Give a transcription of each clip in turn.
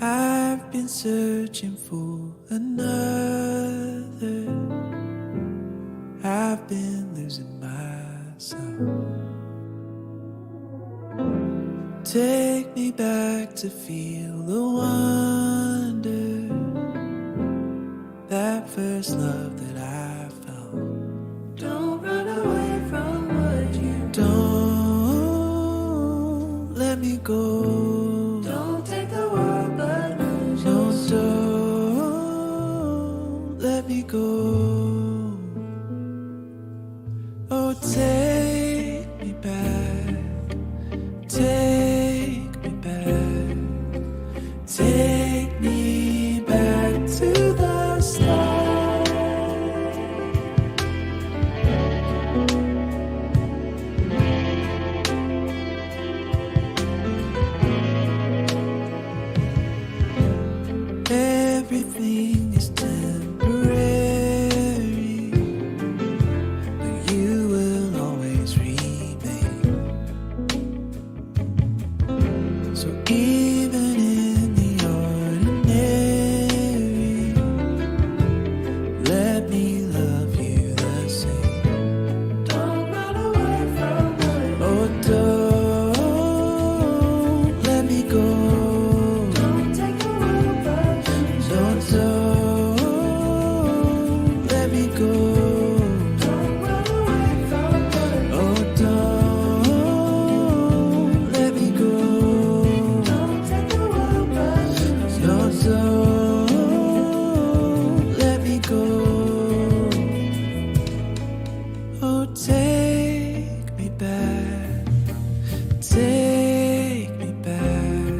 I've been searching for another. I've been losing myself. Take me back to feel the wonder, that first love that I found. Don't run away from what you don't let me go. Don't take the world but lose your soul. Don't let me go. Oh, take me back. Take me back. Take me back to the start. Everything is temporary, but you will always remain. So even in the ordinary, let me love you the same. Don't run away from what. Oh, don't let me go. Don't take the world but lose your soul. Don't let me go. Don't run away from what. Oh, don't let me go. Don't take the world but lose your soul. Let me go. Oh, take me back. Take me back.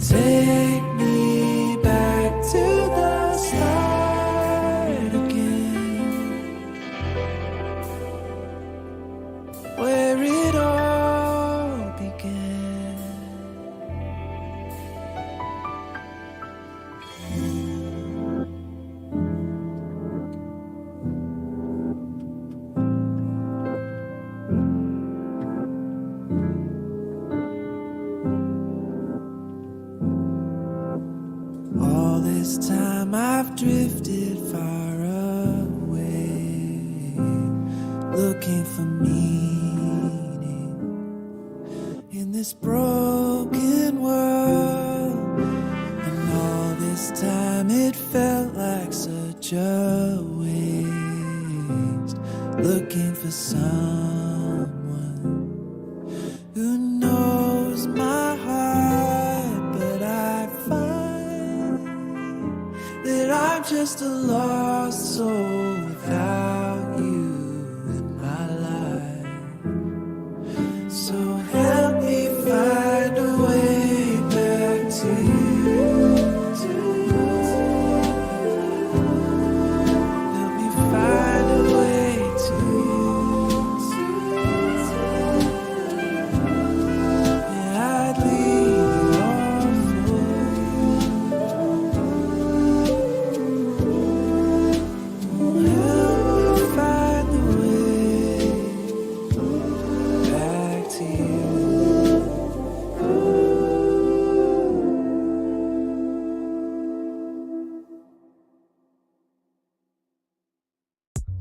Take me back to the start again, where it all began. All this time I've drifted far away, looking for meaning in this broken world. And all this time it felt like such a waste, looking for someone who knows my heart. But I find that I'm just a lost soul without you in my life. So help me find a way back to you. Help me find a way to you. Yeah, I'd leave it all for you. Help me find the way back to you.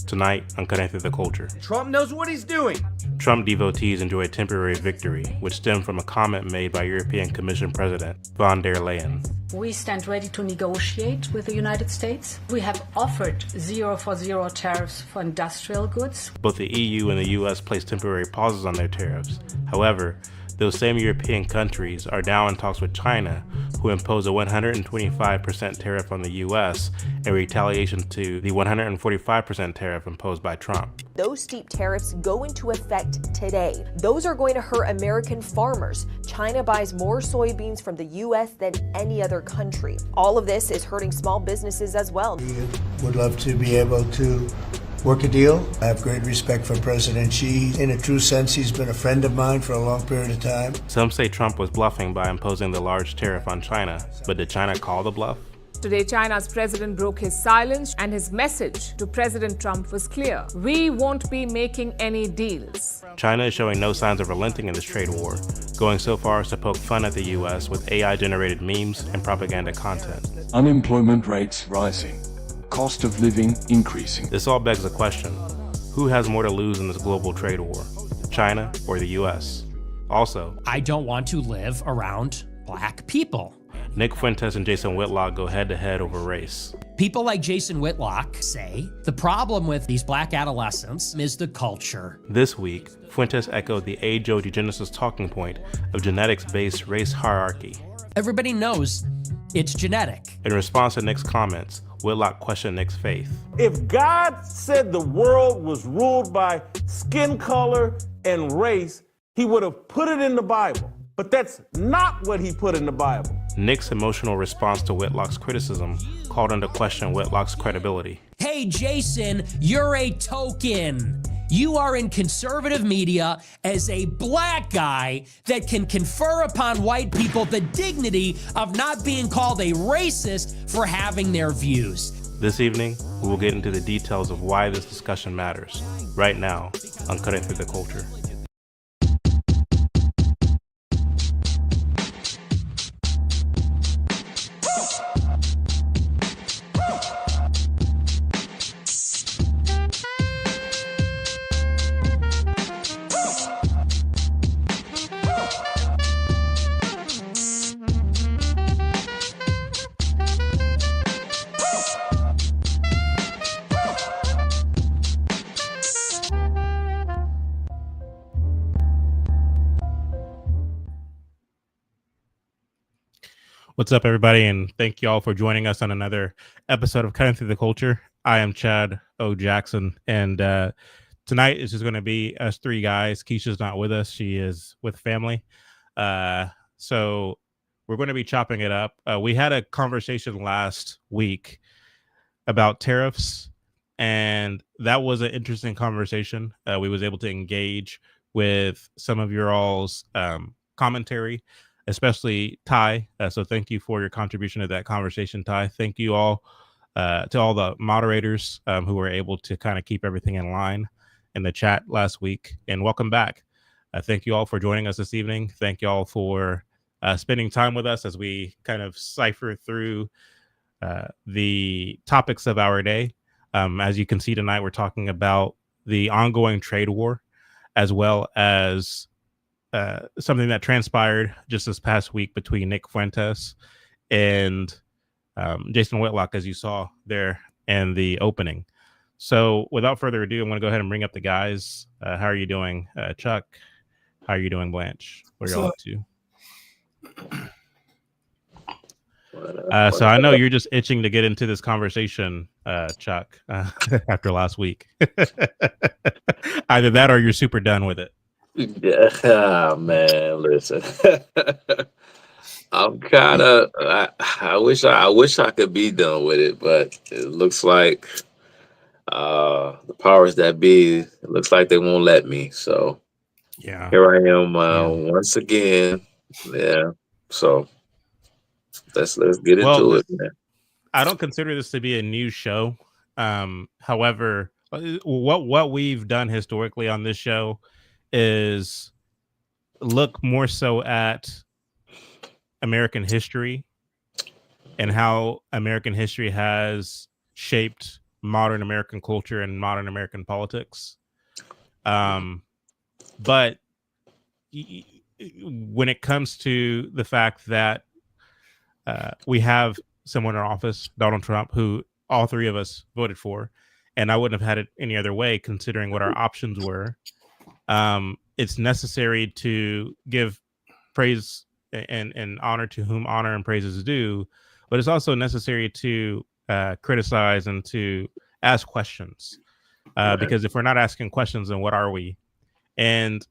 Tonight on Connected the Culture. Trump knows what he's doing. Trump devotees enjoy a temporary victory, which stemmed from a comment made by European Commission President von der Leyen. We stand ready to negotiate with the United States. We have offered 0 for 0 tariffs for industrial goods. Both the EU and the US placed temporary pauses on their tariffs. However, those same European countries are now in talks with China, who imposed a 125% tariff on the US in retaliation to the 145% tariff imposed by Trump. Those steep tariffs go into effect today. Those are going to hurt American farmers. China buys more soybeans from the US than any other country. All of this is hurting small businesses as well. We would love to be able to work a deal. I have great respect for President Xi. In a true sense, he's been a friend of mine for a long period of time. Some say Trump was bluffing by imposing the large tariff on China, but did China call the bluff? Today, China's president broke his silence, and his message to President Trump was clear. We won't be making any deals. China is showing no signs of relenting in this trade war, going so far as to poke fun at the US with AI-generated memes and propaganda content. Unemployment rates rising, cost of living increasing. This all begs the question, who has more to lose in this global trade war, China or the US? Also, I don't want to live around black people. Nick Fuentes and Jason Whitlock go head-to-head over race. People like Jason Whitlock say the problem with these black adolescents is the culture. This week, Fuentes echoed the age-old eugenicist talking point of genetics-based race hierarchy. Everybody knows it's genetic. In response to Nick's comments, Whitlock questioned Nick's faith. If God said the world was ruled by skin color and race, he would have put it in the Bible. But that's not what he put in the Bible. Nick's emotional response to Whitlock's criticism called into question Whitlock's credibility. Hey, Jason, you're a token. You are in conservative media as a black guy that can confer upon white people the dignity of not being called a racist for having their views. This evening, we will get into the details of why this discussion matters, right now on Cutting Through the Culture. What's up, everybody, and thank you all for joining us on another episode of Cutting Through the Culture. I am Chad O. Jackson, and tonight is just going to be us three guys. Keisha's not with us. She is with family. So we're going to be chopping it up. We had a conversation last week about tariffs, and that was an interesting conversation. We was able to engage with some of your all's commentary, especially Ty. So thank you for your contribution to that conversation, Ty. Thank you all to all the moderators who were able to kind of keep everything in line in the chat last week. And welcome back. Thank you all for joining us this evening. Thank you all for spending time with us as we kind of cipher through the topics of our day. As you can see tonight, we're talking about the ongoing trade war, as well as something that transpired just this past week between Nick Fuentes and Jason Whitlock, as you saw there in the opening. So without further ado, I'm going to go ahead and bring up the guys. How are you doing, Chuck? How are you doing, Blanche? What are y'all up to? So I know you're just itching to get into this conversation, Chuck, after last week. Either that or you're super done with it. Yeah, man, listen. I'm kind of. I wish I could be done with it, but it looks like the powers that be. It looks like they won't let me. So yeah, here I am once again. Yeah. So let's get into it, man. I don't consider this to be a new show. However, what we've done historically on this show is look more so at American history and how American history has shaped modern American culture and modern American politics. But when it comes to the fact that we have someone in office, Donald Trump, who all three of us voted for, and I wouldn't have had it any other way considering what our options were. It's necessary to give praise and honor to whom honor and praise is due, but it's also necessary to criticize and to ask questions. Because if we're not asking questions, then what are we? And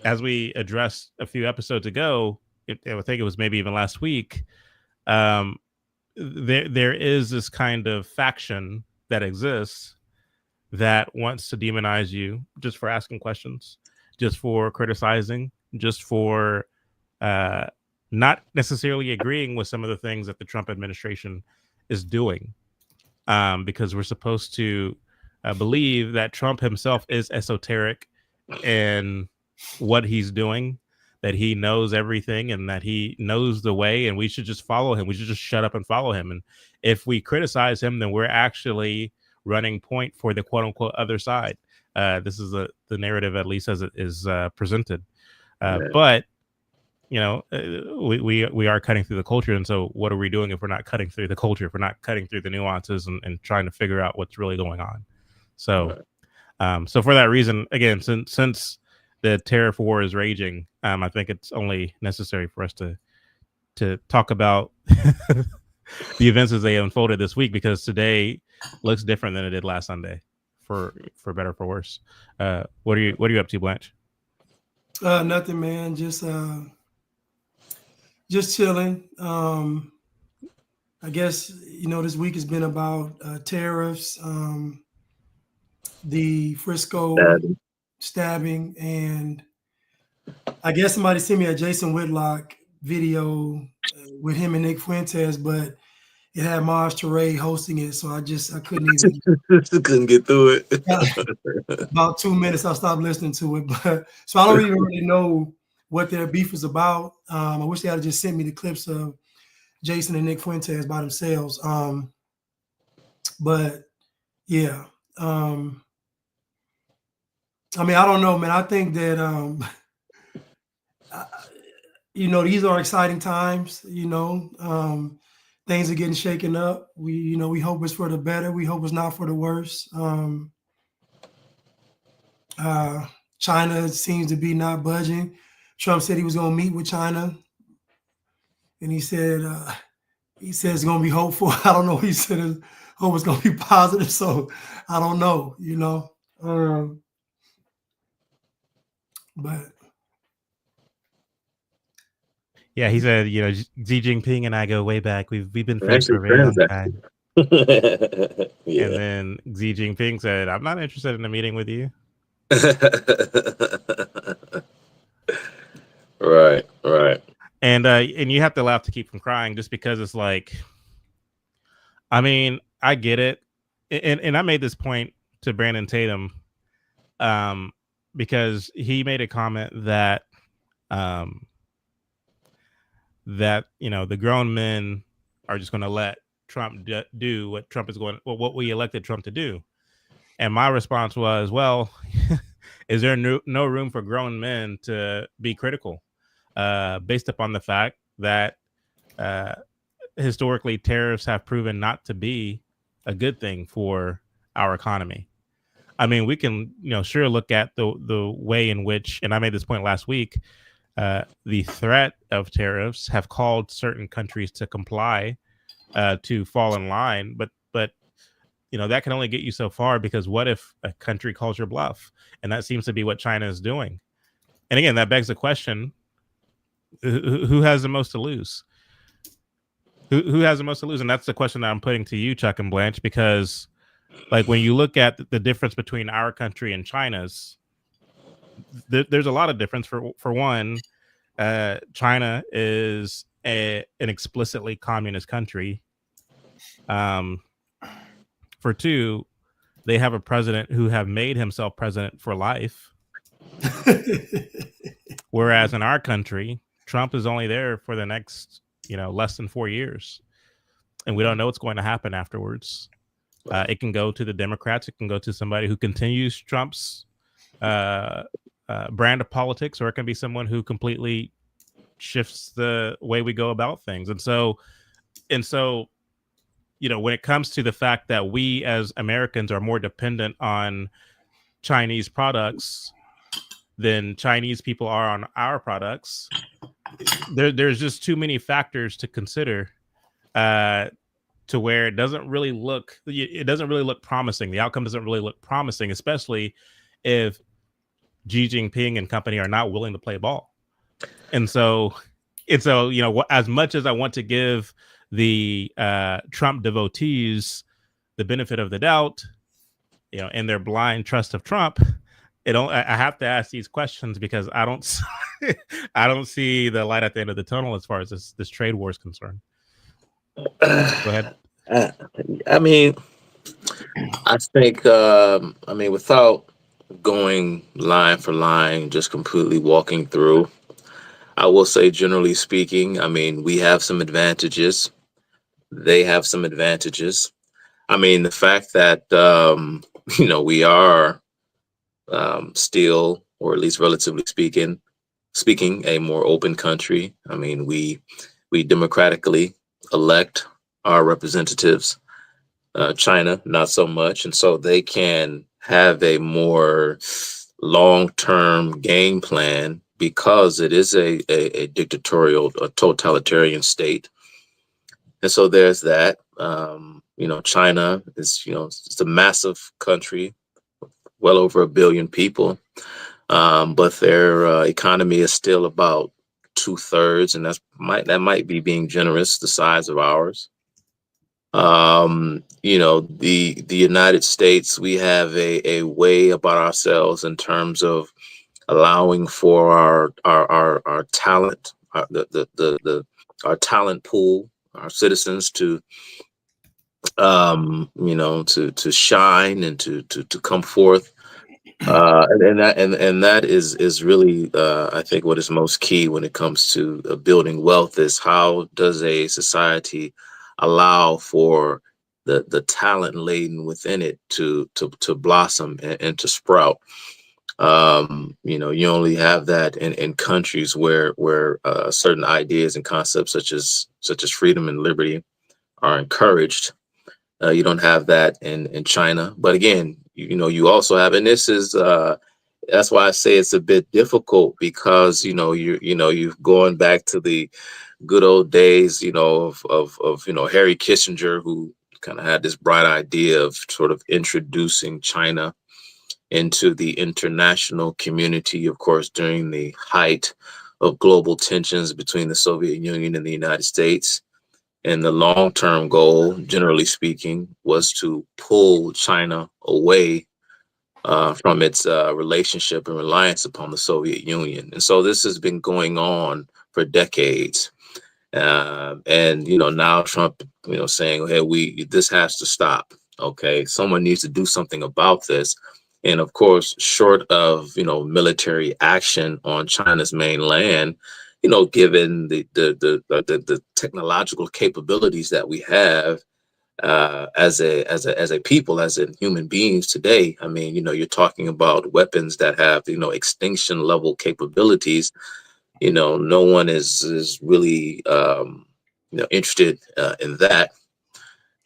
as we addressed a few episodes ago, I think it was maybe even last week, there is this kind of faction that exists that wants to demonize you just for asking questions, just for criticizing, just for not necessarily agreeing with some of the things that the Trump administration is doing, because we're supposed to believe that Trump himself is esoteric in what he's doing, that he knows everything and that he knows the way, and we should just follow him. We should just shut up and follow him. And if we criticize him, then we're actually running point for the quote unquote other side. This is the narrative, at least as it is presented. But we are cutting through the culture, and so what are we doing if we're not cutting through the culture? If we're not cutting through the nuances and trying to figure out what's really going on? So, so for that reason, again, since the tariff war is raging, I think it's only necessary for us to talk about the events as they unfolded this week, because today looks different than it did last Sunday, for better or for worse. What are you up to, Blanche? Nothing, man. Just chilling. I guess this week has been about tariffs, the Frisco stabbing, and I guess somebody sent me a Jason Whitlock video with him and Nick Fuentes, but it had Maj Toure hosting it, so I couldn't even couldn't get through it. About 2 minutes, I stopped listening to it, but so I don't even really know what their beef is about. I wish they had just sent me the clips of Jason and Nick Fuentes by themselves. But yeah, I mean, I don't know, man. I think that these are exciting times. Things are getting shaken up. We hope it's for the better. We hope it's not for the worse. China seems to be not budging. Trump said he was going to meet with China, and he said it's going to be hopeful. I don't know. He said hope it's going to be positive. So I don't know. But yeah, he said, Xi Jinping and I go way back. We've been friends for a very long time. Yeah. And then Xi Jinping said, "I'm not interested in a meeting with you." Right. And you have to laugh to keep from crying, just because it's like, I mean, I get it, and I made this point to Brandon Tatum, because he made a comment that the grown men are just going to let Trump do what we elected Trump to do. And my response was, well, is there no room for grown men to be critical, based upon the fact that historically tariffs have proven not to be a good thing for our economy? I mean, we can, sure look at the way in which, and I made this point last week, the threat of tariffs have called certain countries to comply, to fall in line, but that can only get you so far, because what if a country calls your bluff? And that seems to be what China is doing. And again, that begs the question: who has the most to lose? Who has the most to lose? And that's the question that I'm putting to you, Chuck and Blanche, because like when you look at the difference between our country and China's, there's a lot of difference. For one, China is an explicitly communist country. For two, they have a president who have made himself president for life. Whereas in our country, Trump is only there for the next, less than 4 years. And we don't know what's going to happen afterwards. It can go to the Democrats. It can go to somebody who continues Trump's brand of politics, or it can be someone who completely shifts the way we go about things. And so, when it comes to the fact that we as Americans are more dependent on Chinese products than Chinese people are on our products, there's just too many factors to consider, to where it doesn't really look promising. The outcome doesn't really look promising, especially if Xi Jinping and company are not willing to play ball. And so, as much as I want to give the Trump devotees the benefit of the doubt, in their blind trust of Trump, I have to ask these questions, because I don't see the light at the end of the tunnel as far as this trade war is concerned. Go ahead. Uh, I mean, I think, without going line for line, just completely walking through, I will say, generally speaking, I mean, we have some advantages. They have some advantages. I mean, the fact that, we are still, or at least relatively speaking, a more open country. I mean, we democratically elect our representatives. China, not so much, and so they can have a more long-term game plan because it is a dictatorial, a totalitarian state, and so there's that. China is, it's a massive country, well over 1 billion people, but their economy is still about 2/3, and that might be being generous, the size of ours. The United States, we have a way about ourselves in terms of allowing for our talent, our talent pool, our citizens to to shine and to come forth. And that is really, I think, what is most key when it comes to building wealth, is how does a society allow for the talent laden within it to blossom and to sprout. You only have that in countries where certain ideas and concepts such as freedom and liberty are encouraged. You don't have that in China. But again, you also have, and this is that's why I say it's a bit difficult, because you've gone back to the good old days, of Harry Kissinger, who kind of had this bright idea of sort of introducing China into the international community, of course, during the height of global tensions between the Soviet Union and the United States. And the long-term goal, generally speaking, was to pull China away from its relationship and reliance upon the Soviet Union. And so this has been going on for decades. And now Trump, saying, "Hey, this has to stop. Okay, someone needs to do something about this." And of course, short of military action on China's mainland, given the technological capabilities that we have as a people, as in human beings today. I mean, you're talking about weapons that have extinction level capabilities. No one is really interested in that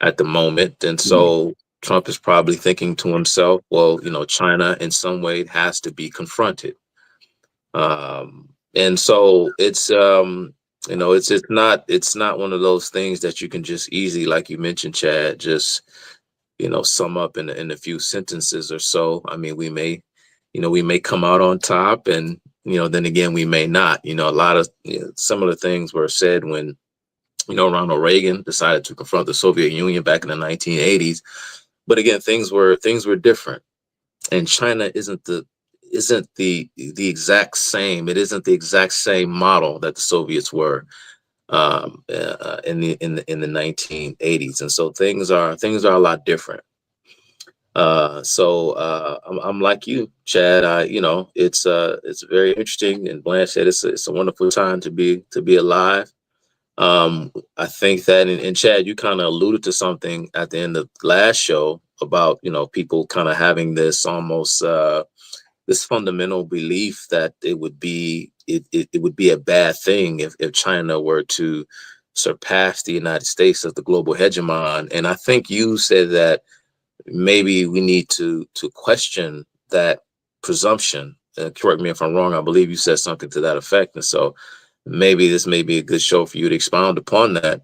at the moment, and so Trump is probably thinking to himself, well, China in some way has to be confronted. And so it's not one of those things that you can just easily, like you mentioned, Chad, just sum up in a few sentences or so. I mean, we may come out on top, and then again we may not. A lot of similar things were said when Ronald Reagan decided to confront the Soviet Union back in the 1980s. But again, things were different, and China isn't the exact same. It isn't the exact same model that the Soviets were in the 1980s, and so things are a lot different. I'm like you, Chad. It's very interesting, and Blanche said it's a wonderful time to be alive. I think that, and Chad, you kind of alluded to something at the end of last show about people kind of having this almost this fundamental belief that it would be a bad thing if China were to surpass the United States as the global hegemon. And I think you said that maybe we need to question that presumption. Correct me if I'm wrong. I believe you said something to that effect. And so maybe this may be a good show for you to expound upon that.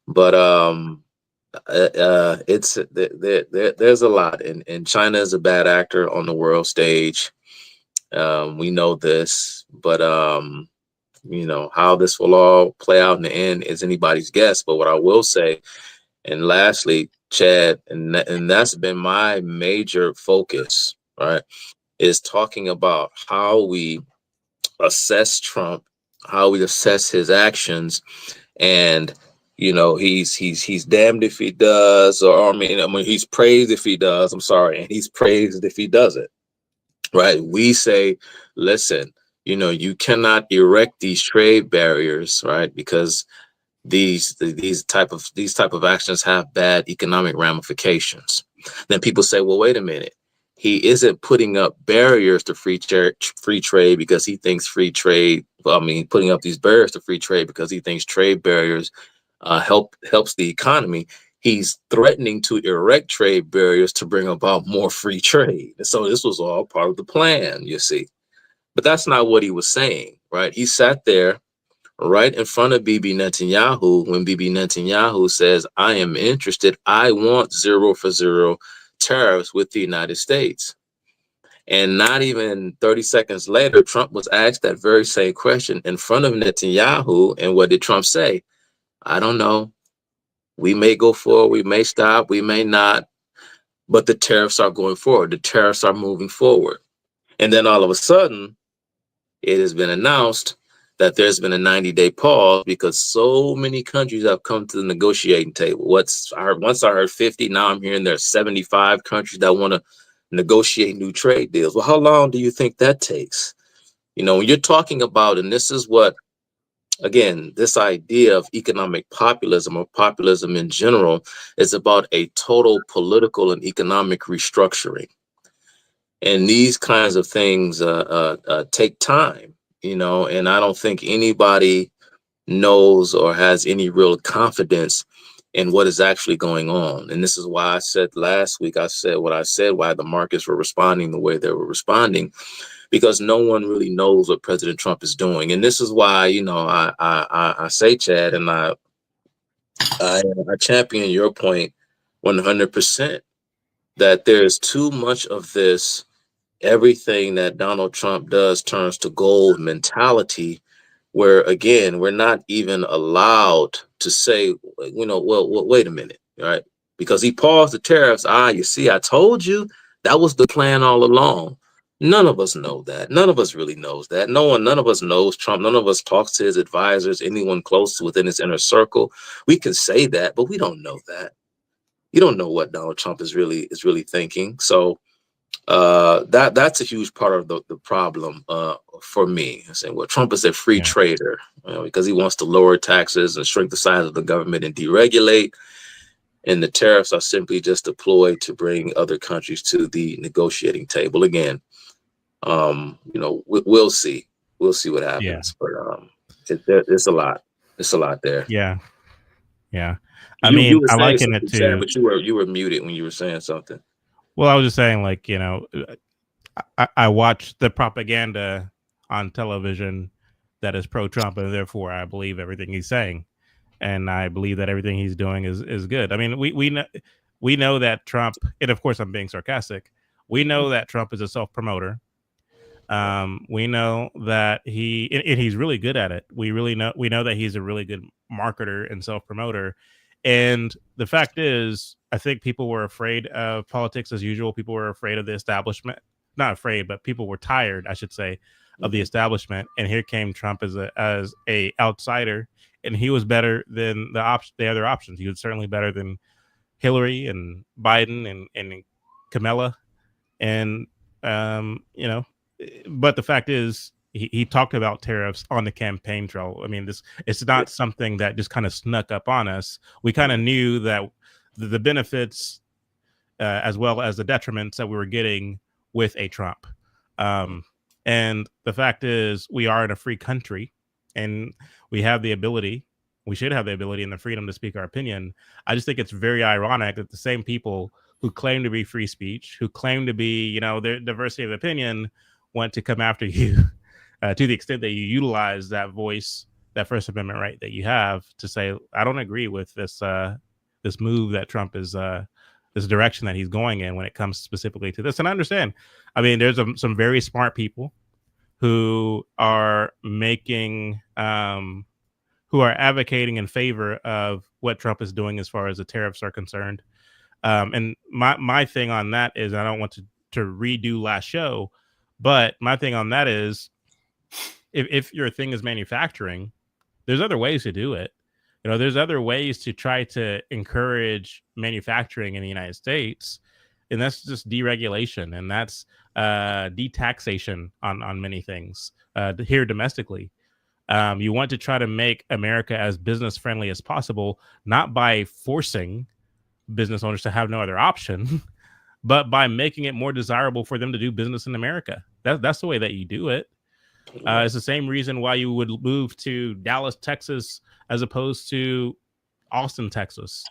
But there's a lot, and China is a bad actor on the world stage. We know this, but how this will all play out in the end is anybody's guess. But what I will say, and lastly, Chad, and that's been my major focus, right, is talking about how we assess Trump, how we assess his actions, and You know, he's damned if he does, or I mean, he's praised if he does. I'm sorry, and he's praised if he doesn't. Right? We say, listen, you know, you cannot erect these trade barriers, right? Because these type of actions have bad economic ramifications. Then people say, well, wait a minute. He isn't putting up barriers to free trade because he thinks free trade. Well, I mean, putting up these barriers to free trade because he thinks trade barriers helps the economy. He's threatening to erect trade barriers to bring about more free trade. And so this was all part of the plan, you see. But that's not what he was saying, right? He sat there right in front of Bibi Netanyahu when Bibi Netanyahu says, I am interested. I want 0 for 0 tariffs with the United States. And not even 30 seconds later, Trump was asked that very same question in front of Netanyahu. And what did Trump say? I don't know. We may go forward, we may stop, we may not, but the tariffs are going forward. The tariffs are moving forward. And then all of a sudden, it has been announced that there's been a 90-day pause because so many countries have come to the negotiating table. Once I heard 50, now I'm hearing there's 75 countries that want to negotiate new trade deals. Well, how long do you think that takes? You know, when you're talking about, and this is what, again, this idea of economic populism or populism in general is about a total political and economic restructuring. And these kinds of things take time, you know, and I don't think anybody knows or has any real confidence in what is actually going on. And this is why I said last week, I said what I said, why the markets were responding the way they were responding, because no one really knows what President Trump is doing. And this is why, you know, I say, Chad, and I champion your point 100%, that there's too much of this everything that Donald Trump does turns to gold mentality, where, again, we're not even allowed to say, you know, well, wait a minute, right? Because he paused the tariffs. You see, I told you that was the plan all along. None of us know that. None of us really knows that. None of us knows Trump. None of us talks to his advisors, anyone close within his inner circle. We can say that, but we don't know that. You don't know what Donald Trump is really thinking. So that's a huge part of the problem for me. I'm saying, well, Trump is a free trader, because he wants to lower taxes and shrink the size of the government and deregulate. And the tariffs are simply just deployed to bring other countries to the negotiating table. Again, you know, we'll see. We'll see what happens. But it's a lot. It's a lot there. Yeah. I You mean, were I saying liken it something, to, Chad, but you were muted when you were saying something. well, I was just saying, like, you know, I watch the propaganda on television that is pro-Trump, and therefore I believe everything he's saying, and I believe that everything he's doing is good. I mean, we know that Trump, and of course I'm being sarcastic, we know that Trump is a self-promoter. We know that he's really good at it. We know that he's a really good marketer and self-promoter. And the fact is, I think people were afraid of politics as usual. People were afraid of the establishment. Not afraid, but people were tired, I should say, of the establishment. And here came Trump as a outsider, and he was better than the other options. He was certainly better than Hillary and Biden and Kamala. And you know, but the fact is, he talked about tariffs on the campaign trail. I mean, it's not something that just kind of snuck up on us. We kind of knew that the benefits as well as the detriments that we were getting with a Trump. And the fact is, we are in a free country, and we have the ability, we should have the ability and the freedom to speak our opinion. I just think it's very ironic that the same people who claim to be free speech, who claim to be, you know, their diversity of opinion, want to come after you to the extent that you utilize that voice, that First Amendment right that you have, to say, I don't agree with this this move that Trump is this direction that he's going in when it comes specifically to this. And I understand. I mean, there's some very smart people who are making who are advocating in favor of what Trump is doing as far as the tariffs are concerned. And my thing on that is, I don't want to redo last show, but my thing on that is, if your thing is manufacturing, there's other ways to do it. You know, there's other ways to try to encourage manufacturing in the United States, and that's just deregulation, and that's detaxation on many things here domestically. You want to try to make America as business friendly as possible, not by forcing business owners to have no other option, but by making it more desirable for them to do business in America. That's the way that you do it. It's the same reason why you would move to Dallas, Texas, as opposed to Austin, Texas.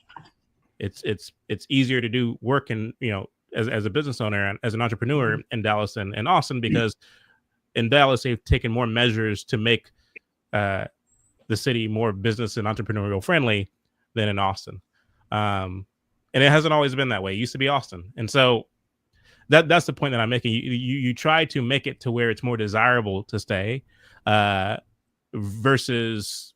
It's easier to do work in, you know, as a business owner and as an entrepreneur in Dallas and Austin, because in Dallas they've taken more measures to make the city more business and entrepreneurial friendly than in Austin. And it hasn't always been that way. It used to be Austin. And so that's the point that I'm making. You try to make it to where it's more desirable to stay versus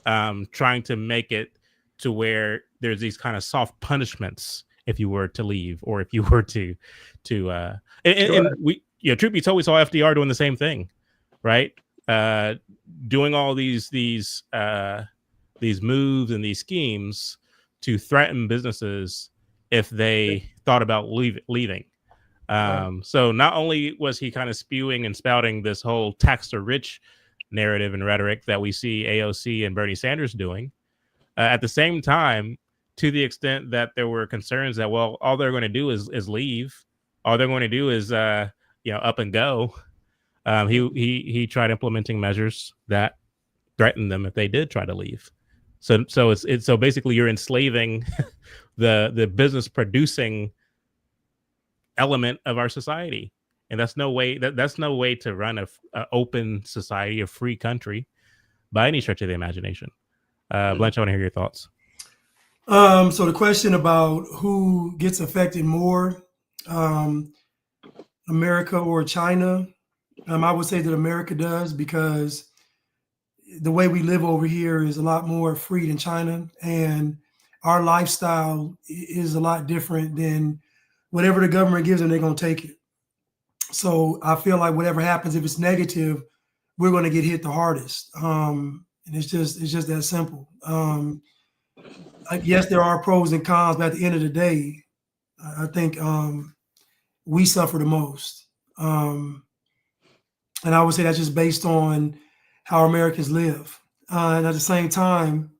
trying to make it to where there's these kind of soft punishments if you were to leave, or if you were to and we, you know, truth be told, we saw FDR doing the same thing, right? Doing all these moves and these schemes to threaten businesses if they thought about leaving. So not only was he kind of spewing and spouting this whole tax the rich narrative and rhetoric that we see AOC and Bernie Sanders doing, at the same time, to the extent that there were concerns that, well, all they're going to do is leave, all they're going to do is up and go. He tried implementing measures that threatened them if they did try to leave. So basically you're enslaving the business producing element of our society, and that's no way to run a open society, a free country, by any stretch of the imagination. Blanche, I want to hear your thoughts. So the question about who gets affected more, America or China, I would say that America does, because the way we live over here is a lot more free than China, and our lifestyle is a lot different than whatever the government gives them. They're going to take it. So I feel like whatever happens, if it's negative, we're going to get hit the hardest. And it's just that simple. Yes, there are pros and cons, but at the end of the day, I think we suffer the most. And I would say that's just based on how Americans live. And at the same time,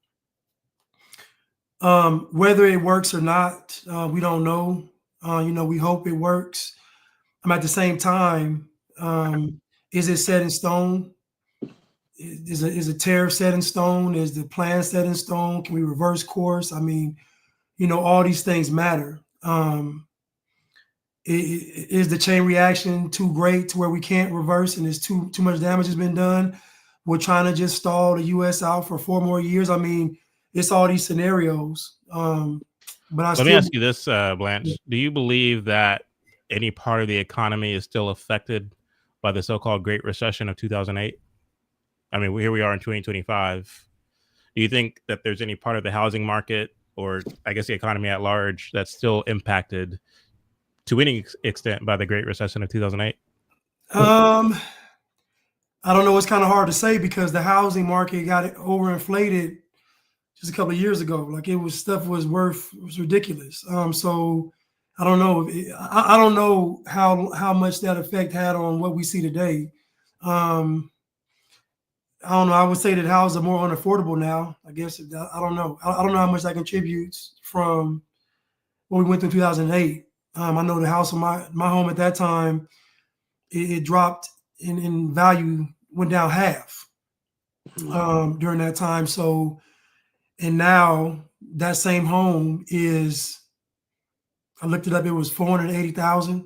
whether it works or not, we don't know. We hope it works. At the same time, is it set in stone? Is a tariff set in stone? Is the plan set in stone? Can we reverse course? I mean, all these things matter. Is the chain reaction too great to where we can't reverse, and is too much damage has been done? We're trying to just stall the U.S. out for 4 more years. I mean, it's all these scenarios. But let me ask you this, Blanche. Do you believe that any part of the economy is still affected by the so-called Great Recession of 2008? I mean, here we are in 2025. Do you think that there's any part of the housing market, or I guess the economy at large, that's still impacted to any extent by the Great Recession of 2008? I don't know. It's kind of hard to say, because the housing market got overinflated just a couple of years ago. Like, it was ridiculous. So I don't know. I don't know how much that effect had on what we see today. I don't know. I would say that houses are more unaffordable now. I guess I don't know. I don't know how much that contributes from what we went through in 2008. I know the house of my home at that time, it dropped in value, went down half during that time. So, and now that same home is, I looked it up, it was $480,000.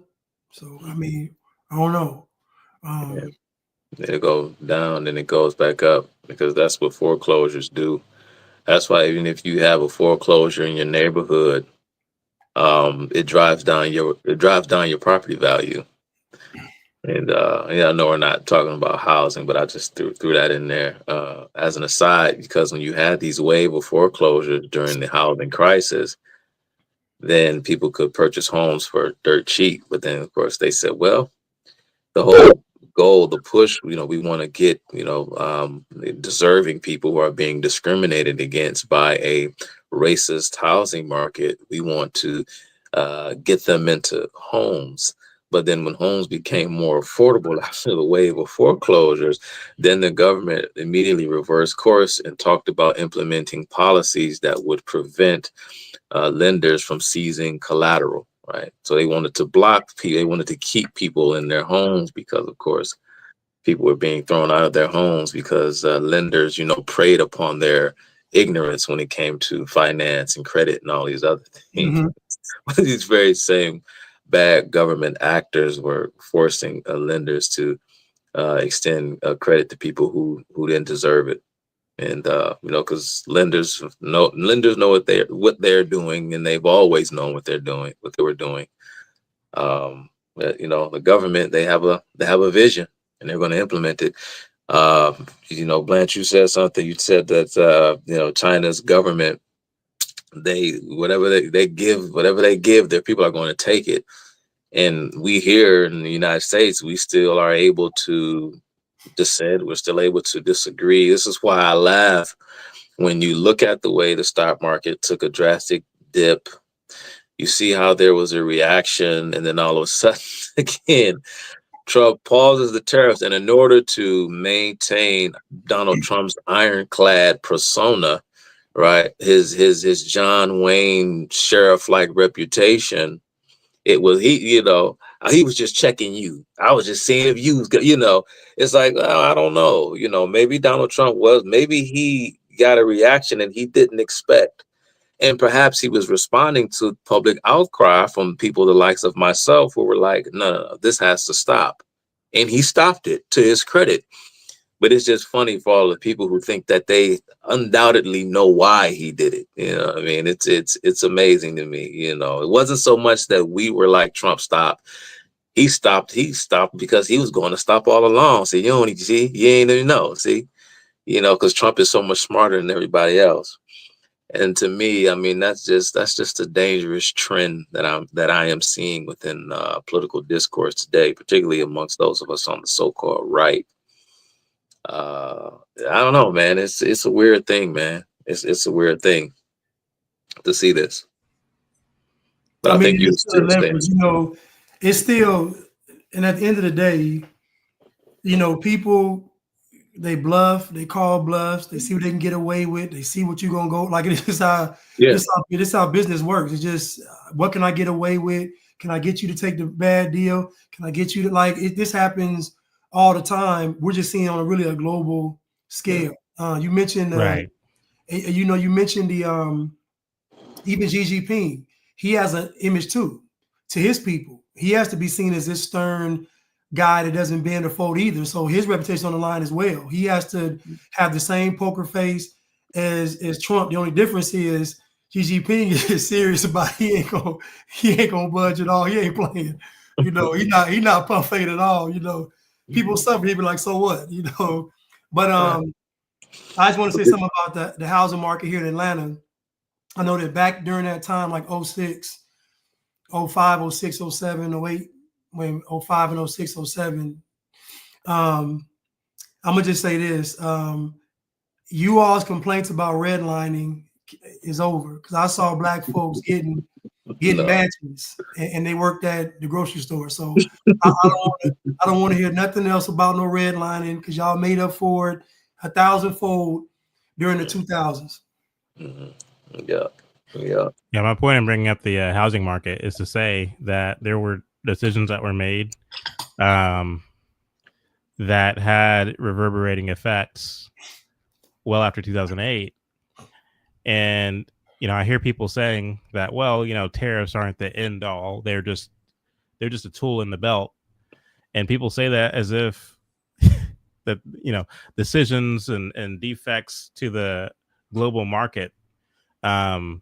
So, I mean, I don't know. It'll go down, then it goes back up, because that's what foreclosures do. That's why even if you have a foreclosure in your neighborhood, it drives down your property value. And I know we're not talking about housing, but I just threw that in there as an aside, because when you had these wave of foreclosures during the housing crisis, then people could purchase homes for dirt cheap. But then, of course, they said, well, the whole goal, the push, we want to get, deserving people who are being discriminated against by a racist housing market. We want to get them into homes. But then when homes became more affordable after the wave of foreclosures, then the government immediately reversed course and talked about implementing policies that would prevent lenders from seizing collateral, right? So they wanted to block people, they wanted to keep people in their homes because, of course, people were being thrown out of their homes because lenders, preyed upon their ignorance when it came to finance and credit and all these other things. These very same bad government actors were forcing lenders to extend credit to people who didn't deserve it. And because lenders know what they're doing, and they've always known what they were doing. But, the government, they have a vision, and they're going to implement it. Blanche, you said something. You said that China's government, whatever they give, their people are going to take it. And we here in the United States, we still are able to dissent. We're still able to disagree. This is why I laugh when you look at the way the stock market took a drastic dip. You see how there was a reaction, and then all of a sudden, again, Trump pauses the tariffs, and in order to maintain Donald Trump's ironclad persona, right, his John Wayne sheriff-like reputation, it was he was just checking you. I was just seeing if you was good. It's like, oh, I don't know. Maybe Donald Trump maybe he got a reaction and he didn't expect. And perhaps he was responding to public outcry from people the likes of myself who were like, no, this has to stop. And he stopped it, to his credit. But it's just funny for all the people who think that they undoubtedly know why he did it. I mean, it's amazing to me. It wasn't so much that we were like, Trump, stop. He stopped because he was going to stop all along. See, you ain't even know. See, because Trump is so much smarter than everybody else. And to me, I mean, that's just a dangerous trend that I am seeing within political discourse today, particularly amongst those of us on the so-called right. I don't know, man. It's a weird thing, man. It's a weird thing to see this. But I think it's still leverage, it's still, and at the end of the day, people, they bluff, they call bluffs, they see what they can get away with, they see what you're gonna go. Like it's how business works. It's just, what can I get away with? Can I get you to take the bad deal? Can I get you to this happens all the time. We're just seeing on a global scale. You mentioned, right. You mentioned the even Xi Jinping. He has an image too to his people. He has to be seen as this stern guy that doesn't bend or fold either. So his reputation on the line as well. He has to have the same poker face as Trump. The only difference is Xi Jinping is serious about he ain't gonna budge at all. He ain't playing. He not pump fake at all. People suffer. He be like, so what? But I just want to say something about the housing market here in Atlanta. I know that back during that time, like 06, 05, 06, 07, 08, when 05 and 06, 07, I'm gonna just say this. You all's complaints about redlining is over, because I saw Black folks getting mansions and they worked at the grocery store. So I don't want to hear nothing else about no redlining, because y'all made up for it 1,000-fold during the 2000s. Mm-hmm. Yeah. My point in bringing up the housing market is to say that there were decisions that were made that had reverberating effects well after 2008. And I hear people saying that, well, tariffs aren't the end all. They're just a tool in the belt. And people say that as if that, decisions and defects to the global market can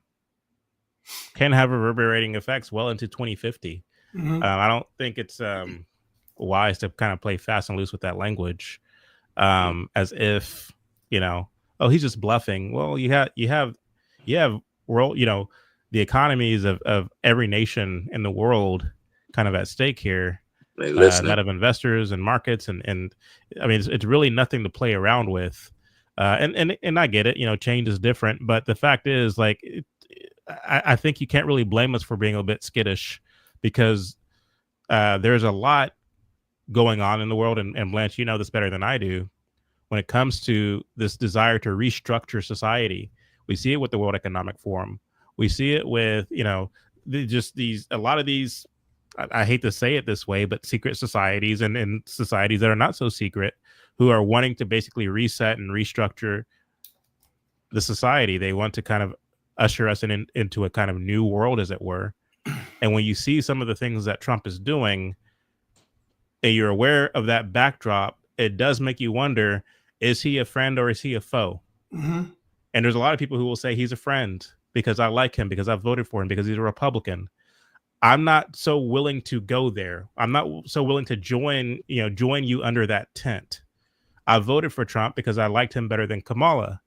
have reverberating effects well into 2050. Mm-hmm. I don't think it's wise to kind of play fast and loose with that language, as if, oh, he's just bluffing. Well, you have world, the economies of every nation in the world kind of at stake here. They listening. that of investors and markets, and I mean it's really nothing to play around with. And I get it, change is different, but the fact is, like, I think you can't really blame us for being a bit skittish, because there's a lot going on in the world, and Blanche, you know this better than I do, when it comes to this desire to restructure society. We see it with the World Economic Forum. We see it with, a lot of these, I hate to say it this way, but secret societies and societies that are not so secret, who are wanting to basically reset and restructure the society. They want to kind of usher us into a kind of new world, as it were. And when you see some of the things that Trump is doing, and you're aware of that backdrop, it does make you wonder, is he a friend or is he a foe? Mm-hmm. And there's a lot of people who will say he's a friend because I like him, because I voted for him, because he's a Republican. I'm not so willing to go there. I'm not so willing to join you under that tent. I voted for Trump because I liked him better than Kamala.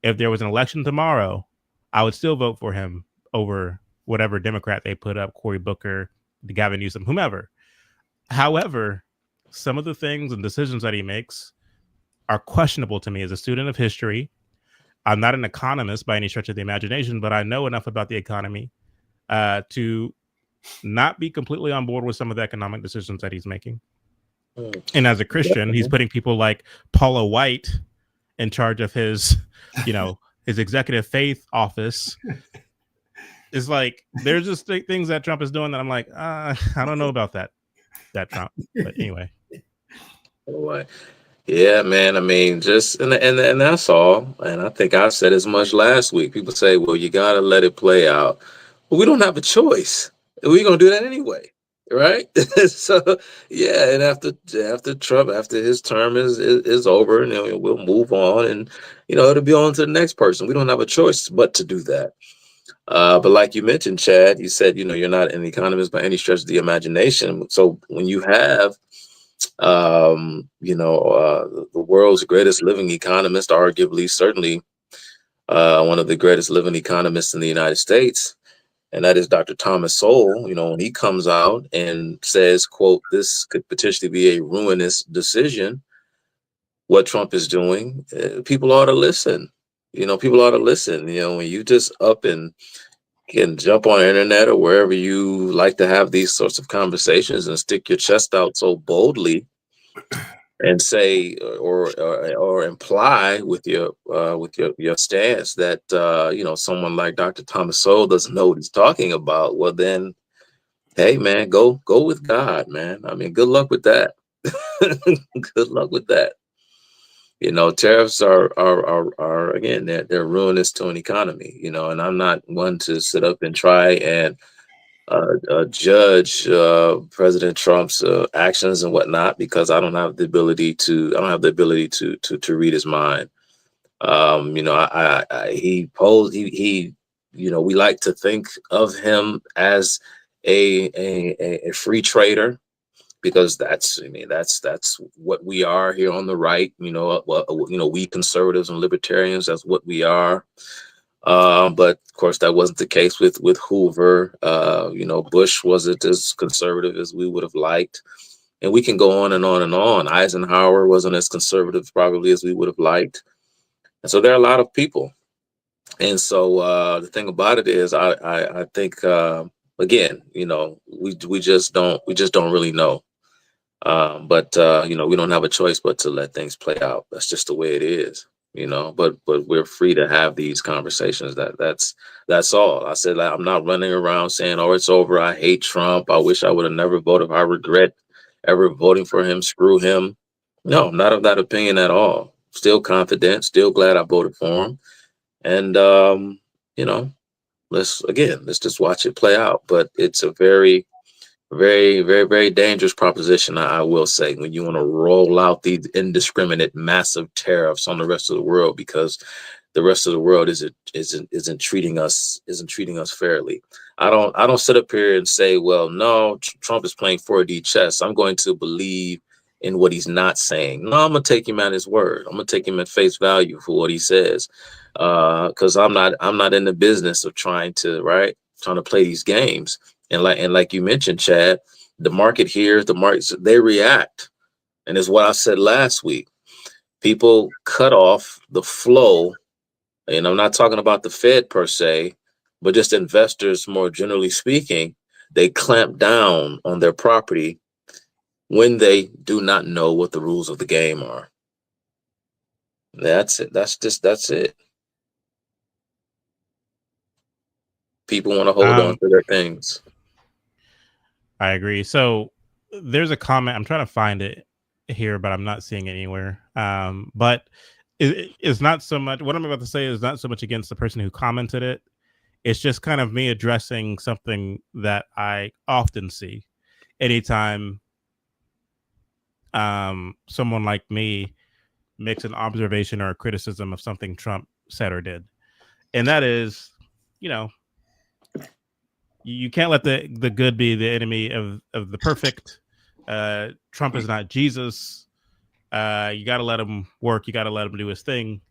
If there was an election tomorrow, I would still vote for him over whatever Democrat they put up, Cory Booker, Gavin Newsom, whomever. However, some of the things and decisions that he makes are questionable to me as a student of history. I'm not an economist by any stretch of the imagination, but I know enough about the economy to not be completely on board with some of the economic decisions that he's making. And as a Christian, he's putting people like Paula White in charge of his, his executive faith office. It's like, there's just things that Trump is doing that I'm like, I don't know about that Trump. But anyway. Yeah, man. I mean, just and that's all. And I think I said as much last week. People say, well, you got to let it play out. Well, we don't have a choice. We're going to do that anyway. Right. So, yeah. And after Trump, after his term is over, and we'll move on, and, it'll be on to the next person. We don't have a choice but to do that. But like you mentioned, Chad, you said, you're not an economist by any stretch of the imagination. So when you have, the world's greatest living economist, arguably, certainly one of the greatest living economists in the United States, and that is Dr. Thomas Sowell, when he comes out and says, quote, this could potentially be a ruinous decision, what Trump is doing, people ought to listen. People ought to listen. When you just up and can jump on the internet or wherever you like to have these sorts of conversations and stick your chest out so boldly and say or imply with your stance that someone like Dr. Thomas Sowell doesn't know what he's talking about, well then, hey man, go with God, man. I mean, good luck with that. Good luck with that. Tariffs are again, they're ruinous to an economy, and I'm not one to sit up and try and judge President Trump's actions and whatnot, because I don't have the ability to read his mind. We like to think of him as a free trader, because that's what we are here on the right. We conservatives and libertarians, that's what we are. But of course, that wasn't the case with Hoover. Bush wasn't as conservative as we would have liked, and we can go on and on and on. Eisenhower wasn't as conservative probably as we would have liked, and so there are a lot of people. And so the thing about it is, I think again, we just don't really know. But we don't have a choice but to let things play out. That's just the way it is, but we're free to have these conversations. That's all. I said, I'm not running around saying, oh, it's over, I hate Trump, I wish I would have never voted, I regret ever voting for him, screw him. No, I'm not of that opinion at all. Still confident, still glad I voted for him. And let's just watch it play out. But it's a very, very, very, very dangerous proposition, I will say, when you want to roll out these indiscriminate, massive tariffs on the rest of the world, because the rest of the world isn't treating us fairly. I don't sit up here and say, well, no, Trump is playing 4D chess. I'm going to believe in what he's not saying. No, I'm gonna take him at his word. I'm gonna take him at face value for what he says, because I'm not in the business of trying to play these games. And like you mentioned, Chad, The market hears, the markets, they react. And it's what I said last week. People cut off the flow, and I'm not talking about the Fed per se, but just investors more generally speaking. They clamp down on their property when they do not know what the rules of the game are. That's it. That's it. People want to hold on to their things. I agree. So there's a comment. I'm trying to find it here, but I'm not seeing it anywhere. But it's not so much what I'm about to say is not so much against the person who commented it. It's just kind of me addressing something that I often see anytime someone like me makes an observation or a criticism of something Trump said or did. And that is, you know, you can't let the good be the enemy of the perfect. Trump is not Jesus. You got to let him work. You got to let him do his thing.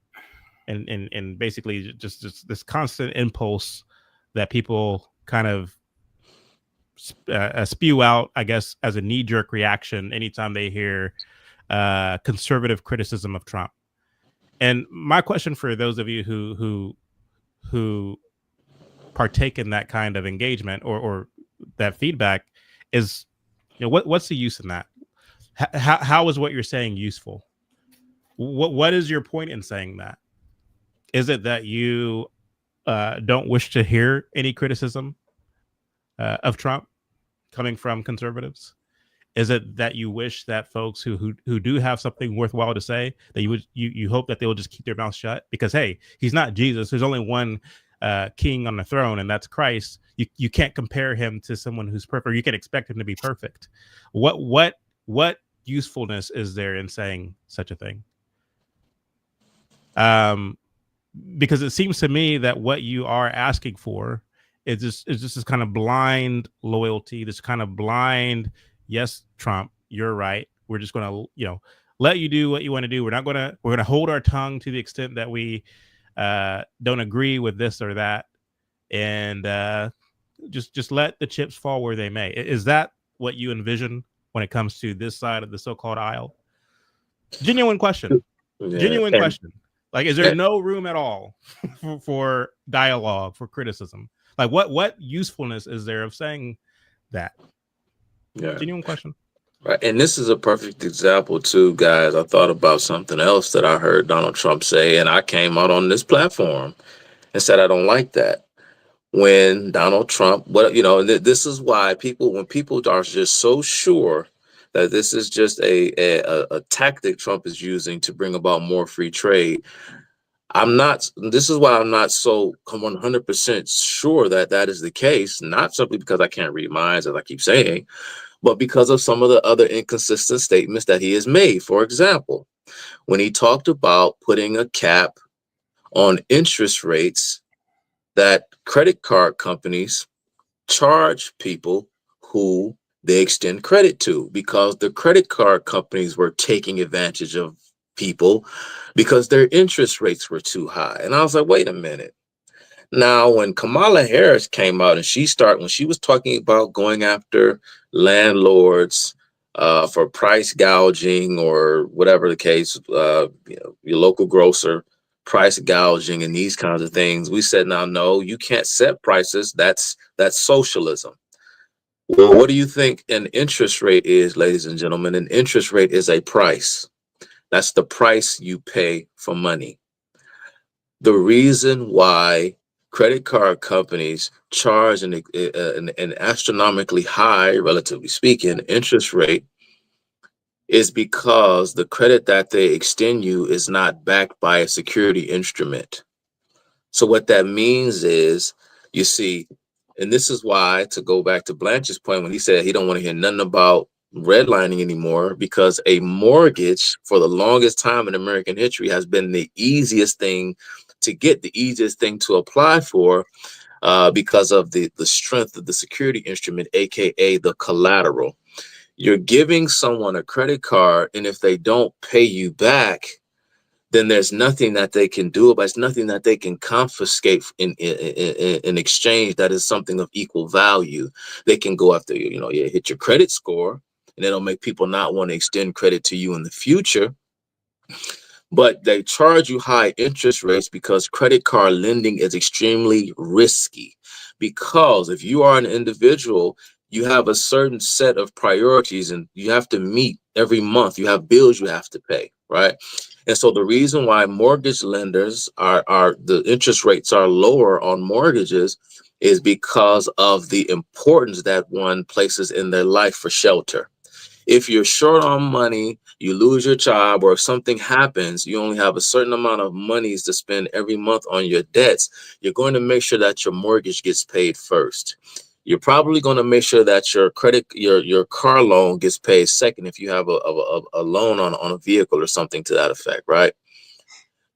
And basically just this constant impulse that people kind of spew out, I guess, as a knee-jerk reaction anytime they hear conservative criticism of Trump. And my question for those of you who partake in that kind of engagement or that feedback is, you know, what's the use in that? How is what you're saying useful? What is your point in saying that? Is it that you don't wish to hear any criticism of Trump coming from conservatives? Is it that you wish that folks who do have something worthwhile to say, that you hope that they will just keep their mouth shut? Because, hey, he's not Jesus. There's only one king on the throne, and that's Christ. You can't compare him to someone who's perfect. Or you can expect him to be perfect. What usefulness is there in saying such a thing? Because it seems to me that what you are asking for is just this kind of blind loyalty, this kind of blind, yes, Trump, you're right. We're just going to, you know, let you do what you want to do. We're going to hold our tongue to the extent that we don't agree with this or that, and just let the chips fall where they may. Is that what you envision when it comes to this side of the so-called aisle? Genuine question. Yeah. Genuine question. Like, is there no room at all for dialogue, for criticism? Like, what usefulness is there of saying that? Yeah. Genuine question. Right. And this is a perfect example, too, guys. I thought about something else that I heard Donald Trump say, and I came out on this platform and said I don't like that. When Donald Trump, this is why when people are just so sure that this is just a tactic Trump is using to bring about more free trade. This is why I'm not so 100% sure that that is the case, not simply because I can't read minds, as I keep saying, but because of some of the other inconsistent statements that he has made. For example, when he talked about putting a cap on interest rates that credit card companies charge people who they extend credit to, because the credit card companies were taking advantage of people because their interest rates were too high. And I was like, wait a minute. Now, when Kamala Harris came out and when she was talking about going after landlords for price gouging or whatever the case, your local grocer price gouging and these kinds of things, we said, now, no, you can't set prices. That's socialism. Well, what do you think an interest rate is, ladies and gentlemen? An interest rate is a price. That's the price you pay for money. The reason why credit card companies charge an astronomically high, relatively speaking, interest rate is because the credit that they extend you is not backed by a security instrument. So what that means is, you see, and this is why, to go back to Blanche's point when he said he don't want to hear nothing about redlining anymore, because a mortgage for the longest time in American history has been the easiest thing to get, the easiest thing to apply for, because of the strength of the security instrument, aka the collateral. You're giving someone a credit card, and if they don't pay you back, then there's nothing that they can do about it. It's nothing that they can confiscate in exchange that is something of equal value. They can go after you, hit your credit score, and it'll make people not want to extend credit to you in the future. But they charge you high interest rates because credit card lending is extremely risky. Because if you are an individual, you have a certain set of priorities and you have to meet every month. You have bills you have to pay, right? And so the reason why mortgage lenders are the interest rates are lower on mortgages is because of the importance that one places in their life for shelter. If you're short on money, you lose your job, or if something happens, you only have a certain amount of monies to spend every month on your debts, you're going to make sure that your mortgage gets paid first. You're probably going to make sure that your car loan gets paid second if you have a loan on a vehicle or something to that effect, right?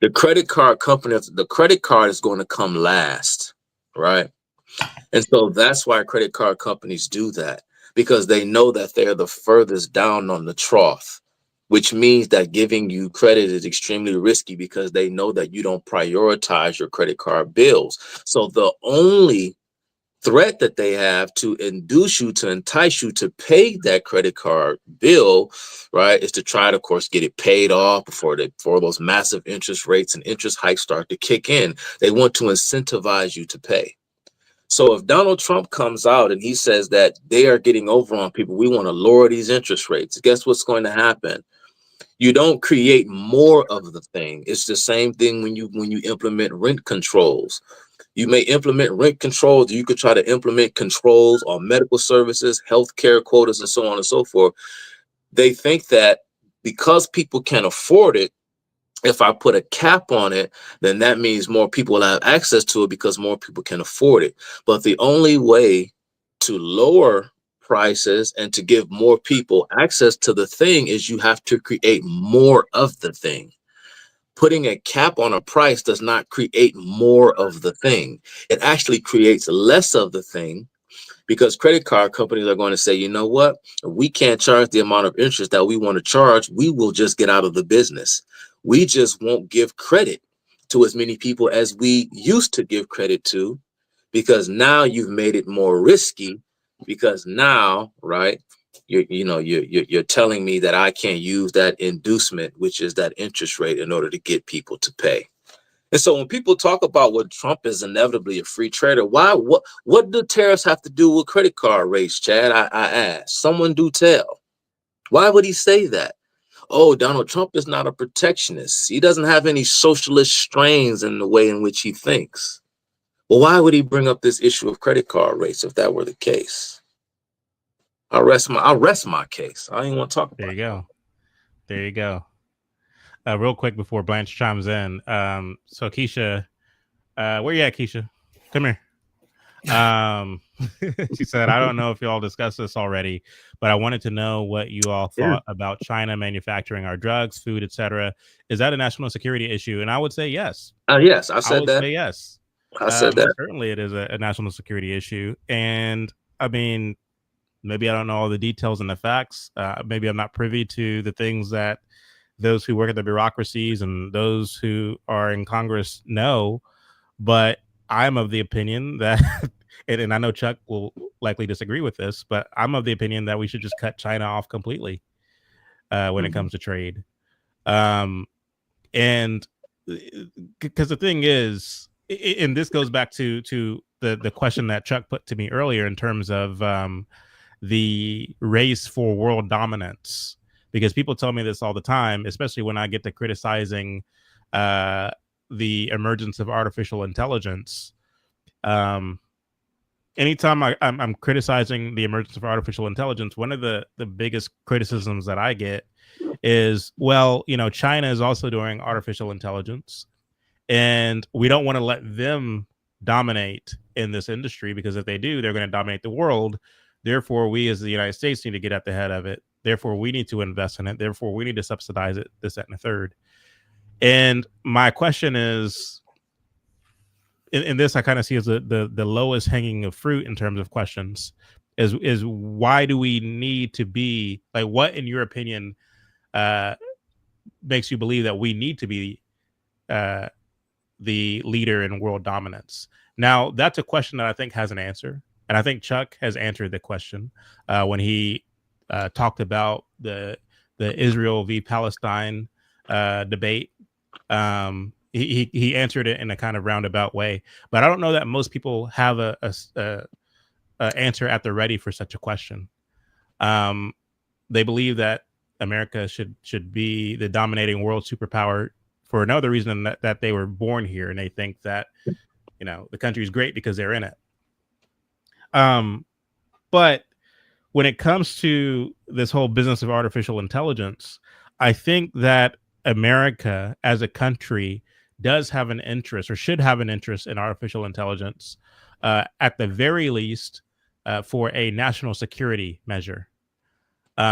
The credit card company, the credit card is going to come last, right? And so that's why credit card companies do that, because they know that they're the furthest down on the trough, which means that giving you credit is extremely risky because they know that you don't prioritize your credit card bills. So the only threat that they have to induce you, to entice you to pay that credit card bill, right, is to try to, of course, get it paid off before those massive interest rates and interest hikes start to kick in. They want to incentivize you to pay. So if Donald Trump comes out and he says that they are getting over on people, we want to lower these interest rates, guess what's going to happen? You don't create more of the thing. It's the same thing when you implement rent controls. You may implement rent controls. You could try to implement controls on medical services, healthcare quotas, and so on and so forth. They think that because people can afford it, if I put a cap on it, then that means more people will have access to it because more people can afford it. But the only way to lower prices and to give more people access to the thing is you have to create more of the thing. Putting a cap on a price does not create more of the thing. It actually creates less of the thing, because credit card companies are going to say, you know what, we can't charge the amount of interest that we want to charge. We will just get out of the business. We just won't give credit to as many people as we used to give credit to, because now you've made it more risky, because now, right, you're telling me that I can't use that inducement, which is that interest rate, in order to get people to pay. And so when people talk about what Trump is inevitably a free trader, what do tariffs have to do with credit card rates, Chad? I asked. Someone do tell. Why would he say that? Oh, Donald Trump is not a protectionist. He doesn't have any socialist strains in the way in which he thinks. Well, why would he bring up this issue of credit card rates if that were the case? I'll rest my case. I don't even want to talk about it. There you go. Real quick before Blanche chimes in. So Keisha, where you at, Keisha? Come here. She said, I don't know if you all discussed this already, but I wanted to know what you all thought about China manufacturing our drugs, food, etc. Is that a national security issue? And I would say yes. Yes, I said that. Say yes. I said that. Certainly it is a national security issue. And I mean, maybe I don't know all the details and the facts. Maybe I'm not privy to the things that those who work at the bureaucracies and those who are in Congress know. But I'm of the opinion that, and I know Chuck will likely disagree with this, but I'm of the opinion that we should just cut China off completely when it comes to trade. And because the thing is, and this goes back to the question that Chuck put to me earlier in terms of the race for world dominance, because people tell me this all the time, especially when I get to criticizing the emergence of artificial intelligence. Anytime I'm criticizing the emergence of artificial intelligence, one of the biggest criticisms that I get is, well, China is also doing artificial intelligence, and we don't want to let them dominate in this industry, because if they do, they're going to dominate the world. Therefore, we as the United States need to get at the head of it. Therefore, we need to invest in it. Therefore, we need to subsidize it, this, that, and the third. And my question is, in this, I kind of see as the lowest hanging of fruit in terms of questions, is why do we need to be, like, what, in your opinion, makes you believe that we need to be the leader in world dominance. Now, that's a question that I think has an answer, and I think Chuck has answered the question when he talked about the Israel v. Palestine debate. He answered it in a kind of roundabout way, but I don't know that most people have a answer at the ready for such a question. They believe that America should be the dominating world superpower for another reason that they were born here, and they think that the country is great because they're in it. But when it comes to this whole business of artificial intelligence, I think that America as a country does have an interest, or should have an interest, in artificial intelligence, at the very least, for a national security measure.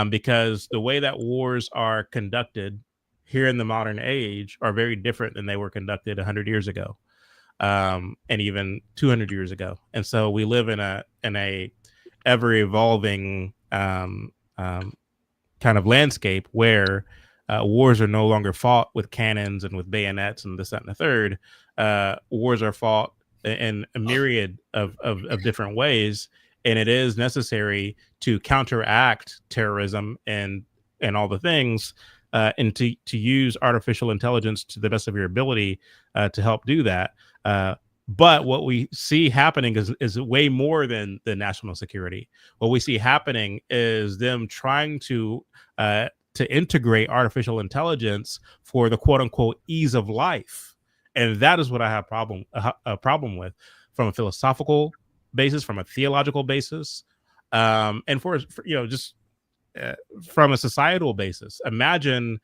Because the way that wars are conducted here in the modern age are very different than they were conducted 100 years ago, and even 200 years ago. And so we live in a ever evolving kind of landscape where wars are no longer fought with cannons and with bayonets and this, that, and the third. Wars are fought in a myriad of different ways, and it is necessary to counteract terrorism and all the things, and to use artificial intelligence to the best of your ability to help do that. But what we see happening is way more than the national security. What we see happening is them trying to integrate artificial intelligence for the quote unquote ease of life. And that is what I have a problem with, from a philosophical basis, from a theological basis, and for just from a societal basis. Imagine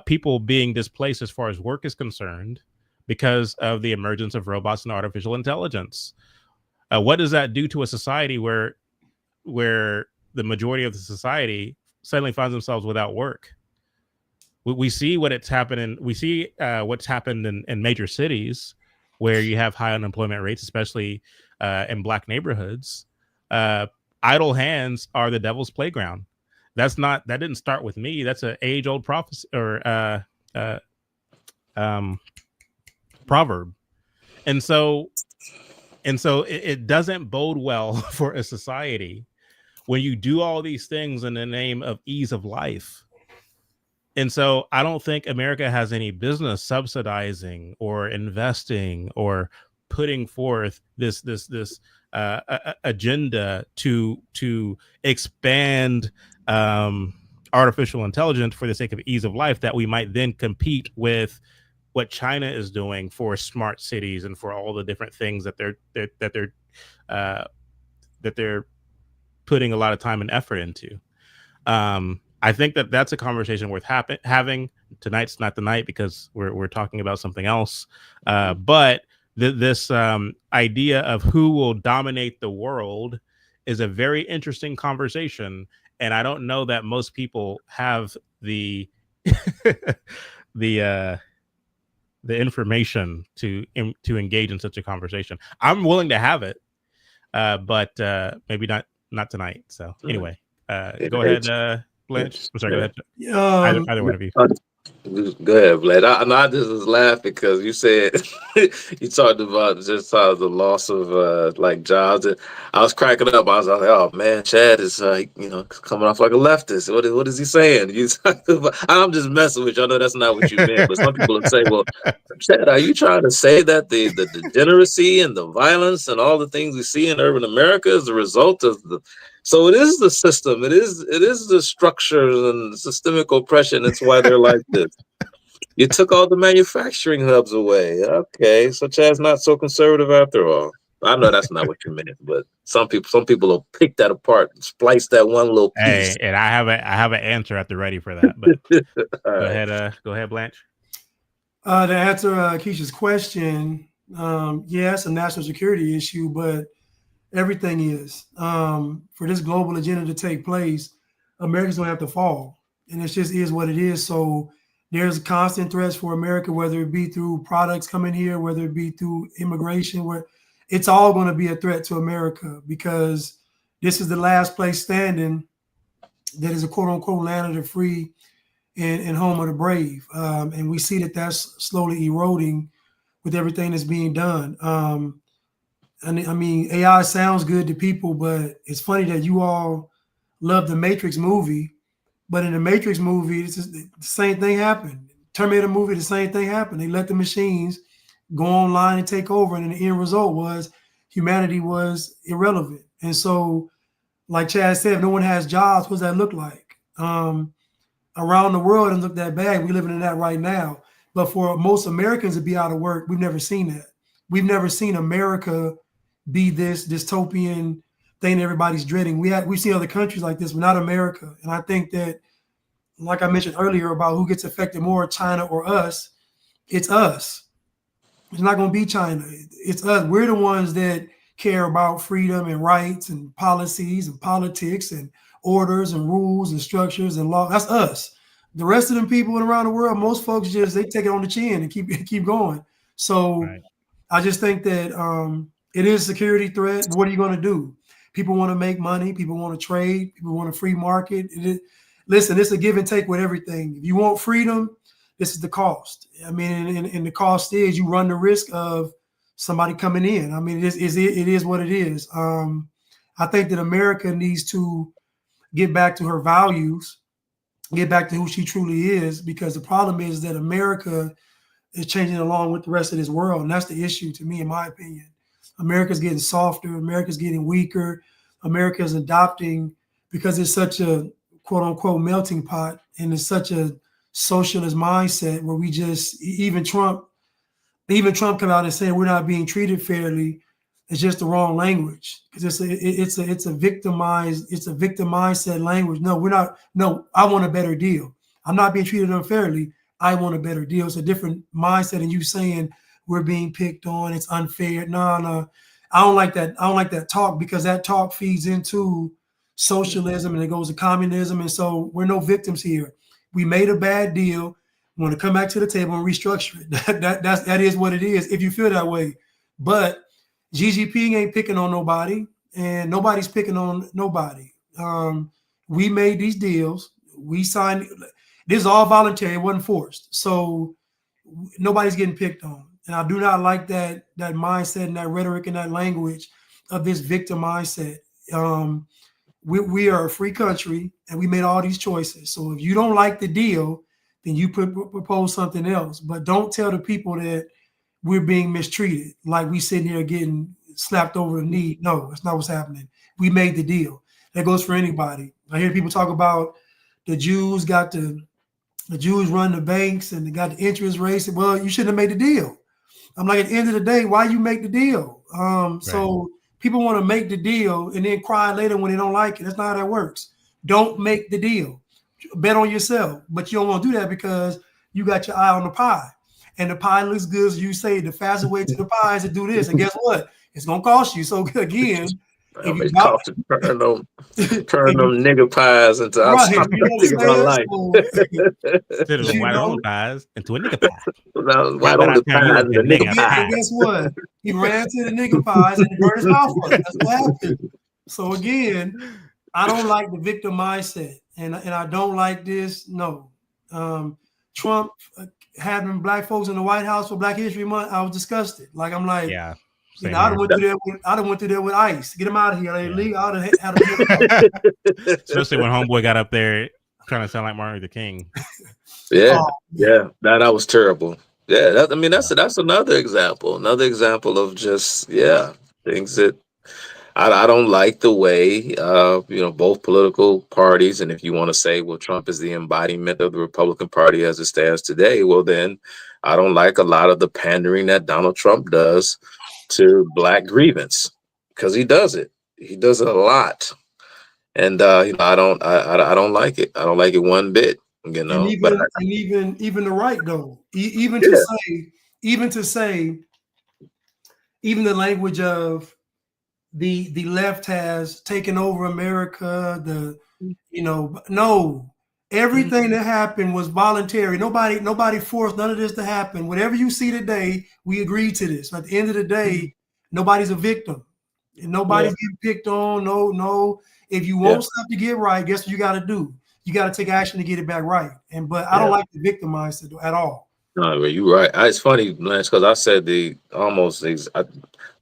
people being displaced as far as work is concerned because of the emergence of robots and artificial intelligence. What does that do to a society where the majority of the society suddenly finds themselves without work? We see what's happened in major cities where you have high unemployment rates, especially in Black neighborhoods. Idle hands are the devil's playground. That didn't start with me. That's an age-old prophecy or proverb. And so it doesn't bode well for a society when you do all these things in the name of ease of life. And so I don't think America has any business subsidizing or investing or putting forth this agenda to expand artificial intelligence for the sake of ease of life, that we might then compete with what China is doing for smart cities and for all the different things that they're putting a lot of time and effort into. I think that's a conversation worth having. Tonight's not the night because we're talking about something else. But this idea of who will dominate the world is a very interesting conversation, and I don't know that most people have the the information to engage in such a conversation. I'm willing to have it, but maybe not tonight. So anyway, go ahead, Blanche. I'm sorry, go ahead. Either one of you. Go ahead, Vlad. I just was laughing because you said you talked about just how the loss of like jobs. And I was cracking up. I was like, "Oh man, Chad is coming off like a leftist. What is he saying?" I'm just messing with you. I know that's not what you meant, but some people would say, "Well, Chad, are you trying to say that the degeneracy and the violence and all the things we see in urban America is the result of the?" So it is the system. It is the structure and systemic oppression. That's why they're like this. You took all the manufacturing hubs away. Okay, so Chad's not so conservative after all. I know that's not what you meant, but some people will pick that apart and splice that one little piece. Hey, and I have an answer at the ready for that. But go ahead, Blanche. To answer Keisha's question, yeah, it's a national security issue, but everything is. For this global agenda to take place, America's gonna have to fall, and it just is what it is. So there's constant threats for America, whether it be through products coming here, whether it be through immigration, where it's all going to be a threat to America, because this is the last place standing that is a quote unquote land of the free and home of the brave. And we see that that's slowly eroding with everything that's being done. And I mean, AI sounds good to people, but it's funny that you all love the Matrix movie, but in the Matrix movie, it's just the same thing happened. Terminator movie, the same thing happened. They let the machines go online and take over, and the end result was humanity was irrelevant. And so, like Chad said, if no one has jobs, what does that look like? Around the world, it doesn't look that bad. We're living in that right now. But for most Americans to be out of work, we've never seen that. We've never seen America be this dystopian thing everybody's dreading. We've seen other countries like this, but not America. And I think that, like I mentioned earlier about who gets affected more, China or us, it's us. It's not going to be China. It's us. We're the ones that care about freedom and rights and policies and politics and orders and rules and structures and law. That's us. The rest of them people around the world, most folks just, they take it on the chin and keep going. So right. I just think that it is a security threat. What are you going to do? People want to make money. People want to trade. People want a free market. Listen, it's a give and take with everything. If you want freedom, this is the cost. I mean, and the cost is you run the risk of somebody coming in. I mean, it is what it is. I think that America needs to get back to her values, get back to who she truly is, because the problem is that America is changing along with the rest of this world. And that's the issue to me, in my opinion. America's getting softer. America's getting weaker. America is adopting, because it's such a quote unquote melting pot and it's such a socialist mindset where we just, even Trump come out and say we're not being treated fairly. It's just the wrong language, because it's a victimized mindset language. No, we're not. No, I want a better deal. I'm not being treated unfairly. I want a better deal. It's a different mindset. And you saying we're being picked on, it's unfair. No. I don't like that. I don't like that talk, because that talk feeds into socialism and it goes to communism. And so we're no victims here. We made a bad deal. We want to come back to the table and restructure it. That is what it is, if you feel that way. But Xi Jinping ain't picking on nobody, and nobody's picking on nobody. We made these deals. We signed. This is all voluntary. It wasn't forced. So nobody's getting picked on. And I do not like that mindset and that rhetoric and that language of this victim mindset. We are a free country, and we made all these choices. So if you don't like the deal, then you propose something else. But don't tell the people that we're being mistreated, like we sitting here getting slapped over the knee. No, that's not what's happening. We made the deal. That goes for anybody. I hear people talk about the Jews run the banks and they got the interest rates. Well, you shouldn't have made the deal. I'm like, at the end of the day, why you make the deal? Right. So people want to make the deal and then cry later when they don't like it. That's not how that works. Don't make the deal. Bet on yourself. But you don't want to do that because you got your eye on the pie. And the pie looks good, as you say, the faster way to the pie is to do this. And guess what? It's going to cost you. So again, turn them nigga pies into right, my life. Instead of white on pies into a nigga pie. White on the pies into nigga pie. And guess what? He ran to the nigga pies and burned his mouth up. That's what happened. So again, I don't like the victim mindset, and I don't like this. No, Trump having black folks in the White House for Black History Month, I was disgusted. Like, I'm like, yeah. You know, I went through there with ICE. Get him out of here. Especially when homeboy got up there trying to sound like Martin Luther King. Yeah, that was terrible. Yeah, that's another example of just things that I don't like the way both political parties. And if you want to say, well, Trump is the embodiment of the Republican Party as it stands today, well, then I don't like a lot of the pandering that Donald Trump does to Black grievance, because he does it. He does it a lot, and I don't like it. I don't like it one bit. You know, and even the right though, even to say, even the language of the left has taken over America. Everything that happened was voluntary. Nobody forced none of this to happen. Whatever you see today, we agreed to this. At the end of the day, nobody's a victim. And nobody's getting picked on. No. If you want stuff to get right, guess what you got to do? you got to take action to get it back right. But I don't like the victim mindset at all. No, you're right. It's funny, Lance, because I said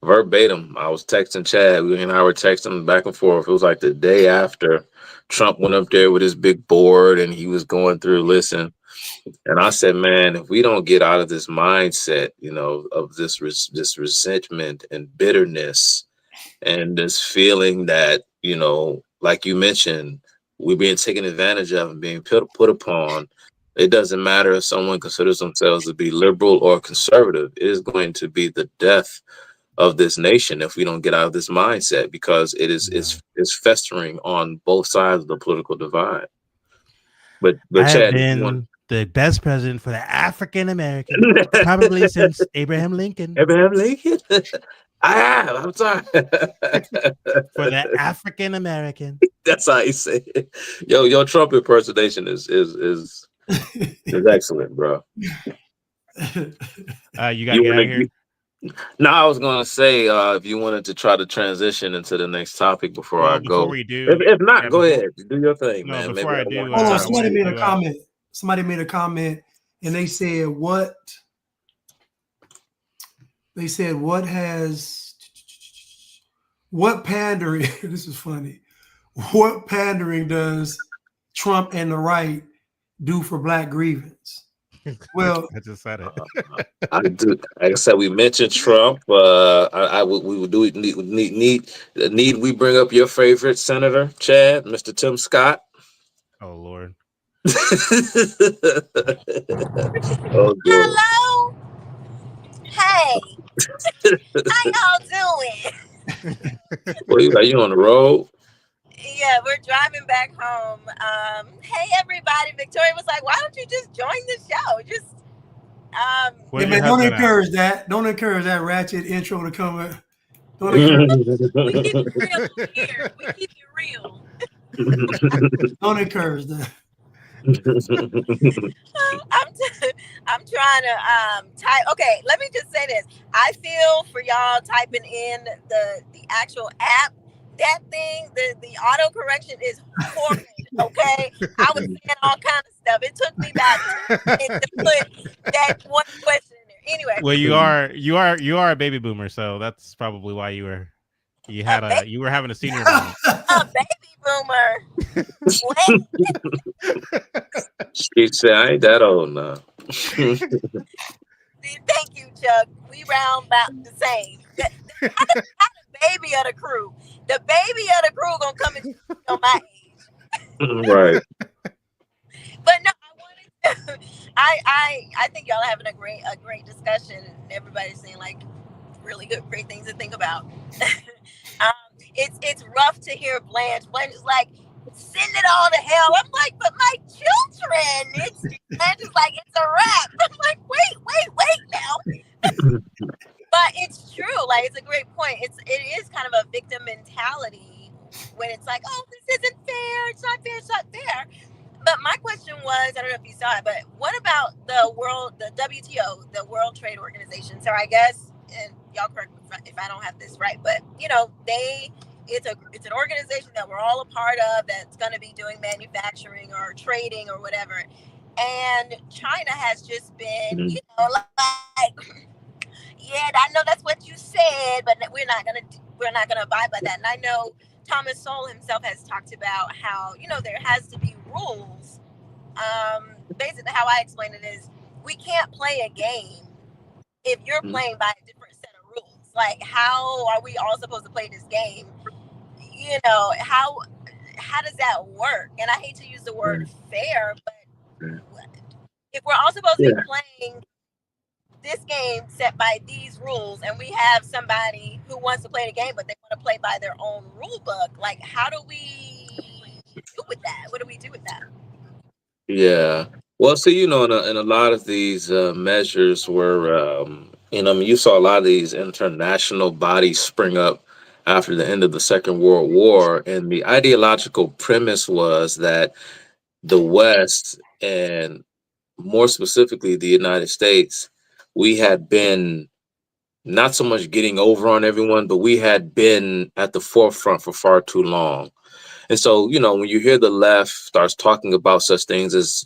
verbatim. I was texting Chad. We and I were texting back and forth. It was like the day after Trump went up there with his big board and he was going through listen. And I said, man, if we don't get out of this mindset, of this resentment and bitterness and this feeling that, like you mentioned, we're being taken advantage of and being put upon. It doesn't matter if someone considers themselves to be liberal or conservative. It is going to be the death of this nation if we don't get out of this mindset, because it's festering on both sides of the political divide. But I have Chad, been the best president for the African American probably since Abraham Lincoln. Abraham Lincoln. I'm sorry. For the African American. That's how you say it. Your Trump impersonation is excellent, bro. You gotta get out of here. No, I was gonna say if you wanted to try to transition into the next topic before I go. Before we do, if not, go ahead, do your thing, man. Before I do, somebody made a comment. Somebody made a comment, and they said, "What?" They said, "What pandering?" This is funny. What pandering does Trump and the right do for Black grievance? Well, I just said it. I do. Like I said, we mentioned Trump. We would do it. Need we bring up your favorite senator, Chad, Mr. Tim Scott? Oh Lord. Oh, hello. Hey. How y'all doing? Well, are you on the road? Yeah, we're driving back home. Hey everybody, Victoria was like, "Why don't you just join the show?" Just yeah, man, don't encourage that. Don't encourage that ratchet intro to come up. Don't encourage we keep it real here. We keep it real. Don't encourage that. I'm trying to type. Okay, let me just say this. I feel for y'all typing in the actual app. That thing, the auto correction is horrid. Okay, I was saying all kind of stuff. It took me back to put that one question in there. Anyway. Well, you are a baby boomer, so that's probably why you were having a senior moment. A baby boomer. She said, "I ain't that old now." Thank you, Chuck. We round about the same. I'm the baby of the crew. The baby of the crew gonna come and on my age. Right. But no, I think y'all are having a great discussion, and everybody's saying like really great things to think about. It's rough to hear Blanche. Blanche is like, send it all to hell. I'm like, but my children. Blanche is like, it's a wrap. I'm like, wait now. But it's true. Like, it's a great point. It is kind of a victim mentality when it's like, oh, this isn't fair. It's not fair. It's not fair. But my question was, I don't know if you saw it, but what about the WTO, the World Trade Organization? So I guess, and y'all correct me if I don't have this right, but it's an organization that we're all a part of that's going to be doing manufacturing or trading or whatever. And China has just been, like, yeah, I know that's what you said, but we're not gonna abide by that. And I know Thomas Sowell himself has talked about how there has to be rules. Basically, how I explain it is, we can't play a game if you're playing by a different set of rules. Like, how are we all supposed to play this game? How does that work? And I hate to use the word fair, but if we're all supposed to be playing this game set by these rules, and we have somebody who wants to play the game, but they want to play by their own rule book, like, how do we do with that? What do we do with that? Yeah. Well, so, in a lot of these measures were, you saw a lot of these international bodies spring up after the end of the Second World War. And the ideological premise was that the West, and more specifically the United States, we had been not so much getting over on everyone, but we had been at the forefront for far too long. And so, when you hear the left starts talking about such things as,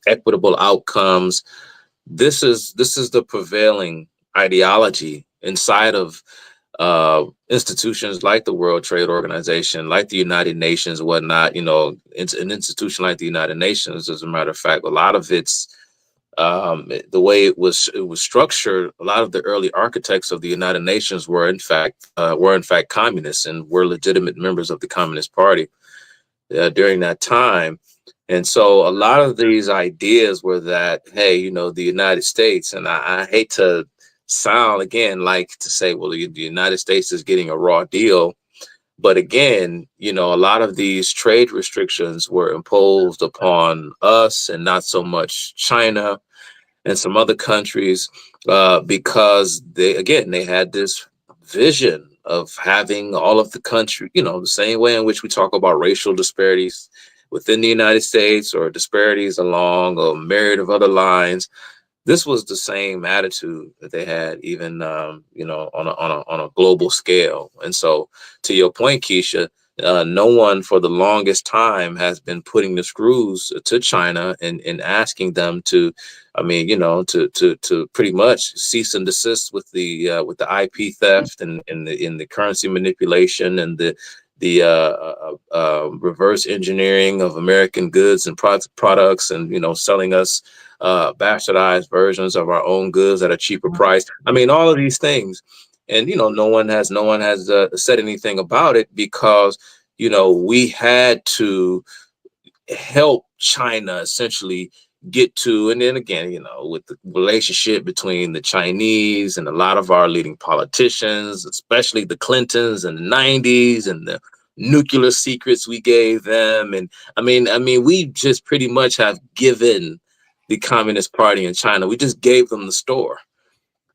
equitable outcomes, this is the prevailing ideology inside of institutions like the World Trade Organization, like the United Nations, whatnot. It's an institution like the United Nations. As a matter of fact, a lot of its the way it was structured, a lot of the early architects of the United Nations were in fact communists and were legitimate members of the Communist Party during that time. And so a lot of these ideas were that, hey, the United States, and I hate to sound again like to say, well, the United States is getting a raw deal. But again, a lot of these trade restrictions were imposed upon us and not so much China and some other countries because they had this vision of having all of the country, the same way in which we talk about racial disparities within the United States or disparities along a myriad of other lines. This was the same attitude that they had, even on a global scale. And so, to your point, Keisha, no one for the longest time has been putting the screws to China and asking them to, to pretty much cease and desist with the IP theft and in the currency manipulation and the reverse engineering of American goods and products and selling us bastardized versions of our own goods at a cheaper price. All of these things, and no one has said anything about it because we had to help China essentially get to, and then again, with the relationship between the Chinese and a lot of our leading politicians, especially the Clintons in the 90s and the nuclear secrets we gave them. And we just pretty much have given the Communist Party in China, we just gave them the store,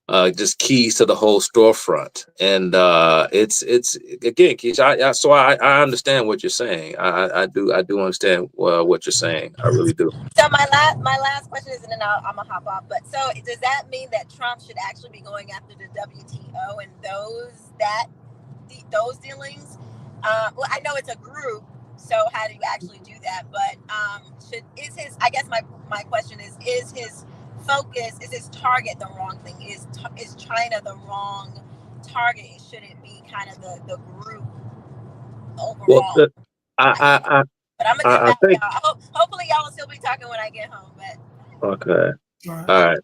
just keys to the whole storefront. And it's again, Keisha, so I understand what you're saying. I do understand what you're saying. I really do. So my last question is, and then I'm gonna hop off. But so does that mean that Trump should actually be going after the WTO and those dealings? Well, I know it's a group, so how do you actually do that? But I guess my question is his focus, is his target the wrong thing? Is China the wrong target? Should it be kind of the group overall? Well, but I'm gonna get back, think, y'all. Hopefully y'all will still be talking when I get home. But okay, all right.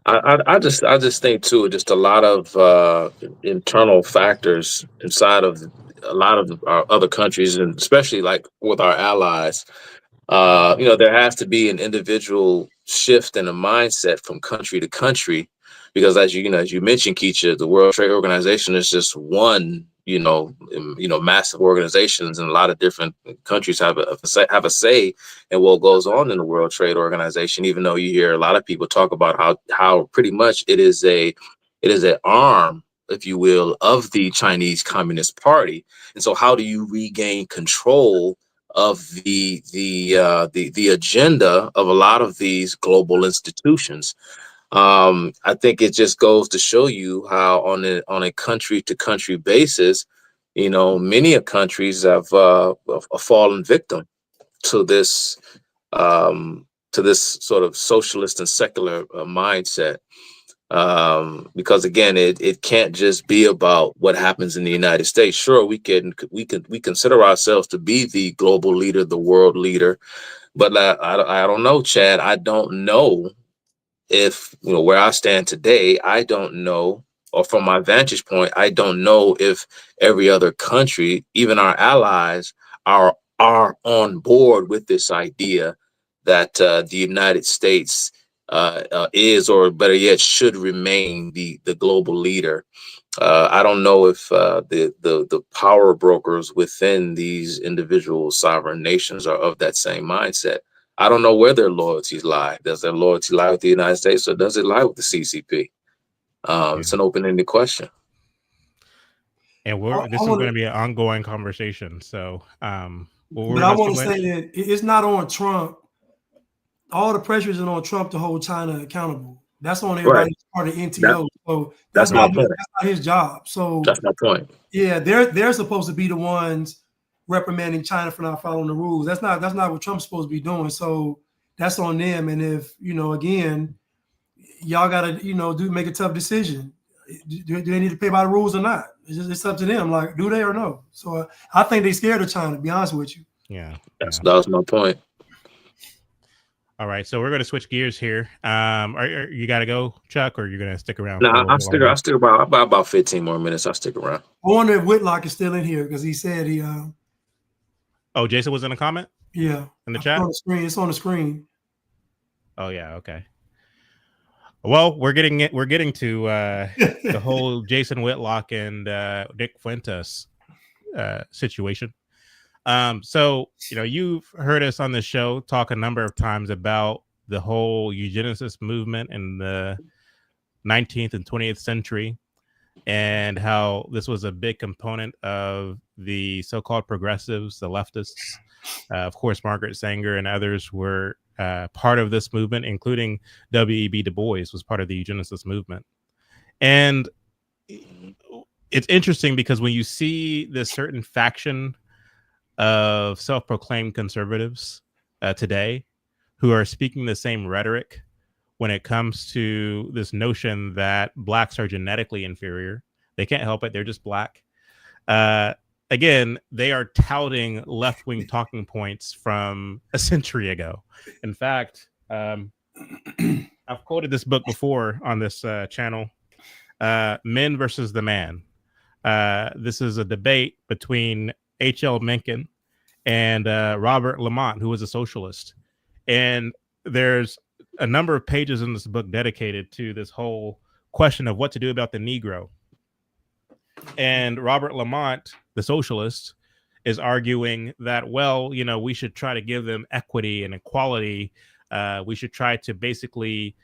I just think too, just a lot of internal factors inside of a lot of our other countries, and especially like with our allies. There has to be an individual shift in a mindset from country to country, because as you mentioned, Keisha, the World Trade Organization is just one, massive organizations, and a lot of different countries have a say in what goes on in the World Trade Organization. Even though you hear a lot of people talk about how pretty much it is an arm, if you will, of the Chinese Communist Party. And so, how do you regain control of the agenda of a lot of these global institutions? I think it just goes to show you how on a country to country basis, many countries have fallen victim to this sort of socialist and secular mindset. Because again, it can't just be about what happens in the United States. Sure, we consider ourselves to be the global leader, the world leader, but I don't know, Chad. I don't know if where I stand today. I don't know, or from my vantage point, I don't know if every other country, even our allies, are on board with this idea that the United States is, or better yet, should remain the global leader. I don't know if the power brokers within these individual sovereign nations are of that same mindset. I don't know where their loyalties lie. Does their loyalty lie with the United States, or does it lie with the CCP? It's an open-ended question. And this is going to be an ongoing conversation. So, but I want to say that it's not on Trump. All the pressure is on Trump to hold China accountable. That's on everybody part of NTO. So that's not his job. So that's my point. Yeah, they're supposed to be the ones reprimanding China for not following the rules. That's not what Trump's supposed to be doing. So that's on them. And if, again, y'all got to, make a tough decision. Do they need to play by the rules or not? It's up to them. Like, do they or no? So I think they scared of China, to be honest with you. Yeah. That was my point. All right, so we're going to switch gears here. You got to go, Chuck, or you're going to stick around? No, I'll stick about 15 more minutes. I'll stick around. I wonder if Whitlock is still in here because he said he. Oh, Jason was in a comment? Yeah. In the chat? It's on the screen. Oh, yeah. Okay. Well, we're getting to the whole Jason Whitlock and Nick Fuentes situation. So, you've heard us on the show talk a number of times about the whole eugenicist movement in the 19th and 20th century and how this was a big component of the so-called progressives, the leftists. Of course, Margaret Sanger and others were part of this movement, including W.E.B. Du Bois was part of the eugenicist movement. And it's interesting because when you see this certain faction of self-proclaimed conservatives today who are speaking the same rhetoric when it comes to this notion that blacks are genetically inferior. They can't help it. They're just black. Again, they are touting left-wing talking points from a century ago. In fact, I've quoted this book before on this channel, Men versus the Man. This is a debate between H.L. Mencken and Robert Lamont, who was a socialist. And there's a number of pages in this book dedicated to this whole question of what to do about the Negro. And Robert Lamont, the socialist, is arguing that, well, we should try to give them equity and equality. We should try to basically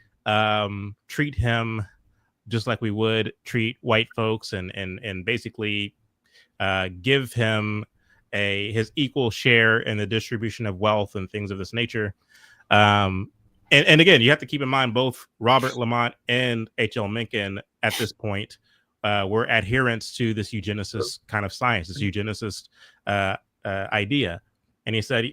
treat him just like we would treat white folks and basically give him his equal share in the distribution of wealth and things of this nature. And again, you have to keep in mind both Robert Lamont and H.L. Mencken at this point were adherents to this eugenicist kind of science, this eugenicist idea. And he said,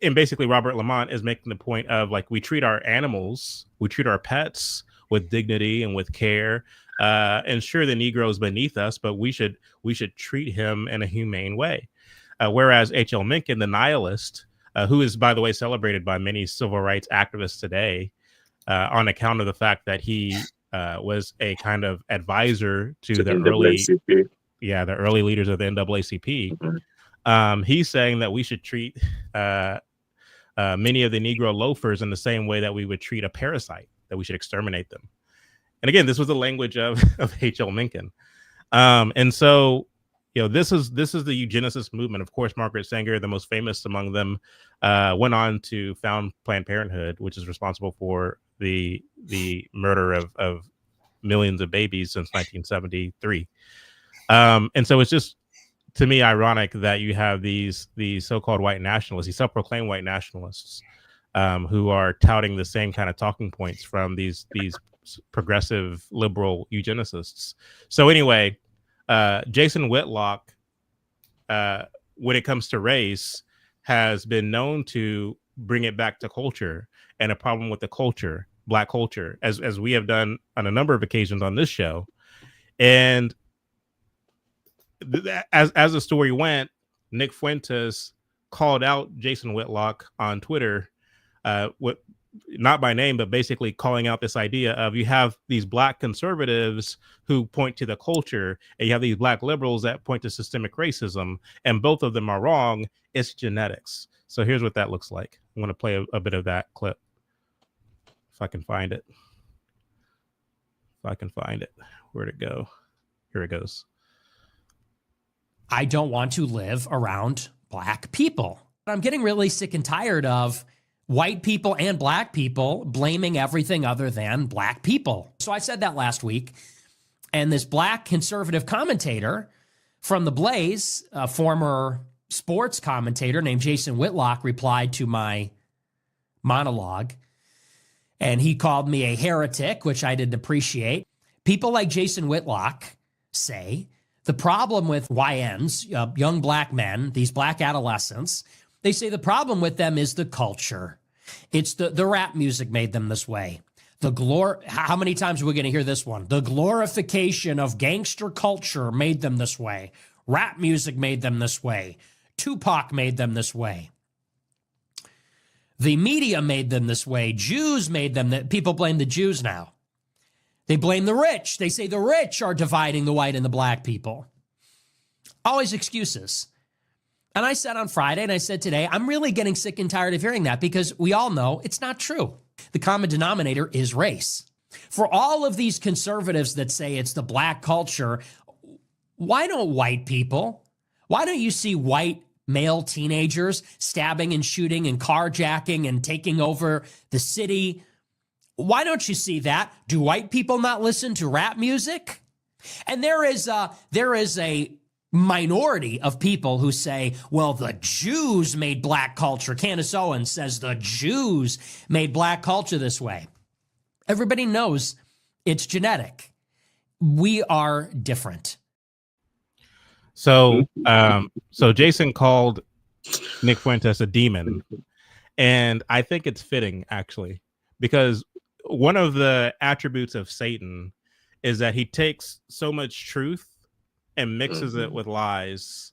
and basically Robert Lamont is making the point of, like, we treat our animals, we treat our pets with dignity and with care. And sure, the Negro is beneath us, but we should treat him in a humane way. Whereas H.L. Mencken, the nihilist, who is, by the way, celebrated by many civil rights activists today on account of the fact that he was a kind of advisor to the early leaders of the NAACP. Mm-hmm. He's saying that we should treat many of the Negro loafers in the same way that we would treat a parasite, that we should exterminate them. And again, this was the language of H.L. Mencken. And so, this is the eugenicist movement. Of course, Margaret Sanger, the most famous among them, went on to found Planned Parenthood, which is responsible for the murder of millions of babies since 1973. And so it's just, to me, ironic that you have these so-called white nationalists, these self-proclaimed white nationalists, who are touting the same kind of talking points from these progressive liberal eugenicists. So anyway, Jason Whitlock, when it comes to race, has been known to bring it back to culture and a problem with the culture, black culture, as we have done on a number of occasions on this show. And as the story went, Nick Fuentes called out Jason Whitlock on Twitter, not by name, but basically calling out this idea of, you have these black conservatives who point to the culture, and you have these black liberals that point to systemic racism, and both of them are wrong. It's genetics. So here's what that looks like. I'm going to play a bit of that clip. If I can find it. Where'd it go? Here it goes. I don't want to live around black people. I'm getting really sick and tired of white people and black people blaming everything other than black people. So I said that last week, and this black conservative commentator from The Blaze, a former sports commentator named Jason Whitlock, replied to my monologue, and he called me a heretic, which I didn't appreciate. People like Jason Whitlock say The problem with YNs, young black men, these black adolescents, they say the problem with them is the culture. It's the rap music made them this way. How many times are we going to hear this one? The glorification of gangster culture made them this way. Rap music made them this way. Tupac made them this way. The media made them this way. Jews made them that. People blame the Jews now. They blame the rich. They say the rich are dividing the white and the black people. Always excuses. And I said on Friday and I said today, I'm really getting sick and tired of hearing that because we all know it's not true. The common denominator is race. For all of these conservatives that say it's the black culture, why don't white people? Why don't you see white male teenagers stabbing and shooting and carjacking and taking over the city? Why don't you see that? Do white people not listen to rap music? And there is a minority of people who say, well, the Jews made black culture. Candace Owens says the Jews made black culture this way. Everybody knows it's genetic. We are different. So Jason called Nick Fuentes a demon, and I think it's fitting, actually, because one of the attributes of Satan is that he takes so much truth and mixes it with lies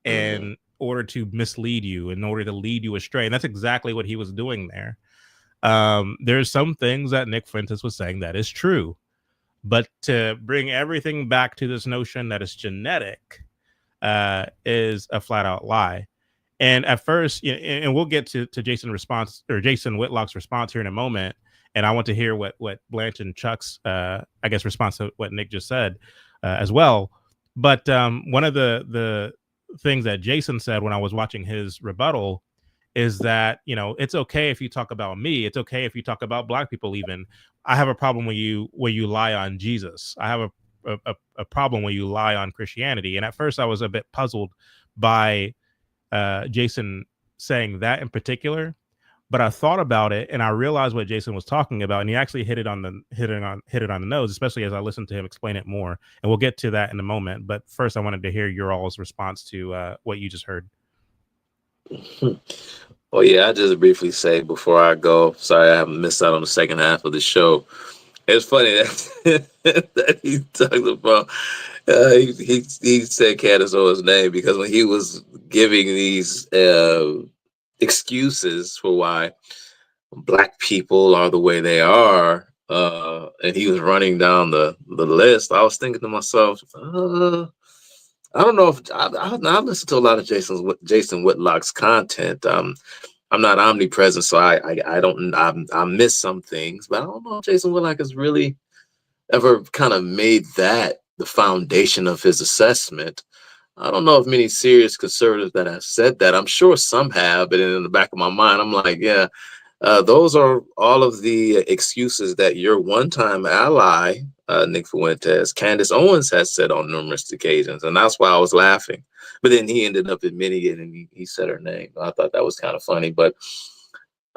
in order to mislead you, in order to lead you astray. And that's exactly what he was doing there. There's some things that Nick Fuentes was saying that is true, but to bring everything back to this notion that it's genetic is a flat out lie. And at first, and we'll get to Jason Whitlock's response here in a moment. And I want to hear what Blanche and Chuck's, response to what Nick just said as well. But one of the things that Jason said when I was watching his rebuttal is that, it's okay if you talk about me. It's okay if you talk about black people even. I have a problem when you lie on Jesus. I have a problem when you lie on Christianity. And at first I was a bit puzzled by Jason saying that in particular. But I thought about it and I realized what Jason was talking about, and he actually hit it on the nose, especially as I listened to him explain it more. And we'll get to that in a moment. But first, I wanted to hear your all's response to what you just heard. Well, yeah, I just briefly say before I go, sorry I haven't missed out on the second half of the show. It's funny that he talked about he said Candace Owens' name because when he was giving these excuses for why black people are the way they are, and he was running down the list, I was thinking to myself, I don't know if I listen to a lot of Jason Whitlock's content. I'm not omnipresent, so I miss some things, but I don't know if Jason Whitlock has really ever kind of made that the foundation of his assessment. I don't know if many serious conservatives that have said that. I'm sure some have, but in the back of my mind, I'm like, yeah, those are all of the excuses that your one-time ally, Nick Fuentes, Candace Owens, has said on numerous occasions. And that's why I was laughing. But then he ended up admitting it and he said her name. I thought that was kind of funny. But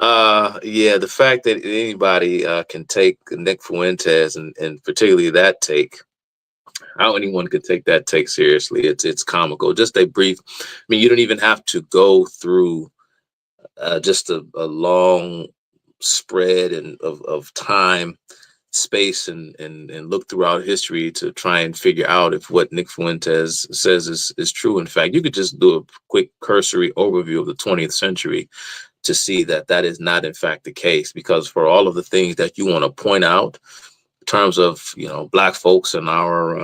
yeah, the fact that anybody can take Nick Fuentes and particularly that take, how anyone could take that take seriously, it's comical. Just a brief, I mean, you don't even have to go through just a long spread of time, space, and look throughout history to try and figure out if what Nick Fuentes says is true. In fact, you could just do a quick cursory overview of the 20th century to see that is not in fact the case, because for all of the things that you want to point out in terms of, black folks and our,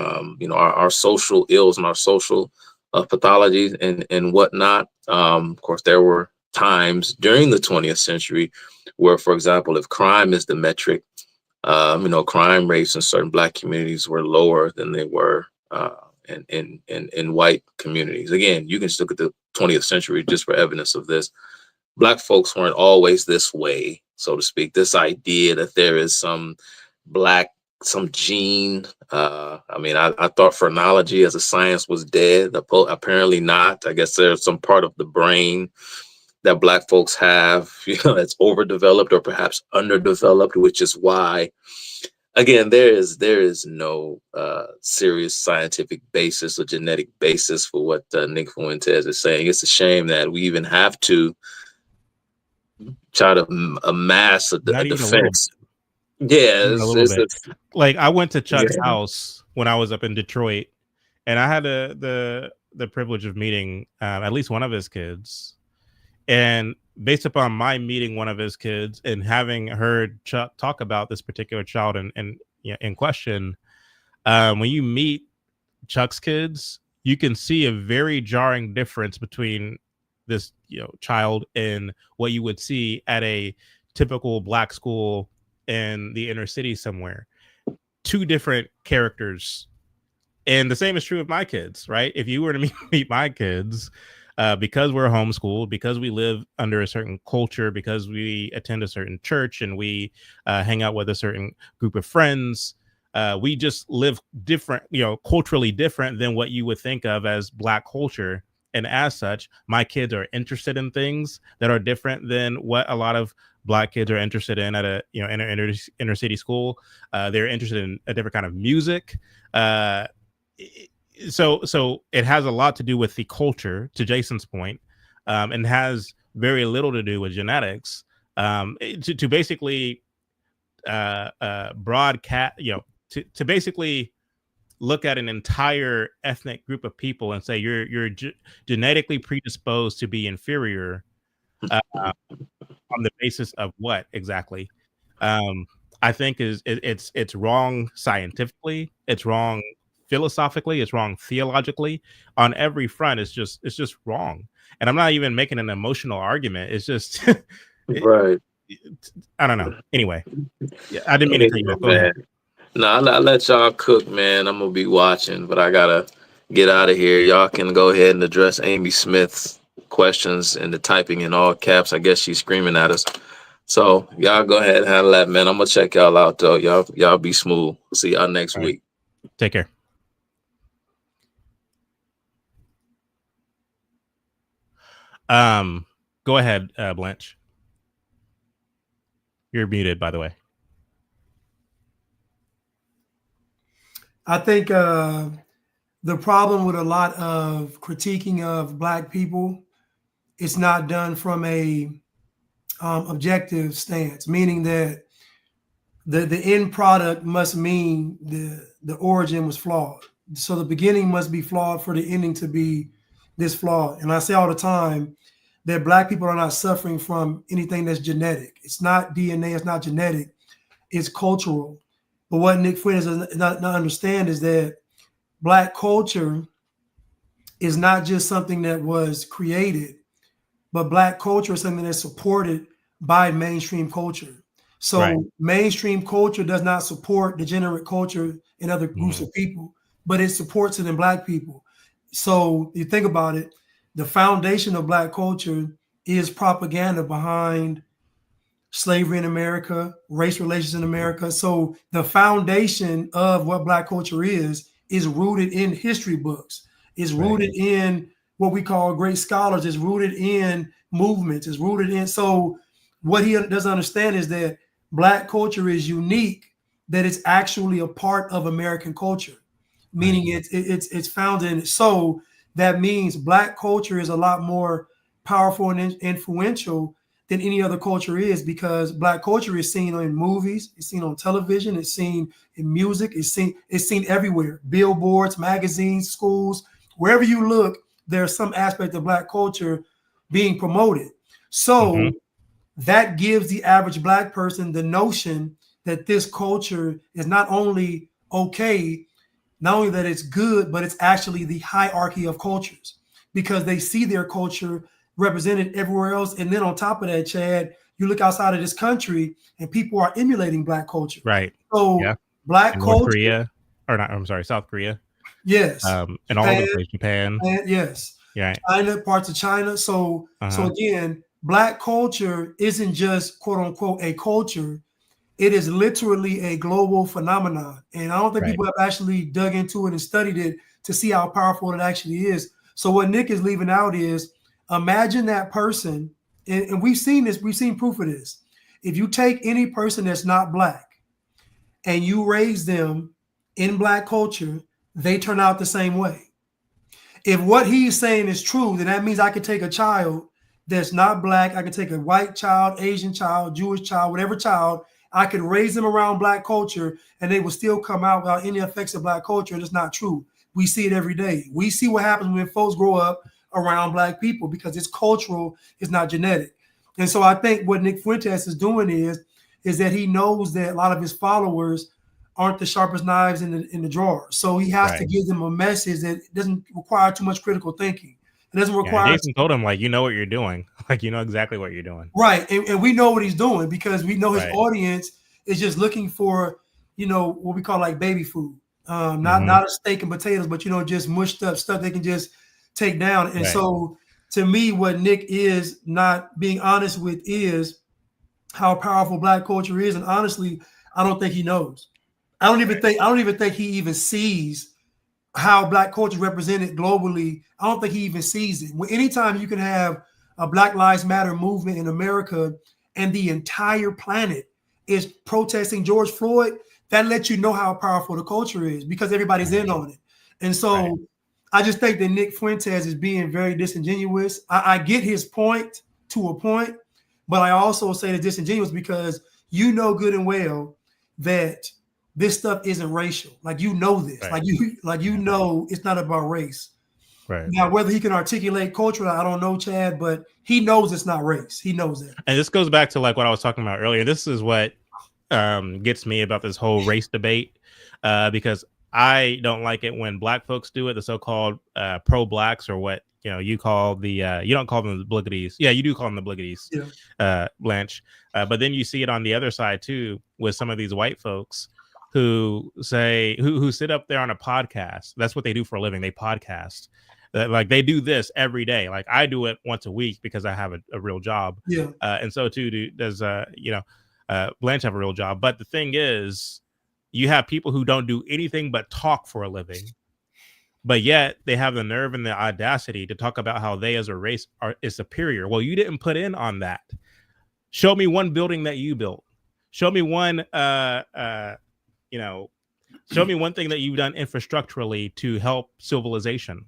our social ills and our social pathologies and whatnot. Of course, there were times during the 20th century where, for example, if crime is the metric, crime rates in certain black communities were lower than they were in white communities. Again, you can just look at the 20th century just for evidence of this. Black folks weren't always this way, so to speak. This idea that there is some gene. I thought phrenology as a science was dead. Apparently not. I guess there's some part of the brain that black folks have, that's overdeveloped or perhaps underdeveloped, which is why again, there is no serious scientific basis or genetic basis for what Nick Fuentes is saying. It's a shame that we even have to try to amass a Not even defense. a It's little bit. Like I went to Chuck's Yeah. house when I was up in Detroit, and I had the privilege of meeting at least one of his kids. And based upon my meeting one of his kids and having heard Chuck talk about this particular child in question, when you meet Chuck's kids, you can see a very jarring difference between this child and what you would see at a typical black school in the inner city somewhere. Two different characters. And the same is true of my kids, right? If you were to meet my kids, because we're homeschooled, because we live under a certain culture, because we attend a certain church and we hang out with a certain group of friends, we just live different, culturally different than what you would think of as black culture. And as such, my kids are interested in things that are different than what a lot of black kids are interested in at a inner city school. They're interested in a different kind of music. So it has a lot to do with the culture, to Jason's point, and has very little to do with genetics. To basically broadcast, to basically look at an entire ethnic group of people and say you're genetically predisposed to be inferior on the basis of what exactly? I think it's wrong scientifically, it's wrong philosophically, it's wrong theologically. On every front, it's just wrong. And I'm not even making an emotional argument. It's just Right. I don't know. Anyway, I didn't mean to cut you off. Go ahead. No, I'll let y'all cook, man. I'm gonna be watching, but I gotta get out of here. Y'all can go ahead and address Amy Smith's questions and the typing in all caps. I guess she's screaming at us. So y'all go ahead and handle that, man. I'm gonna check y'all out though. Y'all be smooth. See y'all next week. Take care. Go ahead, Blanche. You're muted, by the way. I think the problem with a lot of critiquing of black people, it's not done from a objective stance, meaning that the end product must mean the origin was flawed. So the beginning must be flawed for the ending to be this flawed. And I say all the time that black people are not suffering from anything that's genetic. It's not DNA, it's not genetic, it's cultural. But what Nick Fuentes does not understand is that black culture is not just something that was created, but black culture is something that's supported by mainstream culture. So mainstream culture does not support degenerate culture in other groups of people, but it supports it in black people. So you think about it, the foundation of black culture is propaganda behind slavery in America, race relations in America. So the foundation of what black culture is rooted in history books, is rooted in what we call great scholars, is rooted in movements, is rooted in. So what he doesn't understand is that black culture is unique, that it's actually a part of American culture, meaning it's founded in it. So that means black culture is a lot more powerful and influential than any other culture is, because black culture is seen in movies, it's seen on television, it's seen in music, it's seen everywhere, billboards, magazines, schools, wherever you look, there's some aspect of black culture being promoted. So that gives the average black person the notion that this culture is not only okay, not only that it's good, but it's actually the hierarchy of cultures, because they see their culture represented everywhere else. And then on top of that, Chad, you look outside of this country and people are emulating black culture. Right. So black culture. North Korea, or not, I'm sorry, South Korea. Yes. And all over the place, Japan. Yes. Yeah. China, parts of China. So again, black culture isn't just quote unquote a culture. It is literally a global phenomenon. And I don't think people have actually dug into it and studied it to see how powerful it actually is. So what Nick is leaving out is, imagine that person, and we've seen this, we've seen proof of this. If you take any person that's not black and you raise them in Black culture, they turn out the same way. If what he's saying is true, then that means I could take a child that's not Black. I could take a white child, Asian child, Jewish child, whatever child. I could raise them around Black culture and they will still come out without any effects of Black culture. And it's not true. We see it every day. We see what happens when folks grow up around Black people because it's cultural, it's not genetic. And so I think what Nick Fuentes is doing is that he knows that a lot of his followers aren't the sharpest knives in the drawer. So he has to give them a message that doesn't require too much critical thinking. It doesn't require. Jason told him, like, you know what you're doing. Like, you know exactly what you're doing. Right. And we know what he's doing because we know his audience is just looking for, what we call like baby food. Not a steak and potatoes, but, just mushed up stuff they can just take down. And so to me, what Nick is not being honest with is how powerful Black culture is. And honestly, I don't think he knows. I don't even think he even sees how Black culture is represented globally. I don't think he even sees it. Anytime you can have a Black Lives Matter movement in America and the entire planet is protesting George Floyd, that lets you know how powerful the culture is because everybody's in on it. And so I just think that Nick Fuentes is being very disingenuous. I get his point to a point, but I also say it's disingenuous because you know good and well that this stuff isn't racial. Like, this, you know, it's not about race. Right. Now, whether he can articulate culture, I don't know, Chad, but he knows it's not race. He knows that. And this goes back to like what I was talking about earlier. This is what gets me about this whole race debate, because I don't like it when Black folks do it, the so-called pro-Blacks, or what you call the you don't call them the bliggities. Yeah, you do call them the bliggities, Blanche. But then you see it on the other side too with some of these white folks who say who sit up there on a podcast. That's what they do for a living. They podcast. Like they do this every day. Like I do it once a week because I have a real job. Yeah. And so too does Blanche have a real job. But the thing is, you have people who don't do anything but talk for a living, but yet they have the nerve and the audacity to talk about how they as a race is superior. Well, you didn't put in on that. Show me one building that you built. Show me one show me one thing that you've done infrastructurally to help civilization.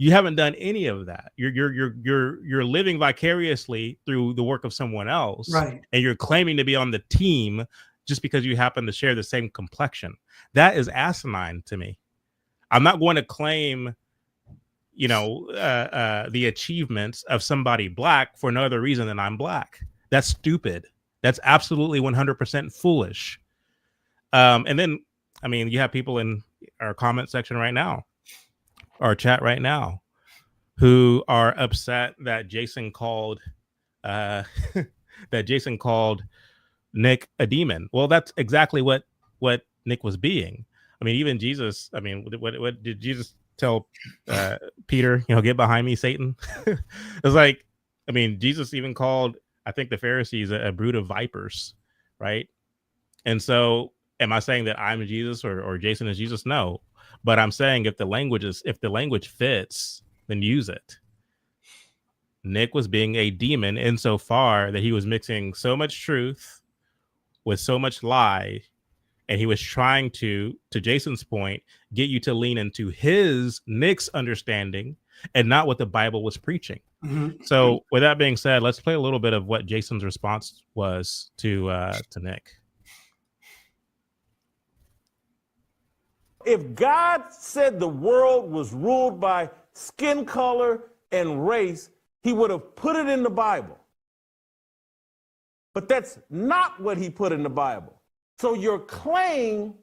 You haven't done any of that. You're living vicariously through the work of someone else, right? And you're claiming to be on the team just because you happen to share the same complexion. That is asinine to me. I'm not going to claim, the achievements of somebody Black for no other reason than I'm Black. That's stupid. That's absolutely 100% foolish. And then, you have people in our comment section right now, our chat right now, who are upset that Jason called Nick a demon. Well, that's exactly what Nick was being. Even Jesus. What did Jesus tell Peter? Get behind me, Satan. It's like, Jesus even called, I think, the Pharisees a brood of vipers, right? And so, am I saying that I'm Jesus or Jason is Jesus? No, but I'm saying if the language fits, then use it. Nick was being a demon insofar that he was mixing so much truth with so much lie, and he was trying to Jason's point, get you to lean into Nick's understanding and not what the Bible was preaching. Mm-hmm. So with that being said, let's play a little bit of what Jason's response was to Nick. If God said the world was ruled by skin color and race, he would have put it in the Bible. But that's not what he put in the Bible. So your claim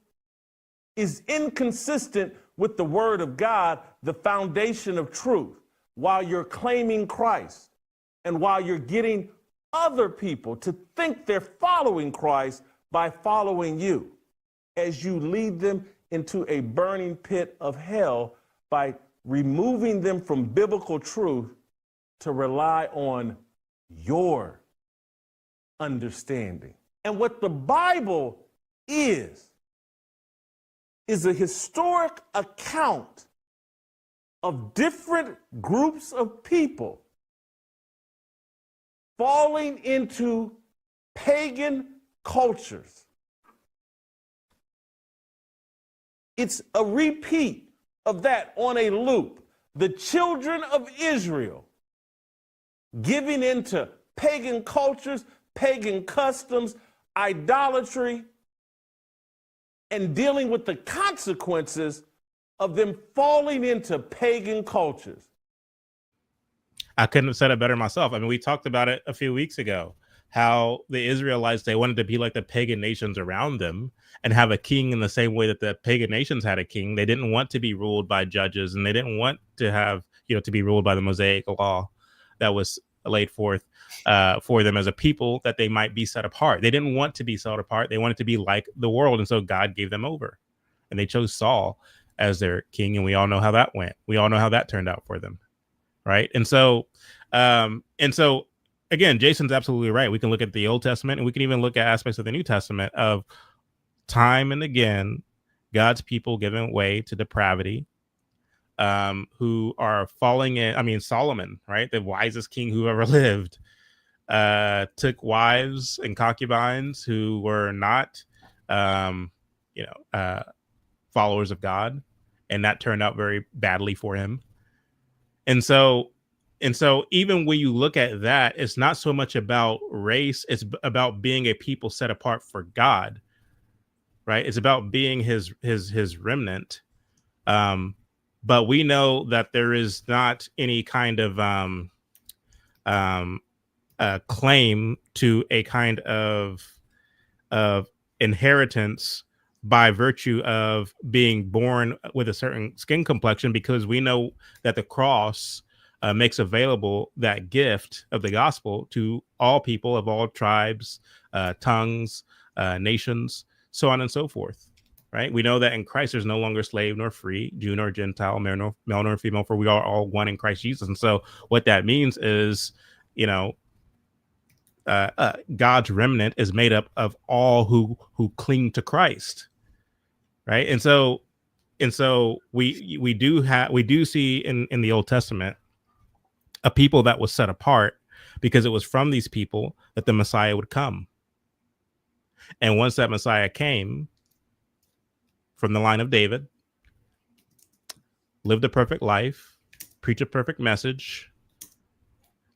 is inconsistent with the word of God, the foundation of truth, while you're claiming Christ and while you're getting other people to think they're following Christ by following you as you lead them into a burning pit of hell by removing them from biblical truth to rely on your understanding. And what the Bible is a historic account of different groups of people falling into pagan cultures It's a repeat of that on a loop. The children of Israel giving into pagan cultures, pagan customs, idolatry, and dealing with the consequences of them falling into pagan cultures. I couldn't have said it better myself. I mean, we talked about it a few weeks ago, how the Israelites, they wanted to be like the pagan nations around them and have a king in the same way that the pagan nations had a king. They didn't want to be ruled by judges, and they didn't want to have, to be ruled by the Mosaic law that was laid forth for them as a people, that they might be set apart. They didn't want to be set apart. They wanted to be like the world. And so God gave them over, and they chose Saul as their king. And we all know how that went. We all know how that turned out for them. Right. And so again, Jason's absolutely right. We can look at the Old Testament, and we can even look at aspects of the New Testament of time and again, God's people giving way to depravity, who are falling in. I mean, Solomon, right, the wisest king who ever lived, took wives and concubines who were not, followers of God, and that turned out very badly for him. And so even when you look at that, it's not so much about race, it's about being a people set apart for God, right? It's about being his remnant. But we know that there is not any kind of claim to a kind of inheritance by virtue of being born with a certain skin complexion, because we know that the cross makes available that gift of the gospel to all people of all tribes, tongues, nations, so on and so forth. Right? We know that in Christ there's no longer slave nor free, Jew nor Gentile, male nor female, for we are all one in Christ Jesus. And so what that means is, God's remnant is made up of all who cling to Christ. Right. And so we do see in the Old Testament a people that was set apart, because it was from these people that the Messiah would come. And once that Messiah came from the line of David, lived a perfect life, preached a perfect message,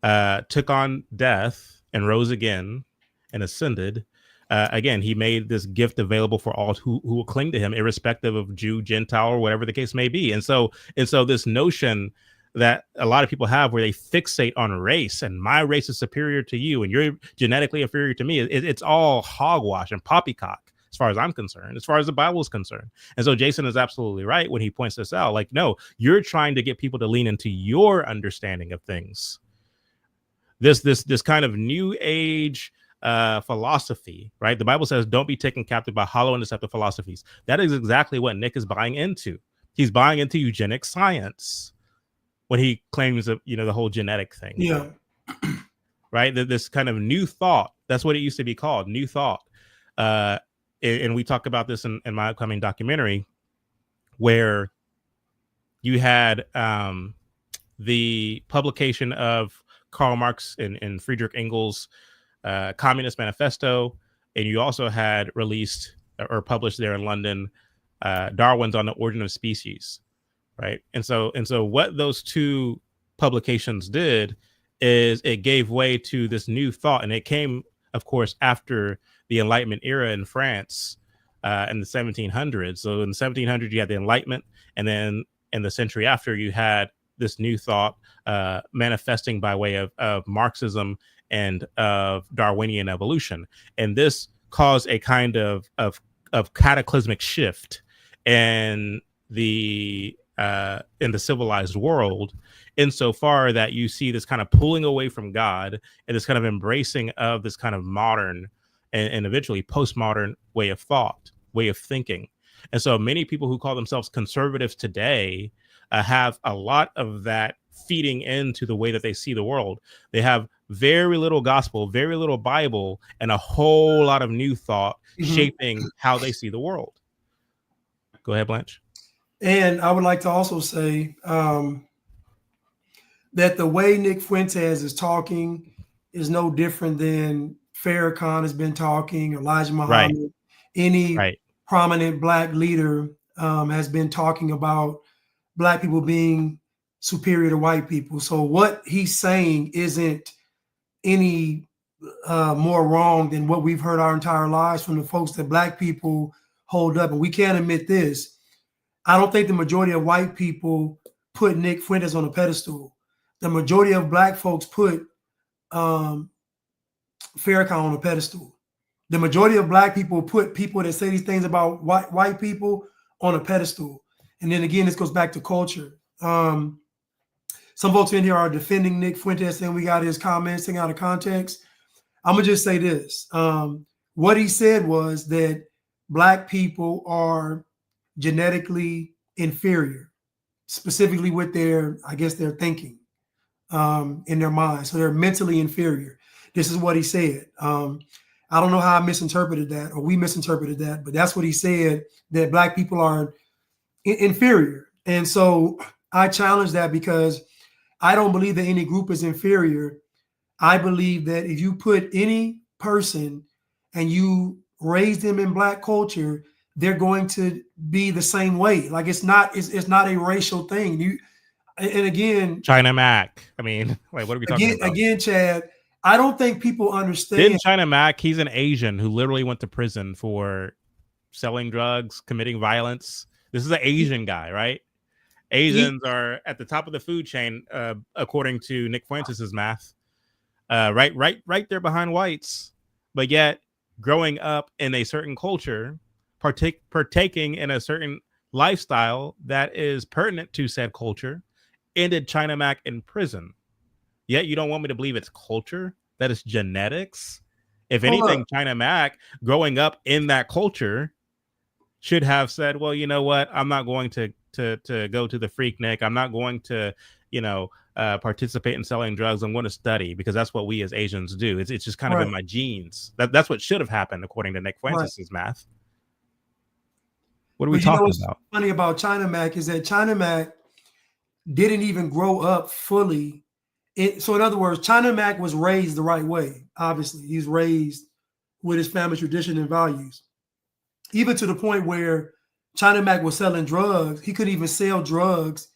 took on death and rose again and ascended. Again, he made this gift available for all who will cling to him, irrespective of Jew, Gentile, or whatever the case may be. And so this notion that a lot of people have, where they fixate on race, and my race is superior to you and you're genetically inferior to me, it's all hogwash and poppycock, as far as I'm concerned, as far as the Bible is concerned. And so Jason is absolutely right when he points this out. Like, no, you're trying to get people to lean into your understanding of things. This kind of new age philosophy, right? The Bible says, don't be taken captive by hollow and deceptive philosophies. That is exactly what Nick is buying into. He's buying into eugenic science when he claims that, the whole genetic thing. Yeah. Right. This kind of new thought. That's what it used to be called, new thought. And we talk about this in my upcoming documentary, where you had the publication of Karl Marx and Friedrich Engels' Communist Manifesto, and you also had released or published there in London Darwin's On the Origin of Species, right? And so what those two publications did is it gave way to this new thought, and it came, of course, after the Enlightenment era in France in the 1700s. So in the 1700s, you had the Enlightenment, and then in the century after, you had this new thought manifesting by way of Marxism and of Darwinian evolution. And this caused a kind of cataclysmic shift in the civilized world, insofar that you see this kind of pulling away from God and this kind of embracing of this kind of modern and eventually postmodern way of thought, way of thinking. And so many people who call themselves conservatives today have a lot of that feeding into the way that they see the world. They have very little gospel, very little Bible, and a whole lot of new thought shaping how they see the world. Go ahead, Blanche. And I would like to also say that the way Nick Fuentes is talking is no different than Farrakhan has been talking, Elijah Muhammad, any prominent Black leader has been talking about Black people being superior to white people. So what he's saying isn't any more wrong than what we've heard our entire lives from the folks that Black people hold up. And we can't admit this. I don't think the majority of white people put Nick Fuentes on a pedestal. The majority of Black folks put Farrakhan on a pedestal. The majority of Black people put people that say these things about white people on a pedestal. And then again, this goes back to culture. Some folks in here are defending Nick Fuentes, saying we got his comments taken out of context. I'm gonna just say this. What he said was that Black people are genetically inferior, specifically with their thinking in their mind. So they're mentally inferior. This is what he said. I don't know how I misinterpreted that, or we misinterpreted that, but that's what he said, that Black people are inferior. And so I challenge that, because I don't believe that any group is inferior. I believe that if you put any person and you raise them in Black culture, they're going to be the same way. Like it's not a racial thing. And again, China Mac. I mean, like, what are we talking about? Again, Chad, I don't think people understand. Didn't China Mac? He's an Asian who literally went to prison for selling drugs, committing violence. This is an Asian guy, right? Asians are at the top of the food chain, according to Nick Fuentes' math. Right there behind whites. But yet, growing up in a certain culture, partaking in a certain lifestyle that is pertinent to said culture, ended China Mac in prison. Yet you don't want me to believe it's culture, that it's genetics. If anything, China Mac, growing up in that culture, should have said, well, you know what? I'm not going to go to the Freaknik. I'm not going to, participate in selling drugs. I'm going to study, because that's what we as Asians do. It's just kind of in my genes. That's what should have happened, according to Nick Fuentes' math. What are we talking about? What's funny about China Mac is that China Mac didn't even grow up fully. So in other words, China Mac was raised the right way. Obviously, he's raised with his family tradition and values, even to the point where China Mac was selling drugs. He couldn't even sell drugs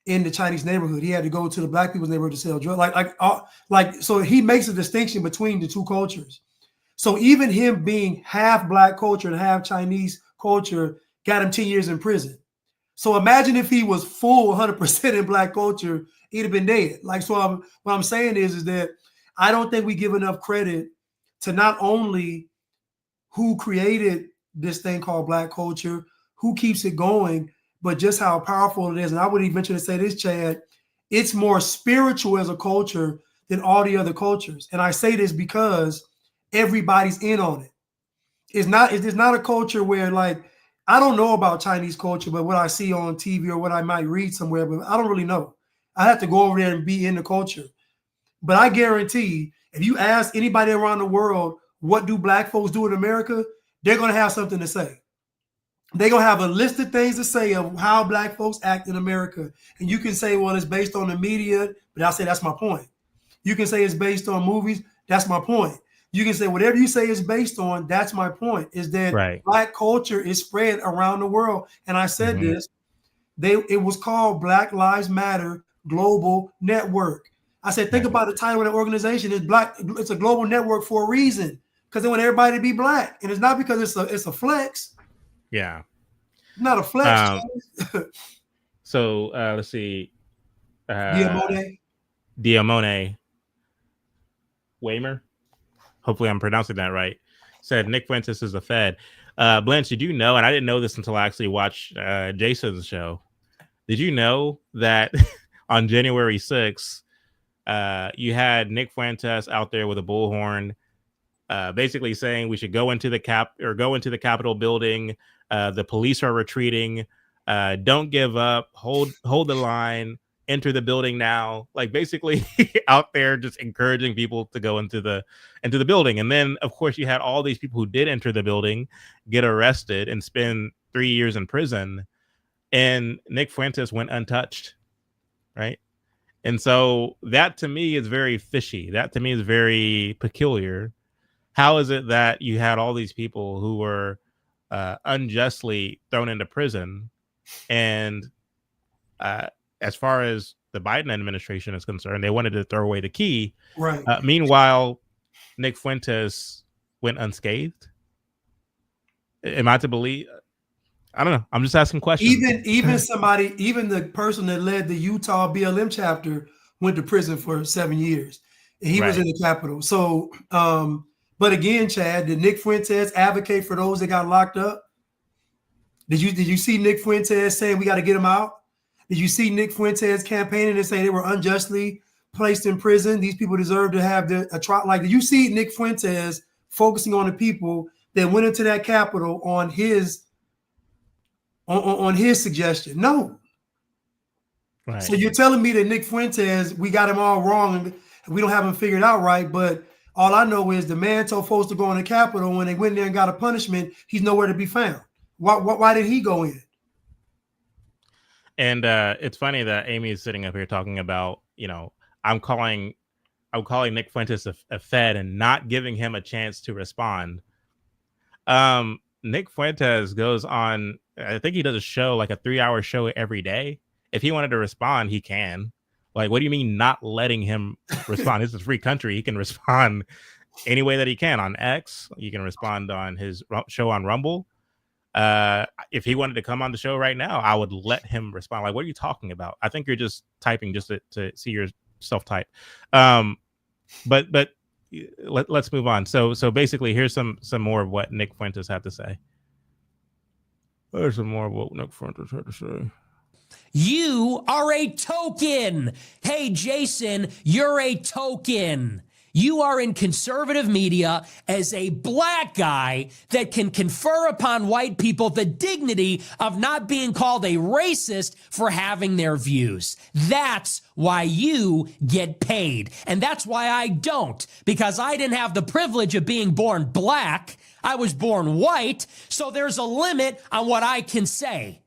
in the Chinese neighborhood. He had to go to the Black people's neighborhood to sell drugs. So he makes a distinction between the two cultures. So even him being half Black culture and half Chinese culture got him 10 years in prison. So imagine if he was full 100% in Black culture, he'd have been dead. What I'm saying is that I don't think we give enough credit to not only who created this thing called Black culture, who keeps it going, but just how powerful it is. And I would eventually say this, Chad, it's more spiritual as a culture than all the other cultures. And I say this because everybody's in on it. It's not a culture where, like, I don't know about Chinese culture, but what I see on TV or what I might read somewhere, but I don't really know. I have to go over there and be in the culture. But I guarantee if you ask anybody around the world, what do Black folks do in America? They're going to have something to say. They're going to have a list of things to say of how Black folks act in America. And you can say, well, it's based on the media, but I'll say that's my point. You can say it's based on movies. That's my point. You can say whatever you say is based on, that's my point, is that Black culture is spread around the world. And I said this, it was called Black Lives Matter Global Network. I said, think about the title of the organization. It's a global network for a reason, because they want everybody to be Black. And it's not because it's a flex. Yeah. Not a flex. So let's see. Diamone Waymer. Hopefully I'm pronouncing that right. Said Nick Fuentes is a Fed. Blanche, did you know, and I didn't know this until I actually watched Jason's show. Did you know that on January 6th, you had Nick Fuentes out there with a bullhorn, basically saying we should go into the Capitol building. The police are retreating. Don't give up. Hold the line. Enter the building now. Like, basically out there just encouraging people to go into the building. And then, of course, you had all these people who did enter the building get arrested and spend 3 years in prison. And Nick Fuentes went untouched. Right. And so that to me is very fishy. That to me is very peculiar. How is it that you had all these people who were unjustly thrown into prison, And as far as the Biden administration is concerned, they wanted to throw away the key. Right. Meanwhile, Nick Fuentes went unscathed. Am I to believe? I don't know. I'm just asking questions. Even the person that led the Utah BLM chapter went to prison for 7 years, and he was in the Capitol. So, but again, Chad, did Nick Fuentes advocate for those that got locked up? Did you see Nick Fuentes saying we got to get them out? Did you see Nick Fuentes campaigning and saying they were unjustly placed in prison? These people deserve to have a trial. Like, did you see Nick Fuentes focusing on the people that went into that Capitol on his suggestion? No. Right. So you're telling me that Nick Fuentes, we got him all wrong and we don't have him figured out right, but all I know is the man told folks to go in the Capitol. When they went there and got a punishment, he's nowhere to be found. Why did he go in? And it's funny that Amy is sitting up here talking about, I'm calling Nick Fuentes a Fed and not giving him a chance to respond. Nick Fuentes goes on, I think he does a show, like a 3-hour show every day. If he wanted to respond, he can. Like, what do you mean not letting him respond? This is a free country. He can respond any way that he can on X. He can respond on his show on Rumble. If he wanted to come on the show right now, I would let him respond. Like, what are you talking about? I think you're just typing just to see yourself type. But let's move on. So basically, here's some more of what Nick Fuentes had to say. There's some more of what Nick Fuentes had to say. You are a token. Hey, Jason, you're a token. You are in conservative media as a black guy that can confer upon white people the dignity of not being called a racist for having their views. That's why you get paid. And that's why I don't, because I didn't have the privilege of being born black. I was born white. So there's a limit on what I can say.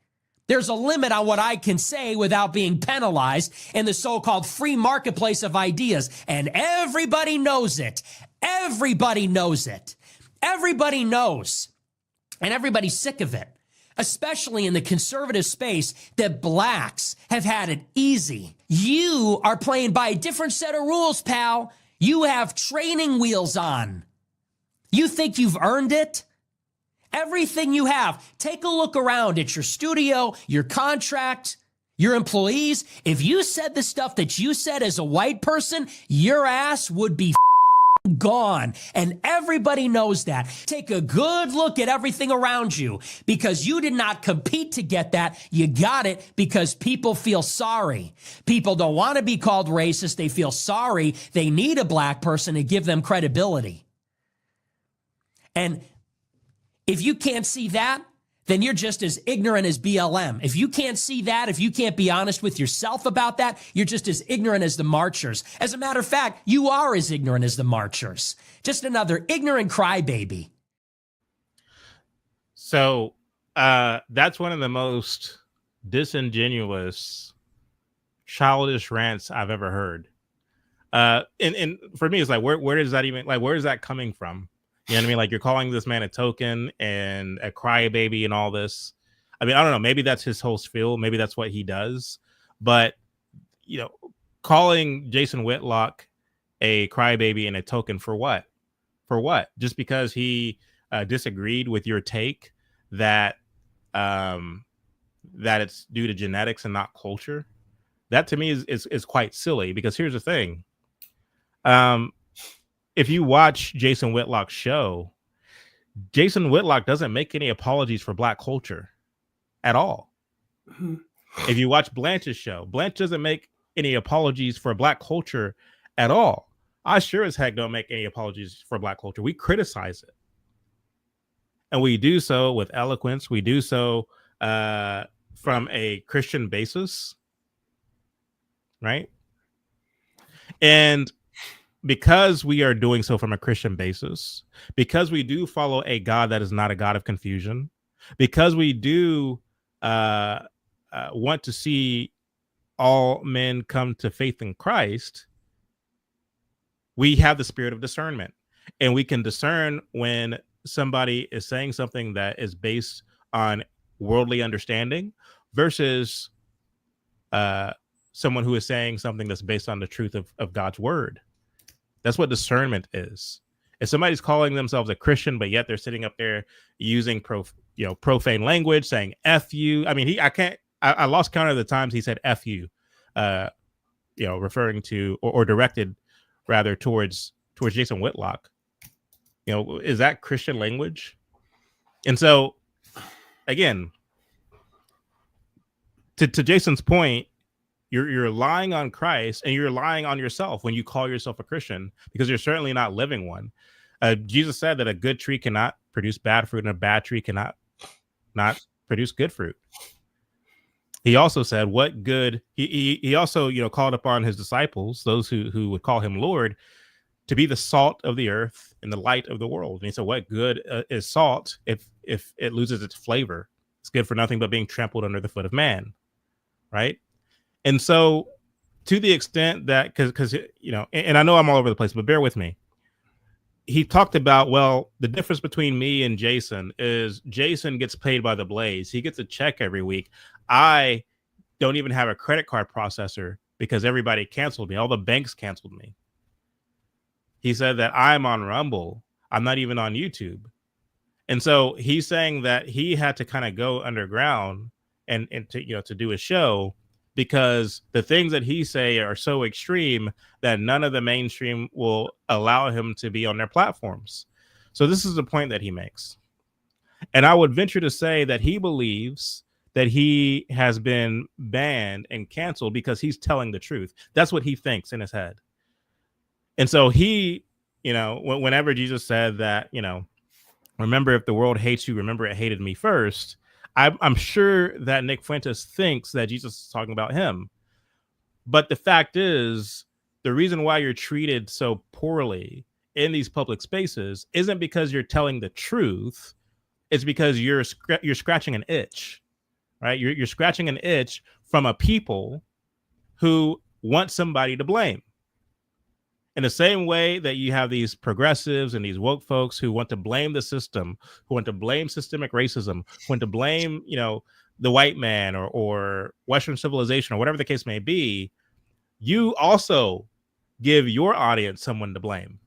There's a limit on what I can say without being penalized in the so-called free marketplace of ideas. And everybody knows it. Everybody knows it. Everybody knows. And everybody's sick of it, especially in the conservative space, that blacks have had it easy. You are playing by a different set of rules, pal. You have training wheels on. You think you've earned it? Everything you have. Take a look around at your studio, your contract, your employees. If you said the stuff that you said as a white person, your ass would be gone. And everybody knows that. Take a good look at everything around you, because you did not compete to get that. You got it because people feel sorry. People don't want to be called racist. They feel sorry. They need a black person to give them credibility. And if you can't see that, then you're just as ignorant as BLM. If you can't see that, if you can't be honest with yourself about that, you're just as ignorant as the marchers. As a matter of fact, you are as ignorant as the marchers. Just another ignorant crybaby. So that's one of the most disingenuous, childish rants I've ever heard. And for me, it's like, where does that even, like, where is that coming from? You know what I mean? Like, you're calling this man a token and a crybaby and all this. I mean, I don't know. Maybe that's his whole spiel. Maybe that's what he does. But, calling Jason Whitlock a crybaby and a token for what? For what? Just because he disagreed with your take that it's due to genetics and not culture? That to me is quite silly, because here's the thing. If you watch Jason Whitlock's show, Jason Whitlock doesn't make any apologies for black culture at all. Mm-hmm. If you watch Blanche's show, Blanche doesn't make any apologies for black culture at all. I sure as heck don't make any apologies for black culture. We criticize it. And we do so with eloquence. We do so from a Christian basis. Right? And because we are doing so from a Christian basis, because we do follow a God that is not a God of confusion, because we do want to see all men come to faith in Christ, we have the spirit of discernment, and we can discern when somebody is saying something that is based on worldly understanding versus someone who is saying something that's based on the truth of God's word. That's what discernment is. If somebody's calling themselves a Christian, but yet they're sitting up there using profane language, saying "f you," I mean, I lost count of the times he said "f you," referring to or directed rather towards Jason Whitlock. Is that Christian language? And so, again, to Jason's point, you're lying on Christ and you're lying on yourself when you call yourself a Christian, because you're certainly not living one. Jesus said that a good tree cannot produce bad fruit and a bad tree cannot not produce good fruit. He also said, what good, he also, called upon his disciples, those who would call him Lord, to be the salt of the earth and the light of the world. And he said, what good is salt if it loses its flavor? It's good for nothing but being trampled under the foot of man. Right. And so, to the extent that, because and I know I'm all over the place, but bear with me. He talked about, well, the difference between me and Jason is Jason gets paid by the blaze. He gets a check every week. I don't even have a credit card processor because everybody canceled me. All the banks canceled me. He said that I'm on Rumble. I'm not even on YouTube. And so he's saying that he had to kind of go underground and to do a show, because the things that he say are so extreme that none of the mainstream will allow him to be on their platforms. So this is the point that he makes. And I would venture to say that he believes that he has been banned and canceled because he's telling the truth. That's what he thinks in his head. And so he, whenever Jesus said that, remember, if the world hates you, remember it hated me first. I'm sure that Nick Fuentes thinks that Jesus is talking about him. But the fact is, the reason why you're treated so poorly in these public spaces isn't because you're telling the truth. It's because you're scratching an itch, right? You're scratching an itch from a people who want somebody to blame. In the same way that you have these progressives and these woke folks who want to blame the system, who want to blame systemic racism, who want to blame, the white man or Western civilization or whatever the case may be, you also give your audience someone to blame.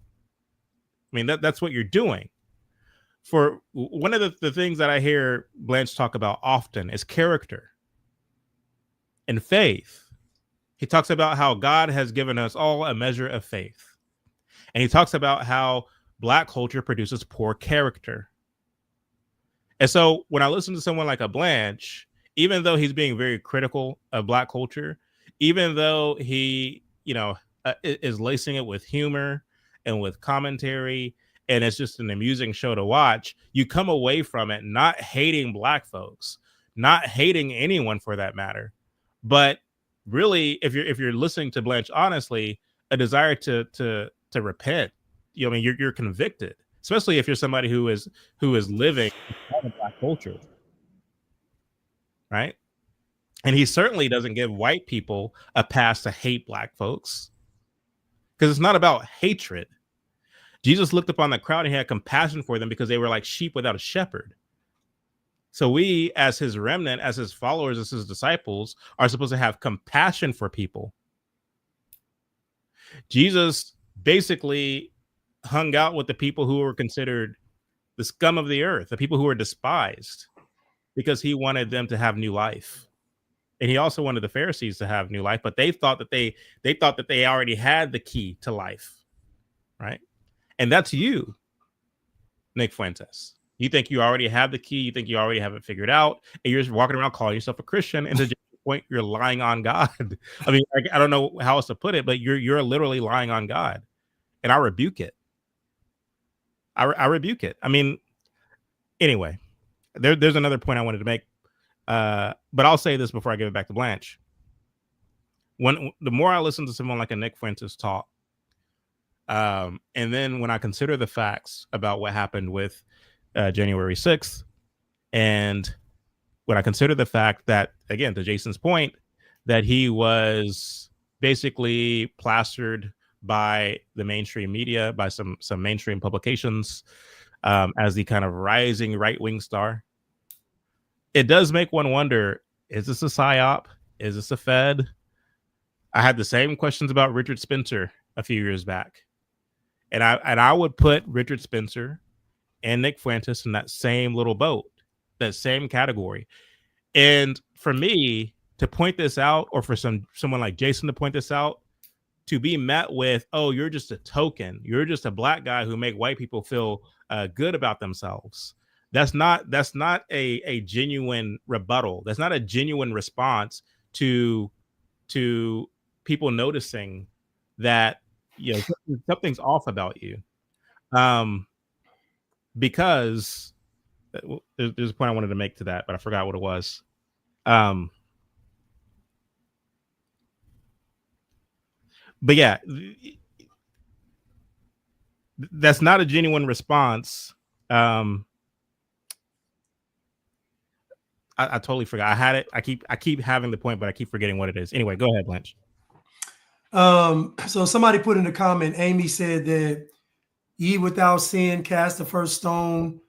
I mean, that's what you're doing. For one of the things that I hear Blanche talk about often is character and faith. He talks about how God has given us all a measure of faith. And he talks about how Black culture produces poor character. And so when I listen to someone like a Blanche, even though he's being very critical of Black culture, even though he, is lacing it with humor and with commentary, and it's just an amusing show to watch, you come away from it not hating Black folks, not hating anyone for that matter, but really, if you're listening to Blanche honestly, a desire to repent. You're convicted, especially if you're somebody who is living in Black culture, right? And he certainly doesn't give white people a pass to hate Black folks, because it's not about hatred. Jesus looked upon the crowd and he had compassion for them because they were like sheep without a shepherd. So we, as his remnant, as his followers, as his disciples, are supposed to have compassion for people. Jesus basically hung out with the people who were considered the scum of the earth, the people who were despised, because he wanted them to have new life. And he also wanted the Pharisees to have new life, but they thought that they already had the key to life, right? And that's you, Nick Fuentes. You think you already have the key. You think you already have it figured out. And you're just walking around calling yourself a Christian. And to the point, you're lying on God. I mean, I don't know how else to put it, but you're literally lying on God. And I rebuke it. I rebuke it. I mean, anyway, there's another point I wanted to make. But I'll say this before I give it back to Blanche. The more I listen to someone like a Nick Fuentes talk, and then when I consider the facts about what happened with January 6th, and when I consider the fact that, again, to Jason's point, that he was basically plastered by the mainstream media, by some mainstream publications, as the kind of rising right-wing star, it does make one wonder, Is this a psyop? Is this a Fed? I had the same questions about Richard Spencer a few years back. And I would put Richard Spencer and Nick Fuentes in that same little boat, that same category. And for me to point this out, or for someone like Jason to point this out, to be met with, oh, you're just a token. You're just a black guy who make white people feel good about themselves. That's not a genuine rebuttal. That's not a genuine response to people noticing that, you know, something's off about you. Because there's a point I wanted to make to that, but I forgot what it was. But yeah, that's not a genuine response. I totally forgot. I had it. I keep having the point, but I keep forgetting what it is. Anyway, go ahead, Blanche. So somebody put in the comment, Amy said that ye without sin cast the first stone,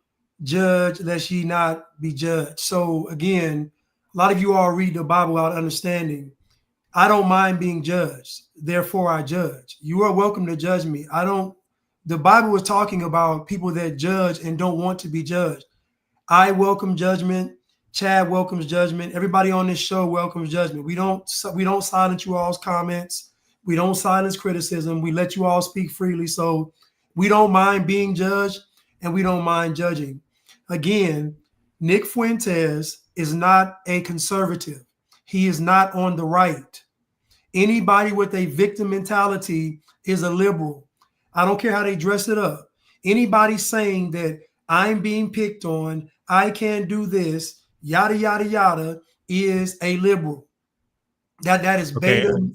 judge lest ye not be judged. So again, a lot of you all read the Bible without understanding. I don't mind being judged, therefore I judge. You are welcome to judge me. The Bible is talking about people that judge and don't want to be judged. I welcome judgment. Chad welcomes judgment. Everybody on this show welcomes judgment. We don't silence you all's comments. We don't silence criticism. We let you all speak freely. So we don't mind being judged and we don't mind judging. Again, Nick Fuentes is not a conservative. He is not on the right. Anybody with a victim mentality is a liberal. I don't care how they dress it up. Anybody saying that I'm being picked on, I can't do this, yada, yada, yada, is a liberal. That is beta. Okay.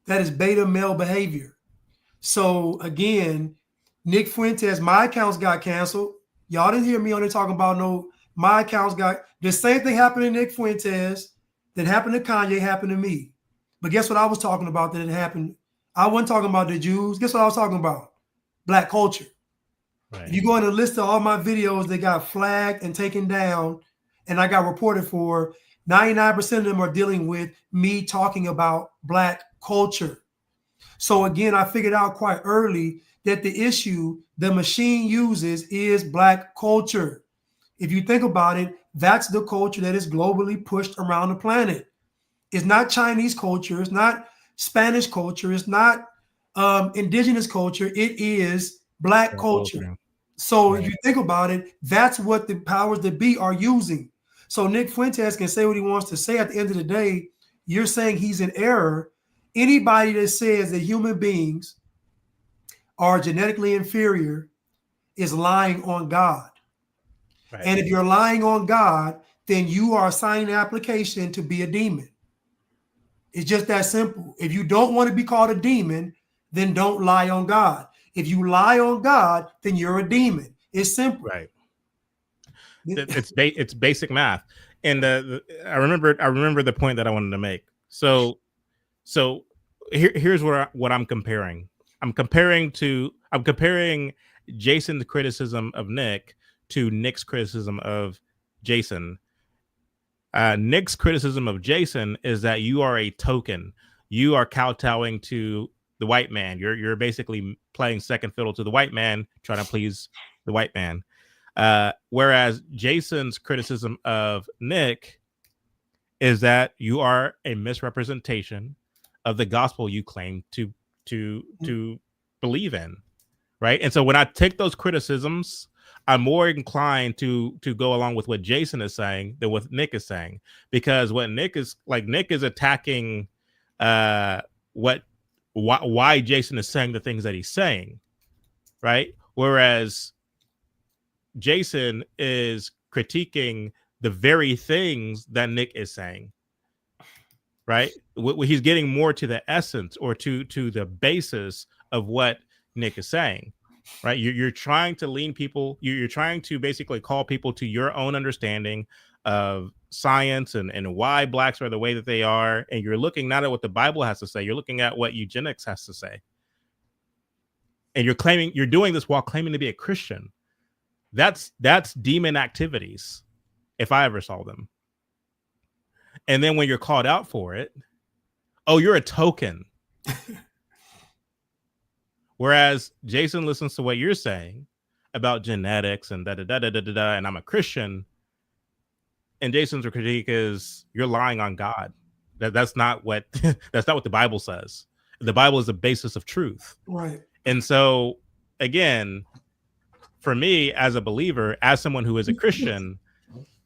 That is beta male behavior. So again, Nick Fuentes, my accounts got canceled. Y'all didn't hear me on there talking about my accounts got, the same thing happened to Nick Fuentes that happened to Kanye happened to me. But guess what I was talking about that it happened? I wasn't talking about the Jews. Guess what I was talking about? Black culture. Right. If you go in the list of all my videos that got flagged and taken down and I got reported for, 99% of them are dealing with me talking about Black culture. So again, I figured out quite early that the issue the machine uses is Black culture. If you think about it, that's the culture that is globally pushed around the planet. It's not Chinese culture. It's not Spanish culture. It's not indigenous culture. It is Black culture. So right. If you think about it, that's what the powers that be are using. So Nick Fuentes can say what he wants to say. At the end of the day, you're saying he's in error. Anybody that says that human beings are genetically inferior is lying on God. Right. And if you're lying on God, then you are signing an application to be a demon. It's just that simple. If you don't want to be called a demon, then don't lie on God. If you lie on God, then you're a demon. It's simple. Right. It's basic math. And I remember the point that I wanted to make. So here's what I'm comparing. I'm comparing Jason's criticism of Nick to Nick's criticism of Jason. Nick's criticism of Jason is that you are a token. You are kowtowing to the white man. You're basically playing second fiddle to the white man, trying to please the white man. Whereas Jason's criticism of Nick is that you are a misrepresentation of the gospel you claim to believe in, right? And so when I take those criticisms, I'm more inclined to go along with what Jason is saying than what Nick is saying, because what Nick is attacking why Jason is saying the things that he's saying, right? Whereas Jason is critiquing the very things that Nick is saying, right? He's getting more to the essence or to the basis of what Nick is saying, right? You're trying to lean people, you're trying to basically call people to your own understanding of science and why blacks are the way that they are. And you're looking not at what the Bible has to say, you're looking at what eugenics has to say. And you're doing this while claiming to be a Christian. That's demon activities, if I ever saw them. And then when you're called out for it, oh, you're a token. Whereas Jason listens to what you're saying about genetics and da-da-da-da-da-da, and I'm a Christian. And Jason's critique is you're lying on God. That's not what that's not what the Bible says. The Bible is the basis of truth. Right. And so, again, for me as a believer, as someone who is a Christian,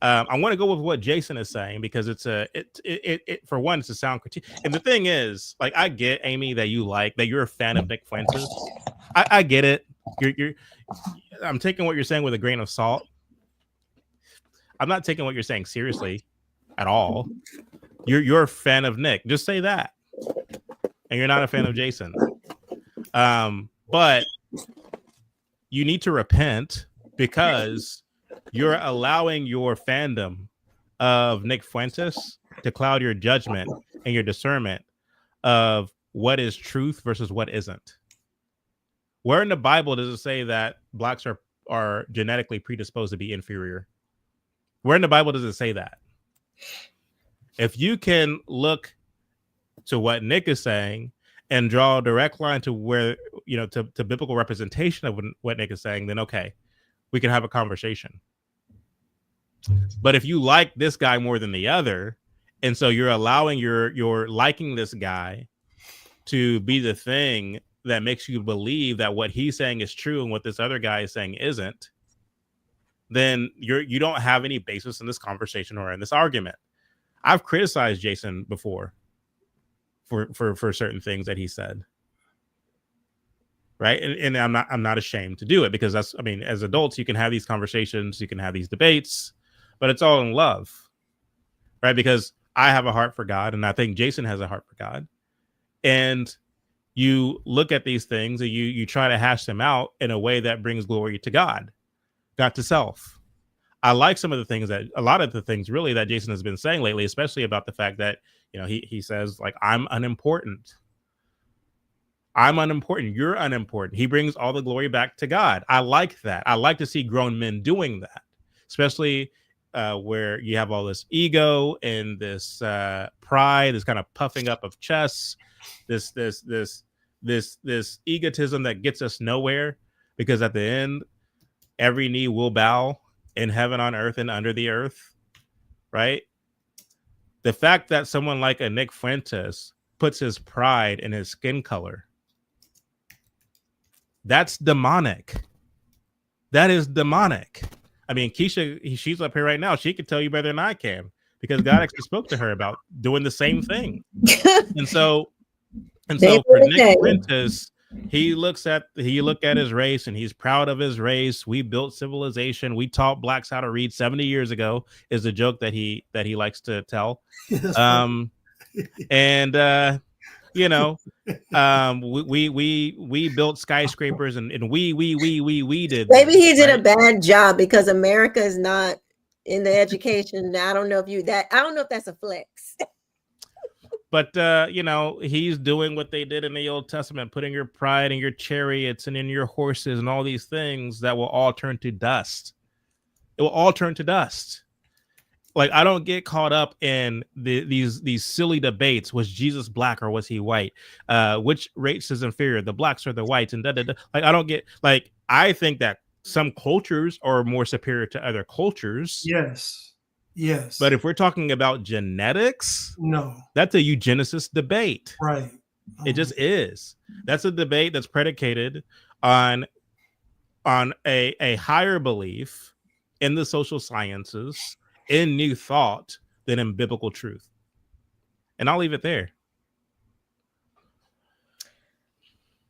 I want to go with what Jason is saying because it's for one, it's a sound critique. And the thing is, like, I get, Amy, that you're a fan of Nick Fuentes. I get it. I'm taking what you're saying with a grain of salt. I'm not taking what you're saying seriously at all. You're a fan of Nick. Just say that. And you're not a fan of Jason. But you need to repent because you're allowing your fandom of Nick Fuentes to cloud your judgment and your discernment of what is truth versus what isn't. Where in the Bible does it say that blacks are genetically predisposed to be inferior? Where in the Bible does it say that? If you can look to what Nick is saying and draw a direct line to where, to biblical representation of what Nick is saying, then okay, we can have a conversation. But if you like this guy more than the other, and so you're allowing your liking this guy to be the thing that makes you believe that what he's saying is true and what this other guy is saying isn't, then you don't have any basis in this conversation or in this argument. I've criticized Jason before for certain things that he said. Right. And I'm not ashamed to do it because as adults, you can have these conversations, you can have these debates, but it's all in love. Right. Because I have a heart for God and I think Jason has a heart for God. And you look at these things and you try to hash them out in a way that brings glory to God, not to self. I like a lot of the things really that Jason has been saying lately, especially about the fact that, he says, like, I'm unimportant. I'm unimportant. You're unimportant. He brings all the glory back to God. I like that. I like to see grown men doing that, especially where you have all this ego and this pride, this kind of puffing up of chests, this egotism that gets us nowhere, because at the end, every knee will bow in heaven, on earth, and under the earth, right? The fact that someone like a Nick Fuentes puts his pride in his skin color, that's demonic. That is demonic. I mean, Keisha, she's up here right now. She can tell you better than I can because God actually spoke to her about doing the same thing. And so for Nick Fuentes, he looked at his race and he's proud of his race. We built civilization. We taught blacks how to read 70 years ago is a joke that he likes to tell. We built skyscrapers and we did. Maybe he did a bad job because America is not in the education. I don't know if that's a flex. But, he's doing what they did in the Old Testament, putting your pride in your chariots and in your horses and all these things that will all turn to dust. It will all turn to dust. Like, I don't get caught up in these silly debates. Was Jesus black or was he white? Which race is inferior? The blacks or the whites? And Like, I don't get, like, I think that some cultures are more superior to other cultures. Yes. But if we're talking about genetics, no, that's a eugenicist debate. Right. It just is. That's a debate that's predicated on a higher belief in the social sciences, in new thought, than in biblical truth. And I'll leave it there.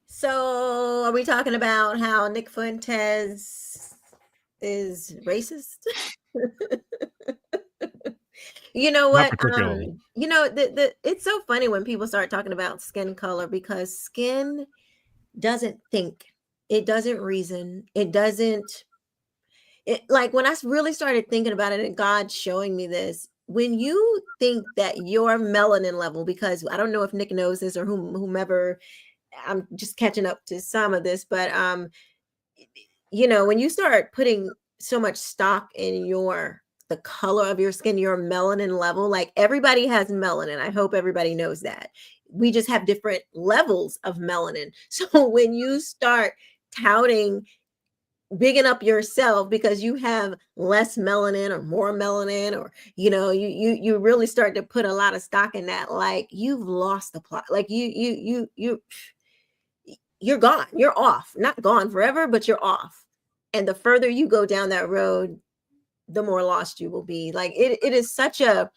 So are we talking about how Nick Fuentes is racist? You know what? It's so funny when people start talking about skin color because skin doesn't think, it doesn't reason, like when I really started thinking about it and God showing me this, when you think that your melanin level, because I don't know if Nick knows this or whomever, I'm just catching up to some of this, but when you start putting so much stock in the color of your skin, your melanin level. Like everybody has melanin. I hope everybody knows that. We just have different levels of melanin. So when you start touting bigging up yourself because you have less melanin or more melanin, or you really start to put a lot of stock in that, like you've lost the plot. Like you're gone. You're off. Not gone forever, but you're off. And the further you go down that road, the more lost you will be. Like it is such a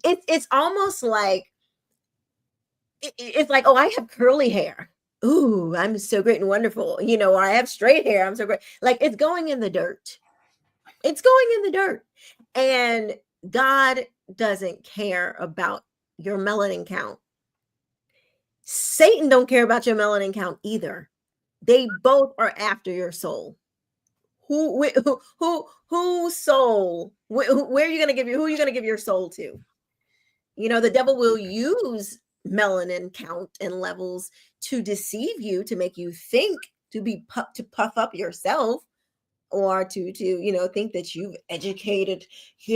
it's almost like it's like, oh, I have curly hair. Ooh, I'm so great and wonderful. Or I have straight hair. I'm so great. Like it's going in the dirt. It's going in the dirt. And God doesn't care about your melanin count. Satan don't care about your melanin count either. They both are after your soul. Whose soul? Where are you going to give who are you going to give your soul to? The devil will use melanin count and levels to deceive you, to make you think, to puff up yourself, or to think that you've educated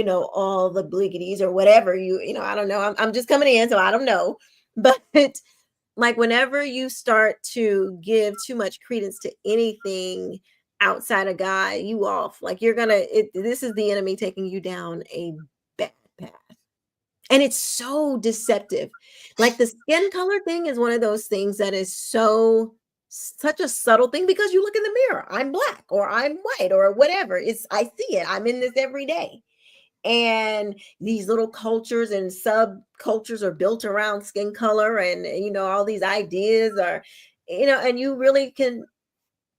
all the bliggities or whatever I don't know. I'm just coming in, so I don't know. But like whenever you start to give too much credence to anything outside of God, you off. Like this is the enemy taking you down a bad path. And it's so deceptive. Like the skin color thing is one of those things that is such a subtle thing, because you look in the mirror, I'm black or I'm white or whatever. I see it. I'm in this every day. And these little cultures and subcultures are built around skin color, and all these ideas are, and you really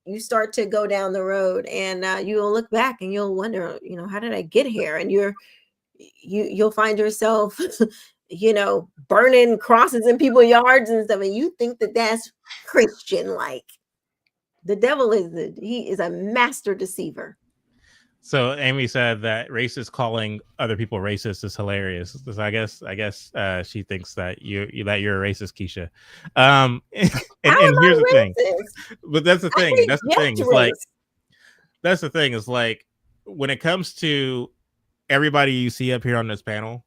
you start to go down the road, and you'll look back and you'll wonder, how did I get here? And you'll find yourself, burning crosses in people's yards and stuff, and you think that that's Christian. Like the devil he is a master deceiver. So Amy said that racist calling other people racist is hilarious. So I guess she thinks that you're a racist, Keisha. And here's the thing. But that's the thing. That's the thing. It's like when it comes to everybody you see up here on this panel,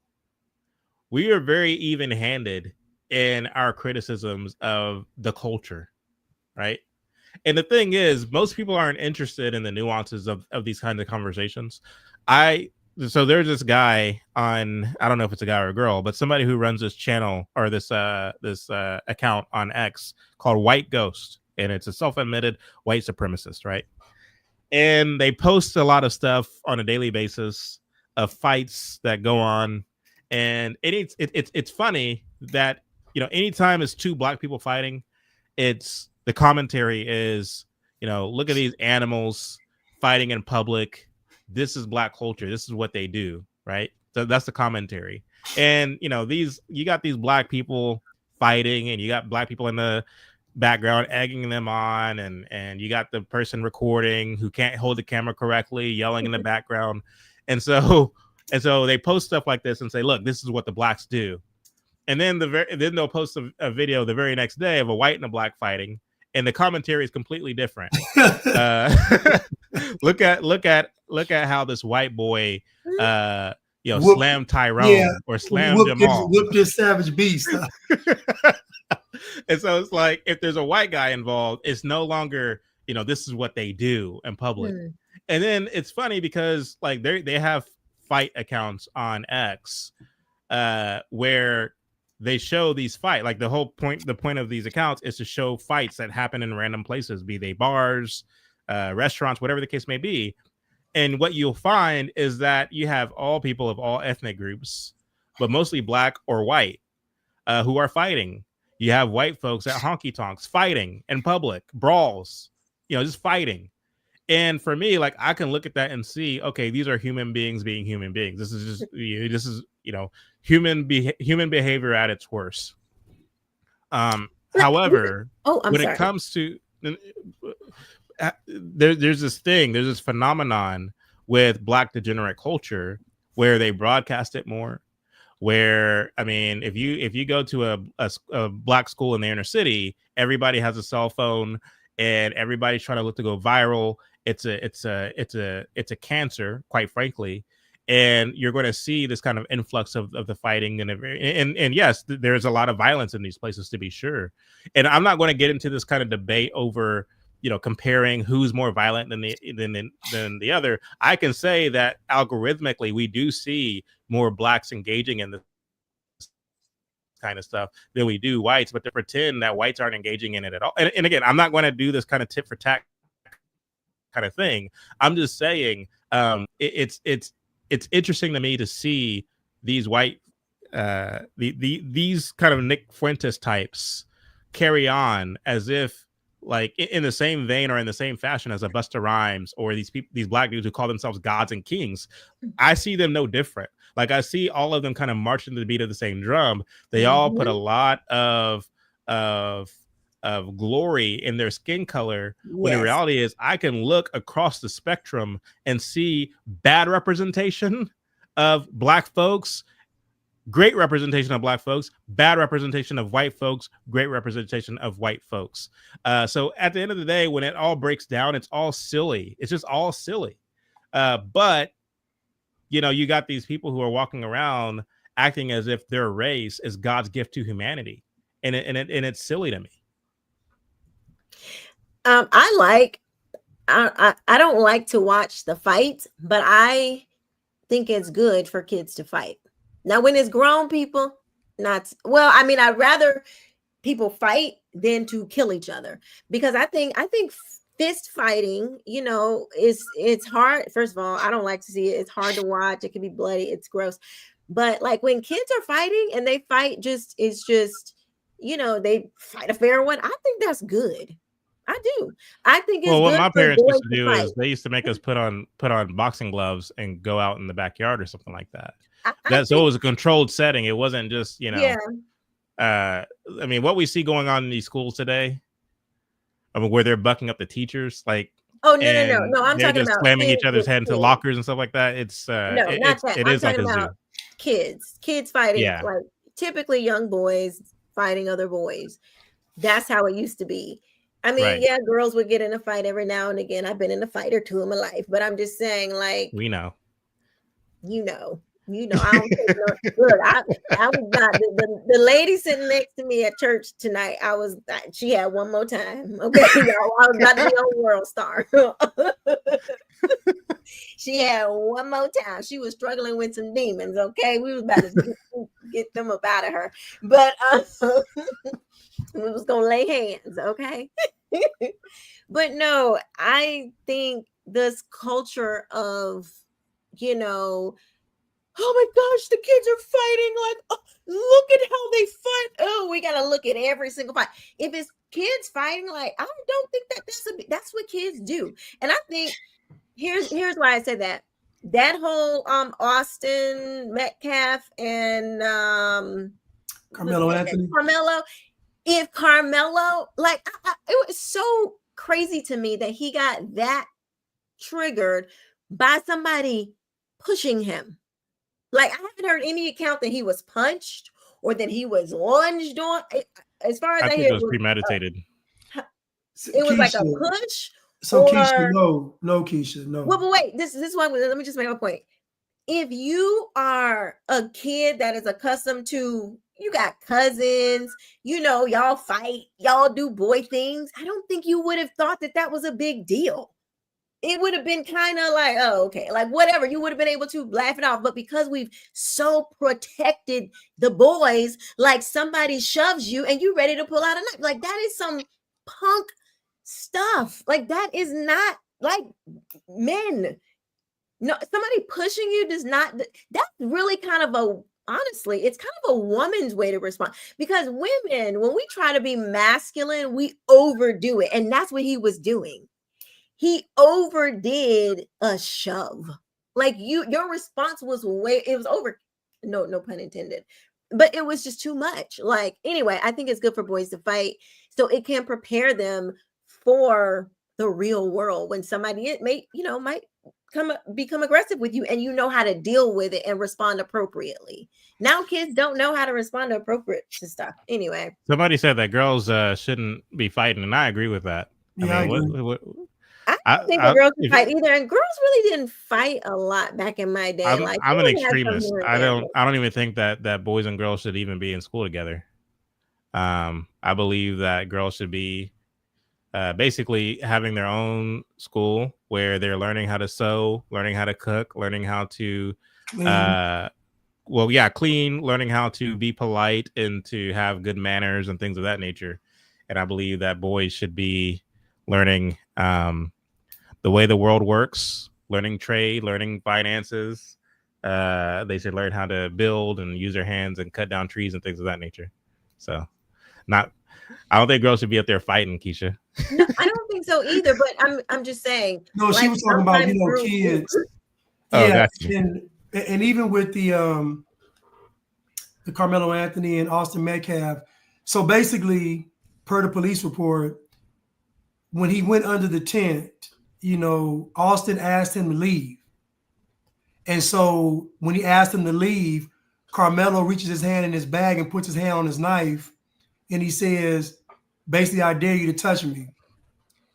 we are very even-handed in our criticisms of the culture, right? And the thing is, most people aren't interested in the nuances of these kinds of conversations. So there's this guy on, I don't know if it's a guy or a girl, but somebody who runs this channel or this account on X called White Ghost, and it's a self-admitted white supremacist, right? And they post a lot of stuff on a daily basis of fights that go on, and it's funny that anytime it's two black people fighting, the commentary is, look at these animals fighting in public. This is black culture. This is what they do, right? So that's the commentary. And you got these black people fighting, and you got black people in the background egging them on, and you got the person recording who can't hold the camera correctly yelling in the background. And so they post stuff like this and say, look, this is what the blacks do. And then then they'll post a video the very next day of a white and a black fighting, and the commentary is completely different. Look at how this white boy slammed Tyrone or slammed Jamal. Whoop this savage beast. And so it's like, if there's a white guy involved, it's no longer, this is what they do in public. And then it's funny because like they have fight accounts on X where they show these fights. Like the point of these accounts is to show fights that happen in random places, be they bars, restaurants, whatever the case may be. And what you'll find is that you have all people of all ethnic groups, but mostly black or white, who are fighting. You have white folks at honky tonks fighting in public, brawls, just fighting. And for me, like, I can look at that and see, okay, these are human beings being human beings. This is human behavior at its worst. However, it comes to there's this phenomenon with black degenerate culture where they broadcast it more. Where, I mean, if you go to a black school in the inner city, everybody has a cell phone and everybody's trying to look to go viral. It's a cancer, quite frankly. and you're going to see this kind of influx of the fighting, and yes, there's a lot of violence in these places, to be sure. And I'm not going to get into this kind of debate over, comparing who's more violent than the other. I can say that algorithmically we do see more blacks engaging in this kind of stuff than we do whites, but to pretend that whites aren't engaging in it at all. And again, I'm not going to do this kind of tit for tat kind of thing. I'm just saying it's interesting to me to see these white these kind of Nick Fuentes types carry on as if like in the same vein or in the same fashion as a Busta Rhymes or these black dudes who call themselves gods and kings. I see them no different. Like I see all of them kind of marching to the beat of the same drum. They all put a lot of glory in their skin color, when the reality is I can look across the spectrum and see bad representation of black folks, great representation of black folks, bad representation of white folks, great representation of white folks. So at the end of the day, when it all breaks down, it's all silly. It's just all silly. But you got these people who are walking around acting as if their race is God's gift to humanity, and it's silly to me. I don't like to watch the fights, but I think it's good for kids to fight. Now, when it's grown people, I'd rather people fight than to kill each other, because I think fist fighting, it's hard. First of all, I don't like to see it. It's hard to watch. It can be bloody. It's gross. But like when kids are fighting and they fight, they fight a fair one. I think that's good. I do. I think it's good. What my parents used to do fight. is they used to make us put on boxing gloves and go out in the backyard or something like that. So it was a controlled setting. It wasn't just, I mean, what we see going on in these schools today, where they're bucking up the teachers, like, no, I'm they're talking just about slamming kids each other's head into lockers and stuff like that. It's it is like a zoo. Kids fighting, like typically young boys fighting other boys. That's how it used to be. I mean, Right. Girls would get in a fight every now and again. I've been in a fight or two in my life, but I'm just saying, like, We know. I don't think look, I was not the lady sitting next to me at church tonight. She had one more time. Okay, y'all, I was about to be on World Star. She had one more time. She was struggling with some demons. Okay, we was about to get them up out of her, but we was gonna lay hands. Okay, but no, I think this culture of oh my gosh, the kids are fighting. Like, oh, look at how they fight. Oh, we got to look at every single fight. If it's kids fighting, like, I don't think that's what kids do. And I think here's why I say that. That whole Austin Metcalf and Carmelo Anthony. If Carmelo, like, it was so crazy to me that he got that triggered by somebody pushing him. Like, I haven't heard any account that he was punched or that he was lunged on. As far as I hear, it was premeditated. It was like a push. So Keisha, no, Keisha, no. Well, but wait, this is one. Let me just make a point. If you are a kid that is accustomed to, you got cousins, y'all fight, y'all do boy things, I don't think you would have thought that was a big deal. It would have been kind of like, oh, okay, like whatever. You would have been able to laugh it off. But because we've so protected the boys, like somebody shoves you and you're ready to pull out a knife. Like that is some punk stuff. Like that is not like men. No, somebody pushing you does not. That's really kind of honestly, it's kind of a woman's way to respond. Because women, when we try to be masculine, we overdo it. And that's what he was doing. He overdid a shove. Like your response was it was over. No pun intended. But it was just too much. Like, anyway, I think it's good for boys to fight so it can prepare them for the real world when somebody might become aggressive with you and you know how to deal with it and respond appropriately. Now kids don't know how to respond appropriate to stuff. Anyway. Somebody said that girls shouldn't be fighting, and I agree with that. Yeah, I agree. I don't think I the girls can if, fight either, and girls really didn't fight a lot back in my day. Like I'm an we had some extremist. here and there, but I don't even think that boys and girls should even be in school together. I believe that girls should be basically having their own school where they're learning how to sew, learning how to cook, learning how to clean, learning how to be polite and to have good manners and things of that nature. And I believe that boys should be learning the way the world works, learning trade, learning finances. They should learn how to build and use their hands and cut down trees and things of that nature. So I don't think girls should be up there fighting, Keisha. no, I don't think so either. But I'm just saying. No, she was talking about kids. Oh, Yeah, gotcha. and even with the Carmelo Anthony and Austin Metcalf. So basically, per the police report, when he went under the tent, Austin asked him to leave. And so when he asked him to leave, Carmelo reaches his hand in his bag and puts his hand on his knife. And he says, basically, I dare you to touch me.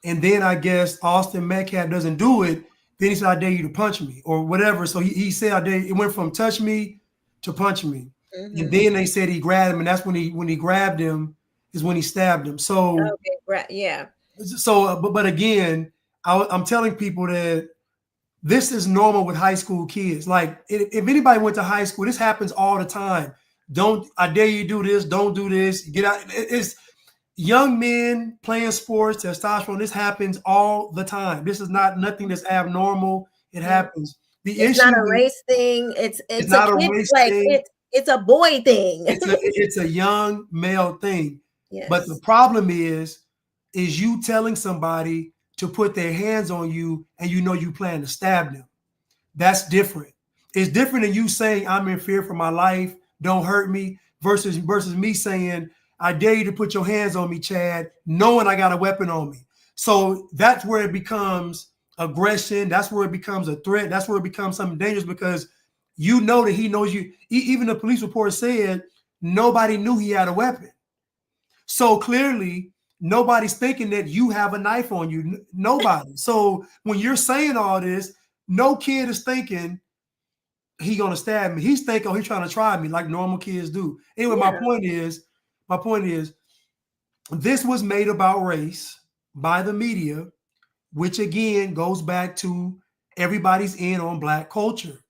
And then I guess Austin Metcalf doesn't do it. Then he said, I dare you to punch me or whatever. So he said, I dare. It went from touch me to punch me. Mm-hmm. And then they said he grabbed him. And that's when he grabbed him is when he stabbed him. So, okay, right, yeah. So, but again, I'm telling people that this is normal with high school kids. Like if anybody went to high school, this happens all the time. I dare you do this. Don't do this. Get out. It's young men playing sports, testosterone. This happens all the time. This is not nothing that's abnormal. It happens. It's not a race thing. It's not a race thing. It's a boy thing. It's a young male thing. Yes. But the problem is you telling somebody to put their hands on you and you plan to stab them. That's different. It's different than you saying, I'm in fear for my life, don't hurt me, versus me saying, I dare you to put your hands on me, Chad, knowing I got a weapon on me. So that's where it becomes aggression. That's where it becomes a threat. That's where it becomes something dangerous because you know that he knows you. Even the police report said nobody knew he had a weapon. So clearly, nobody's thinking that you have a knife on you. Nobody. So when you're saying all this, no kid is thinking he gonna stab me. He's thinking, oh, he's trying to try me like normal kids do. Anyway, Yeah. my point is, this was made about race by the media, which again goes back to everybody's in on Black culture.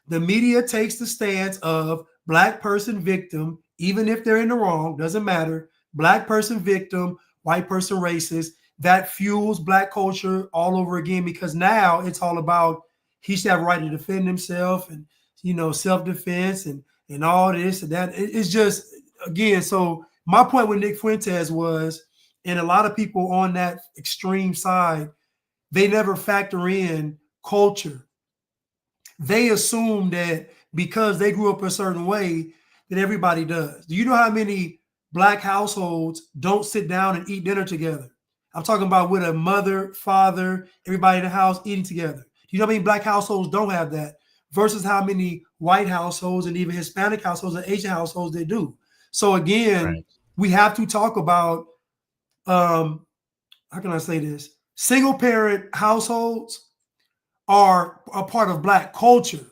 The media takes the stance of Black person victim, even if they're in the wrong, doesn't matter. Black person victim, white person racist. That fuels Black culture all over again because now it's all about he should have a right to defend himself and self-defense and all this and that. It's just again. So my point with Nick Fuentes was, and a lot of people on that extreme side, they never factor in culture. They assume that because they grew up a certain way that everybody does. Do you know how many Black households don't sit down and eat dinner together? I'm talking about with a mother, father, everybody in the house eating together. Do you know how many Black households don't have that versus how many white households and even Hispanic households and Asian households they do? So again, we have to talk about, how can I say this? Single parent households are a part of Black culture.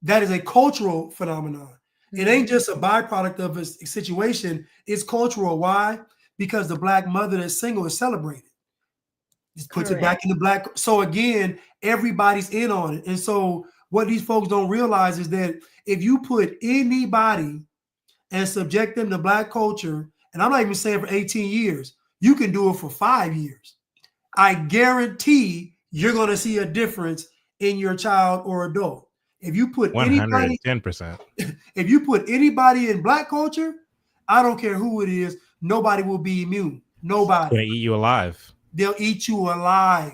That is a cultural phenomenon. It ain't just a byproduct of a situation. It's cultural. Why? Because the Black mother that's single is celebrated. Just puts it back in the Black. So again, everybody's in on it. And so what these folks don't realize is that if you put anybody and subject them to Black culture, and I'm not even saying for 18 years, you can do it for 5 years. I guarantee you're going to see a difference in your child or adult. If you put 110%. If you put anybody in Black culture, I don't care who it is, nobody will be immune. Nobody. It's gonna eat you alive. They'll eat you alive.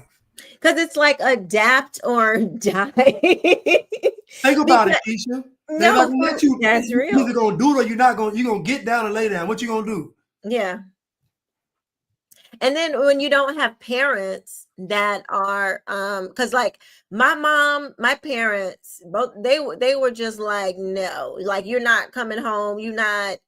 Because it's like adapt or die. Think about it, Keisha. They're not gonna let you. That's real. You're either gonna do it or you're not gonna. You're gonna get down and lay down. What you gonna do? Yeah. And then when you don't have parents that are because like my mom, my parents, both they were just like, no, like you're not coming home, you don't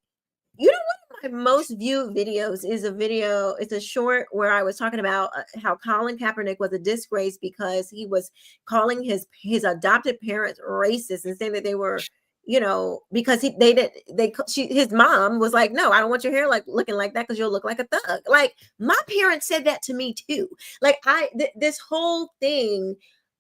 want my most viewed videos is a video. It's a short where I was talking about how Colin Kaepernick was a disgrace because he was calling his adopted parents racist and saying that they were, because his mom was like, no, I don't want your hair like looking like that because you'll look like a thug. Like my parents said that to me too. Like this whole thing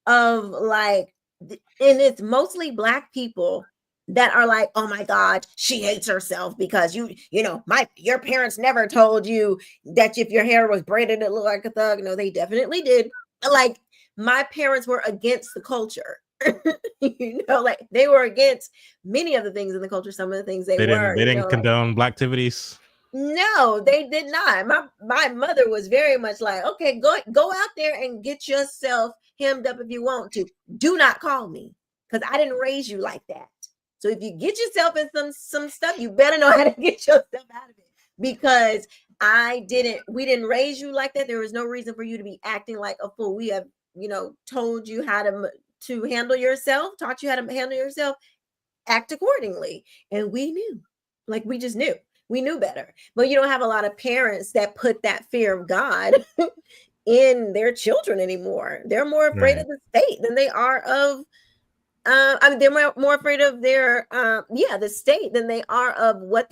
of like, and it's mostly Black people that are like, oh my God, she hates herself because your parents never told you that if your hair was braided, it looked like a thug. No, they definitely did. Like my parents were against the culture. Like they were against many of the things in the culture. Some of the things they didn't condone Black activities. No, they did not. My mother was very much like, okay, go out there and get yourself hemmed up if you want to. Do not call me because I didn't raise you like that. So if you get yourself in some stuff, you better know how to get yourself out of it because we didn't raise you like that. There was no reason for you to be acting like a fool. We have, told you how to handle yourself, taught you how to handle yourself, act accordingly. And we knew, like we just knew. We knew better. But you don't have a lot of parents that put that fear of God in their children anymore. They're more afraid of the state than they are of they're more afraid of their the state than they are of what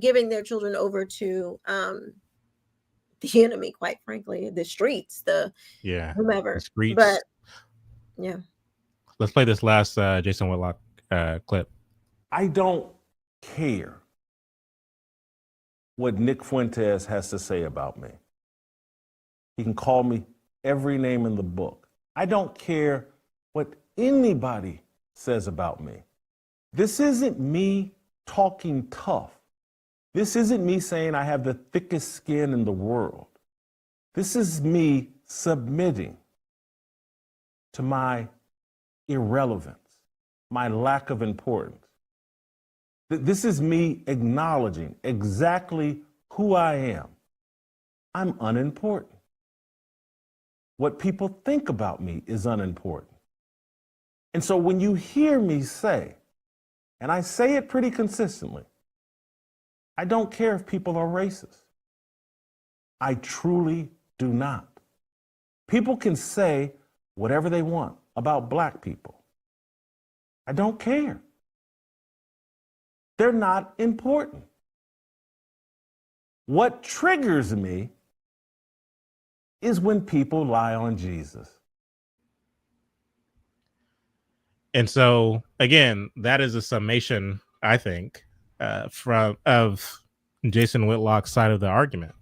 giving their children over to the enemy, quite frankly, the streets, whomever. The streets. But yeah. Let's play this last Jason Whitlock clip. I don't care what Nick Fuentes has to say about me. He can call me every name in the book. I don't care what anybody says about me. This isn't me talking tough. This isn't me saying I have the thickest skin in the world. This is me submitting to my irrelevance, my lack of importance. This is me acknowledging exactly who I am. I'm unimportant. What people think about me is unimportant. And so when you hear me say, and I say it pretty consistently, I don't care if people are racist. I truly do not. People can say whatever they want about Black people. I don't care. They're not important. What triggers me is when people lie on Jesus. And so, again, that is a summation, I think, of Jason Whitlock's side of the argument.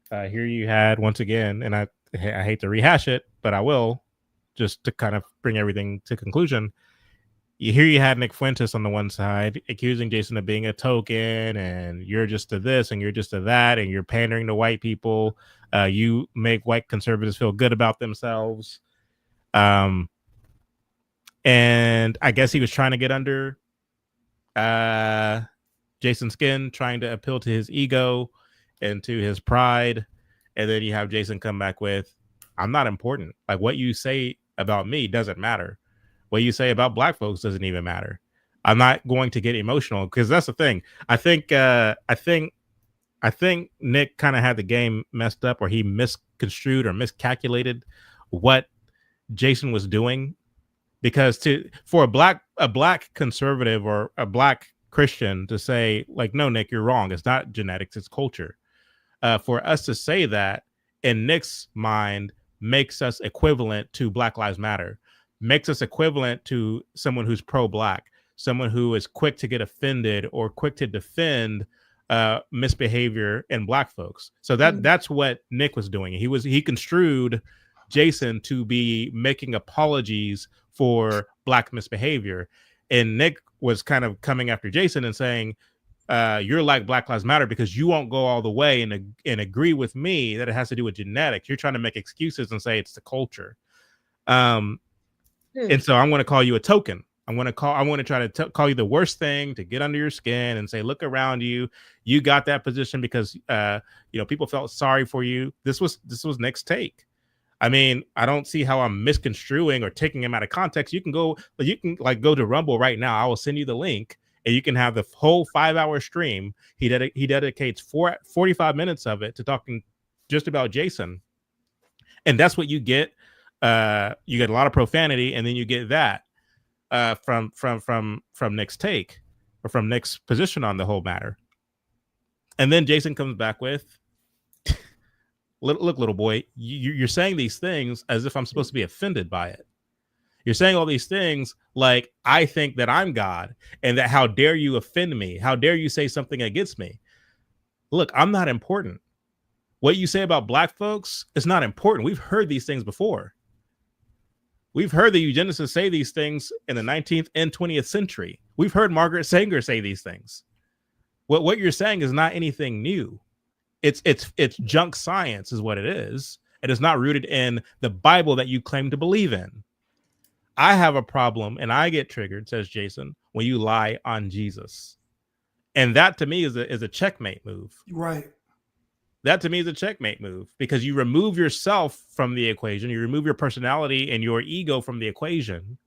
Here you had, once again, and I hate to rehash it, but I will, just to kind of bring everything to conclusion. Here you had Nick Fuentes on the one side accusing Jason of being a token and you're just to this and you're just to that and you're pandering to white people. You make white conservatives feel good about themselves. And I guess he was trying to get under Jason's skin, trying to appeal to his ego and to his pride. And then you have Jason come back with, I'm not important. Like what you say about me doesn't matter. What you say about Black folks doesn't even matter. I'm not going to get emotional because that's the thing. I think Nick kind of had the game messed up, or he misconstrued or miscalculated what Jason was doing. Because for a black conservative or a Black Christian to say, like, no, Nick, you're wrong. It's not genetics, it's culture. For us to say that in Nick's mind makes us equivalent to Black Lives Matter, makes us equivalent to someone who's pro-Black, someone who is quick to get offended or quick to defend misbehavior in Black folks. So that's what Nick was doing. He construed Jason to be making apologies for Black misbehavior, and Nick was kind of coming after Jason and saying, you're like Black Lives Matter because you won't go all the way and agree with me that it has to do with genetics. You're trying to make excuses and say it's the culture. And so I'm going to call you a token. I'm going to try to call you the worst thing to get under your skin and say, look around you. You got that position because people felt sorry for you. This was Nick's take. I mean, I don't see how I'm misconstruing or taking him out of context. You can go to Rumble right now. I will send you the link and you can have the whole 5-hour stream. He dedicates 45 minutes of it to talking just about Jason, and that's what you get. You get a lot of profanity, and then you get that from Nick's take, or from Nick's position on the whole matter. And then Jason comes back with, look, little boy, you're saying these things as if I'm supposed to be offended by it. You're saying all these things like I think that I'm God, and that how dare you offend me? How dare you say something against me? Look, I'm not important. What you say about black folks is not important. We've heard these things before. We've heard the eugenicists say these things in the 19th and 20th century. We've heard Margaret Sanger say these things. What you're saying is not anything new. It's junk science is what it is. It is not rooted in the Bible that you claim to believe in. I have a problem, and I get triggered, says Jason, when you lie on Jesus. And that to me is a checkmate move. Right. That to me is a checkmate move, because you remove yourself from the equation. You remove your personality and your ego from the equation,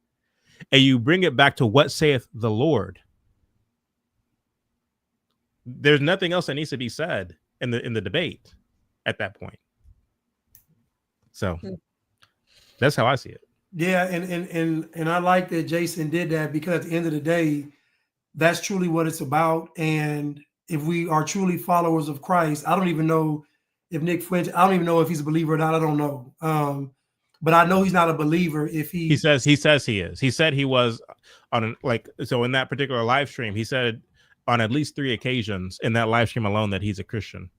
and you bring it back to what saith the Lord. There's nothing else that needs to be said in the debate at that point. So that's how I see it. Yeah, and I like that Jason did that, because at the end of the day, that's truly what it's about. And if we are truly followers of Christ, I don't even know if Nick Fuentes, I don't even know if he's a believer or not. I don't know. But I know he's not a believer if he says he is. He said he was on so in that particular live stream, he said on at least 3 occasions in that live stream alone that he's a Christian.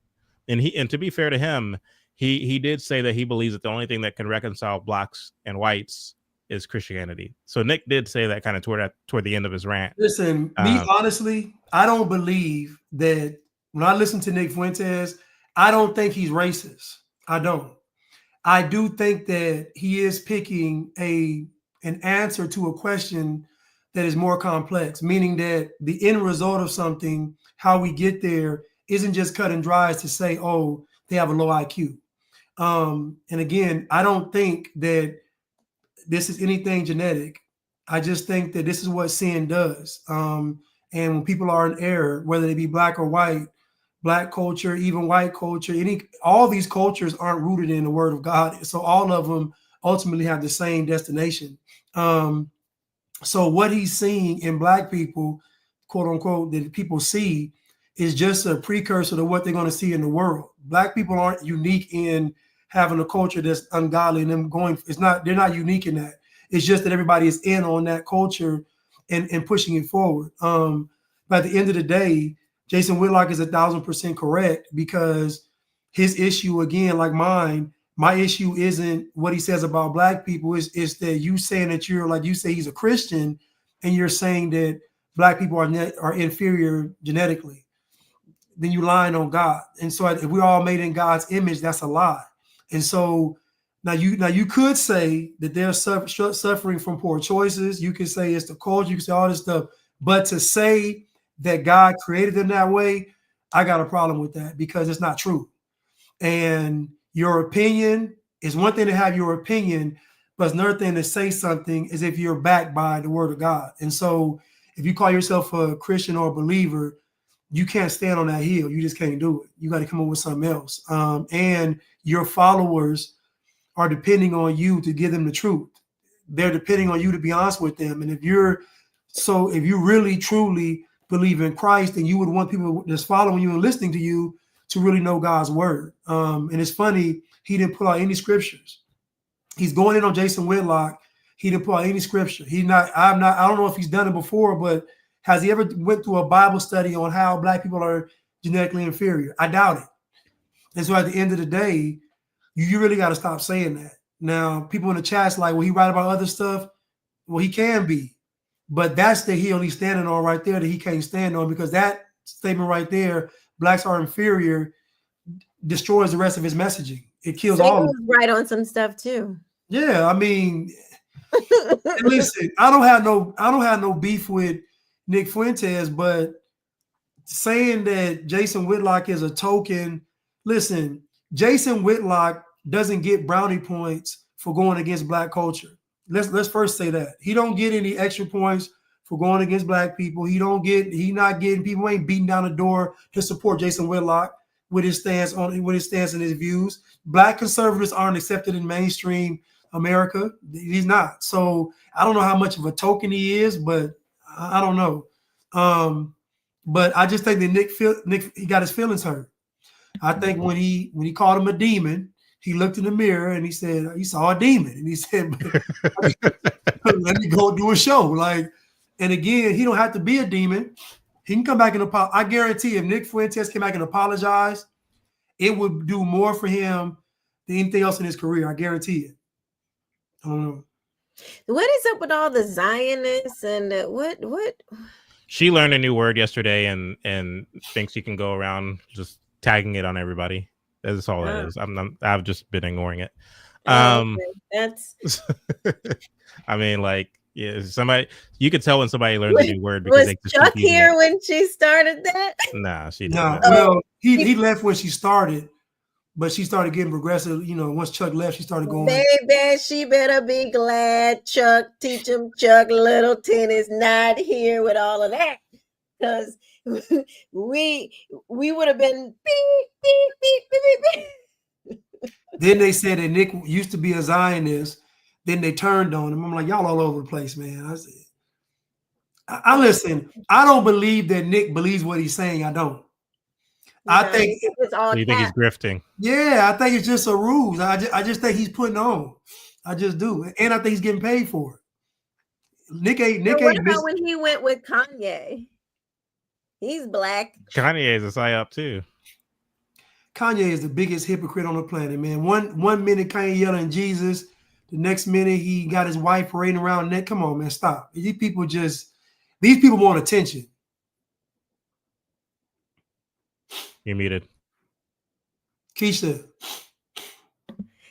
And to be fair to him, he did say that he believes that the only thing that can reconcile blacks and whites is Christianity. So Nick did say that kind of toward the end of his rant. Listen, me honestly, I don't believe that when I listen to Nick Fuentes, I don't think he's racist. I don't. I do think that he is picking an answer to a question that is more complex, meaning that the end result of something, how we get there, isn't just cut and dry as to say, oh, they have a low IQ. And again, I don't think that this is anything genetic. I just think that this is what sin does. And when people are in error, whether they be black or white, black culture, even white culture, all these cultures aren't rooted in the word of God. So all of them ultimately have the same destination. So what he's seeing in black people, quote unquote, that people see is just a precursor to what they're going to see in the world. Black people aren't unique in having a culture that's ungodly and them going, they're not unique in that. It's just that everybody is in on that culture and pushing it forward. But at the end of the day, Jason Whitlock is 1,000% correct, because his issue, again, like mine, my issue isn't what he says about black people. Is that you saying that you're, like you say, he's a Christian, and you're saying that black people are inferior genetically. Then you lying on God. And so if we're all made in God's image, that's a lie. And so now you could say that they're suffering from poor choices. You could say it's the culture. You could say all this stuff. But to say that God created them that way, I got a problem with that, because it's not true. And your opinion is one thing to have your opinion, but it's another thing to say something as if you're backed by the word of God. And so if you call yourself a Christian or a believer, you can't stand on that hill. You just can't do it. You got to come up with something else. And your followers are depending on you to give them the truth. They're depending on you to be honest with them. And if you really truly believe in Christ, then you would want people that's following you and listening to you to really know God's word. And it's funny, he didn't pull out any scriptures. He's going in on Jason Whitlock. He didn't pull out any scripture. I don't know if he's done it before, but has he ever went through a Bible study on how black people are genetically inferior? I doubt it. And so at the end of the day, you really got to stop saying that. Now, people in the chat's like, well, he write about other stuff. Well, he can be. But that's the hill he's standing on right there that he can't stand on, because that statement right there, blacks are inferior, destroys the rest of his messaging. It kills all of them. Right on some stuff too. Yeah, I mean, listen, I don't have no beef with Nick Fuentes, but saying that Jason Whitlock is a token, listen, Jason Whitlock doesn't get brownie points for going against black culture. Let's first say that. He don't get any extra points for going against black people. He not getting people ain't beating down the door to support Jason Whitlock with his stance and his views. Black conservatives aren't accepted in mainstream America. He's not. So I don't know how much of a token he is, but I don't know. But I just think that Nick he got his feelings hurt. I think when he called him a demon, he looked in the mirror and he said he saw a demon, and he said, "Let me go do a show." Like, and again, he don't have to be a demon. He can come back and apologize. I guarantee if Nick Fuentes came back and apologized, it would do more for him than anything else in his career. I guarantee it. I don't know. What is up with all the Zionists and what? She learned a new word yesterday and thinks she can go around just tagging it on everybody. That's all it is. I've just been ignoring it. That's. I mean, like, yeah, you could tell when somebody learns a new word because was they just Chuck here when she started that? Nah, she No. didn't. Well, he left when she started, but she started getting progressive. You know, once Chuck left, she started going. Baby, she better be glad Chuck teach him Chuck Littleton is not here with all of that, because we would have been beep, beep, beep, beep, beep, beep. Then they said that Nick used to be a Zionist. Then they turned on him. I'm like, y'all all over the place, man. I listen. I don't believe that Nick believes what he's saying. I don't. I think it's all. So you think he's grifting? Yeah, I think it's just a ruse. I just think he's putting on. I just do, and I think he's getting paid for it. Nick ain't. What about when he went with Kanye? He's black. Kanye is a psyop too. Kanye is the biggest hypocrite on the planet, man. One minute Kanye yelling Jesus, the next minute he got his wife parading around Nick. Come on, man, stop. These people want attention. You're muted. Keisha.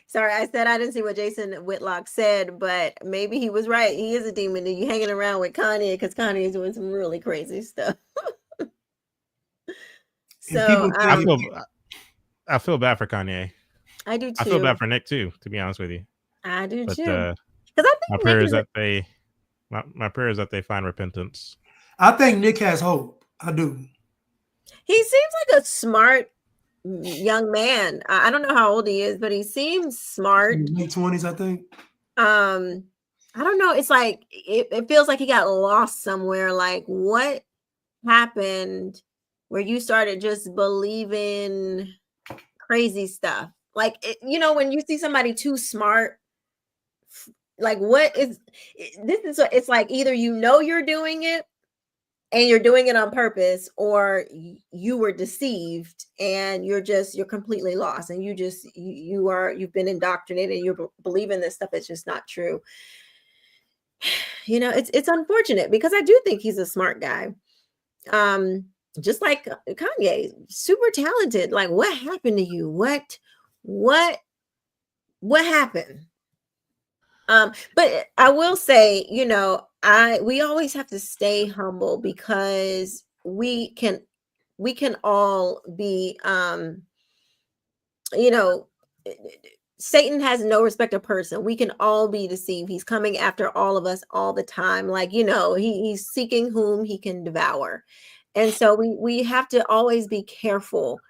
Sorry, I said I didn't see what Jason Whitlock said, but maybe he was right. He is a demon, and you hanging around with Kanye because Kanye is doing some really crazy stuff. So I feel bad for Kanye. I do too. I feel bad for Nick too, to be honest with you. I do too. Because my prayer is that they find repentance. I think Nick has hope. I do. He seems like a smart young man. I don't know how old he is, but he seems smart. Late 20s, I think. I don't know. It's like it feels like he got lost somewhere. Like, what happened where you started just believing crazy stuff? Like, when you see somebody too smart, like, what is this? It's like either you're doing it and you're doing it on purpose, or you were deceived and you're completely lost, and you've been indoctrinated and you're believing this stuff that's just not true. It's unfortunate because I do think he's a smart guy. Just like Kanye, super talented. Like, what happened to you? What happened? But I will say, we always have to stay humble because we can all be, Satan has no respect of person. We can all be deceived. He's coming after all of us all the time. Like, he's seeking whom he can devour. And so we have to always be careful.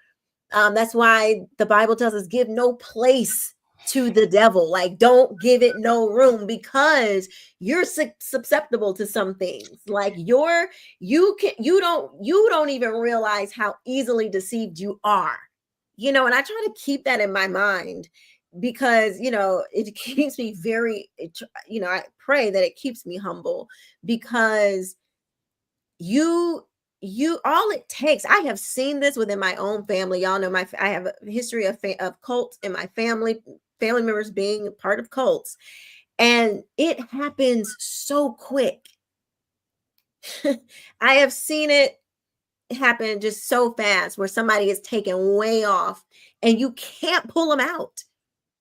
That's why the Bible tells us give no place to the devil. Like, don't give it no room, because you're susceptible to some things. Like you don't even realize how easily deceived you are. And I try to keep that in my mind because it keeps me I pray that it keeps me humble, because all it takes. I have seen this within my own family. Y'all know I have a history of cults in my family members being part of cults, and it happens so quick. I have seen it happen just so fast where somebody is taken way off and you can't pull them out.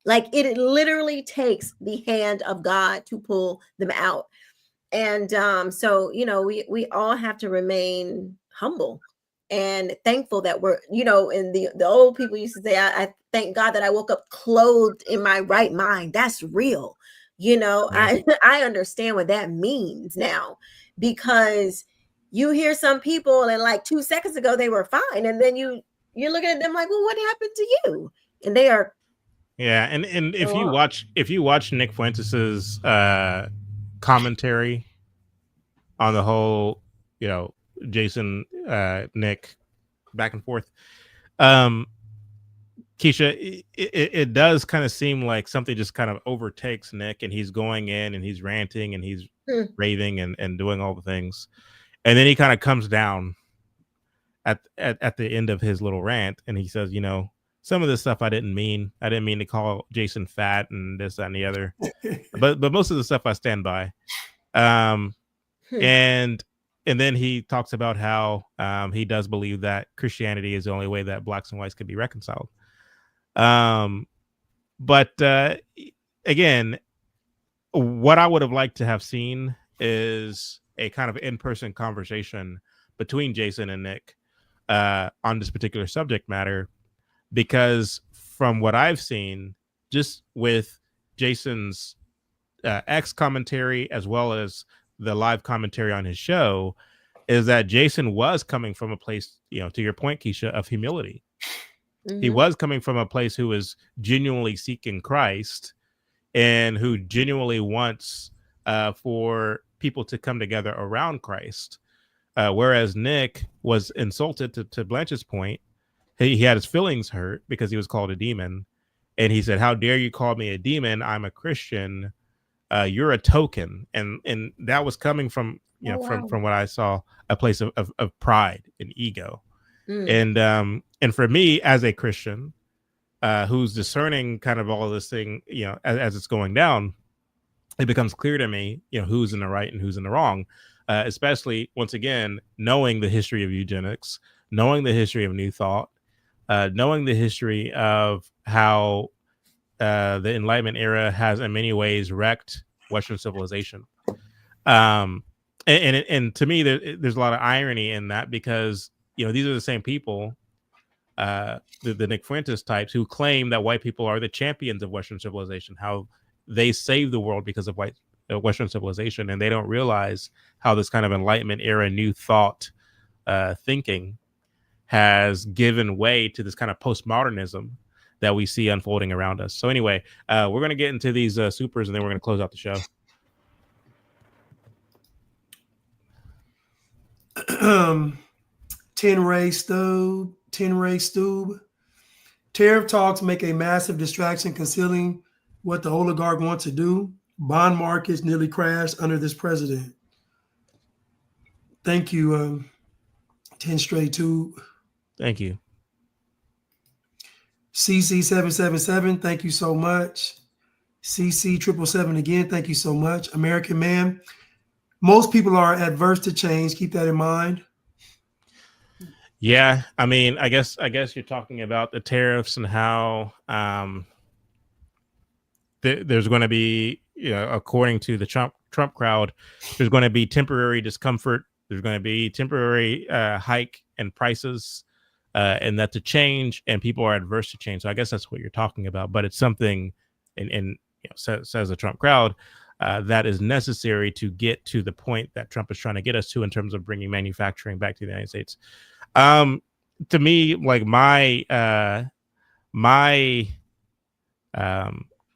Like, it literally takes the hand of God to pull them out. And so, we all have to remain humble and thankful that we're, and the old people used to say, I thank God that I woke up clothed in my right mind. That's real. I understand what that means now, because you hear some people and like 2 seconds ago they were fine, and then you're looking at them like, well, what happened to you? And they are. Yeah, and if you watch Nick Fuentes' commentary on the whole, Jason, Nick, back and forth, Keisha, it does kind of seem like something just kind of overtakes Nick, and he's going in and he's ranting and he's raving and doing all the things, and then he kind of comes down at the end of his little rant, and he says, some of this stuff I didn't mean to call Jason fat and this, that, and the other, but most of the stuff I stand by. And then he talks about how he does believe that Christianity is the only way that blacks and whites could be reconciled. But again, what I would have liked to have seen is a kind of in-person conversation between Jason and Nick on this particular subject matter, because from what I've seen, just with Jason's X commentary as well as the live commentary on his show, is that Jason was coming from a place, to your point, Keisha, of humility. Mm-hmm. He was coming from a place who was genuinely seeking Christ and who genuinely wants for people to come together around Christ. Whereas Nick was insulted, to Blanche's point. He had his feelings hurt because he was called a demon. And he said, how dare you call me a demon? I'm a Christian. You're a token. And that was coming from, from what I saw, a place of pride and ego. And for me as a Christian, who's discerning kind of all of this thing, as it's going down, it becomes clear to me, who's in the right and who's in the wrong, especially once again, knowing the history of eugenics, knowing the history of New Thought, knowing the history of how the Enlightenment era has in many ways wrecked Western civilization. And to me, there's a lot of irony in that, because these are the same people, the Nick Fuentes types, who claim that white people are the champions of Western civilization, how they saved the world because of Western civilization, and they don't realize how this kind of Enlightenment era New Thought thinking has given way to this kind of postmodernism that we see unfolding around us. So anyway, we're going to get into these supers, and then we're going to close out the show. 10 Ray Stube. Tariff talks make a massive distraction, concealing what the oligarch wants to do. Bond markets nearly crashed under this president. Thank you, 10 Straight Tube. Thank you. CC777, thank you so much. CC777 again, thank you so much. American Man, most people are adverse to change. Keep that in mind. Yeah, I mean, I guess you're talking about the tariffs and how there's going to be, according to the Trump crowd, there's going to be temporary discomfort. There's going to be temporary hike in prices, and that to change, and people are adverse to change. So I guess that's what you're talking about. But it's something, says the Trump crowd, that is necessary to get to the point that Trump is trying to get us to in terms of bringing manufacturing back to the United States. To me, like my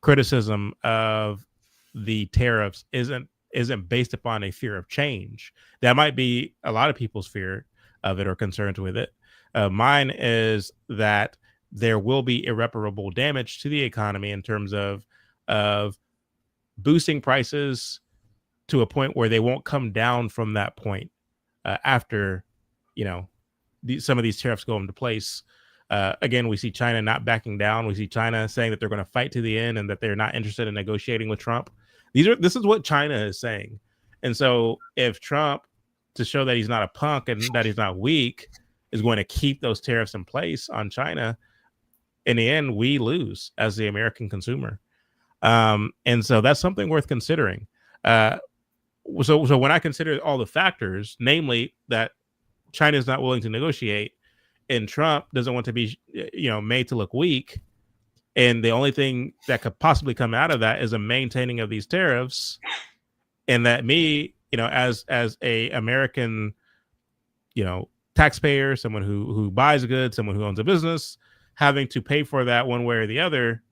criticism of the tariffs isn't based upon a fear of change. That might be a lot of people's fear of it or concerns with it. Mine is that there will be irreparable damage to the economy in terms of boosting prices to a point where they won't come down from that point after, some of these tariffs go into place. Again, we see China not backing down. We see China saying that they're going to fight to the end and that they're not interested in negotiating with Trump. This is what China is saying. And so if Trump, to show that he's not a punk and that he's not weak, is going to keep those tariffs in place on China, in the end, we lose as the American consumer. And so that's something worth considering. So when I consider all the factors, namely that China is not willing to negotiate and Trump doesn't want to be, made to look weak, and the only thing that could possibly come out of that is a maintaining of these tariffs, and that me as a American, taxpayer, someone who buys a good, someone who owns a business, having to pay for that one way or the other,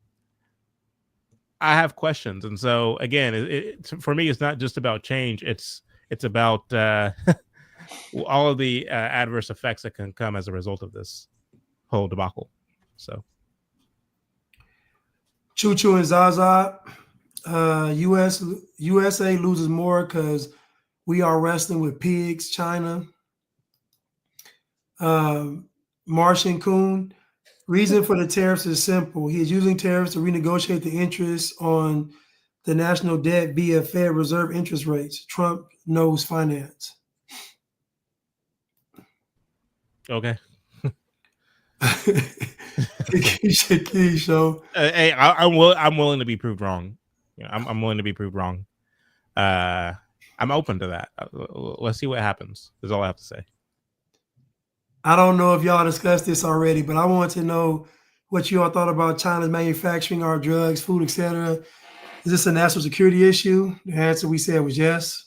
I have questions. And so again, for me, it's not just about change. It's about all of the adverse effects that can come as a result of this whole debacle. So, Choo Choo and Zaza, USA loses more because we are wrestling with pigs. China. Martian Kuhn, reason for the tariffs is simple. He is using tariffs to renegotiate the interest on the national debt via Fed Reserve interest rates. Trump knows finance. Okay. So hey, I'm willing to be proved wrong. I'm willing to be proved wrong. I'm open to that. Let's see what happens. That's all I have to say. I don't know if y'all discussed this already, but I want to know what you all thought about China's manufacturing our drugs, food, etc. Is this a national security issue? The answer we said was yes.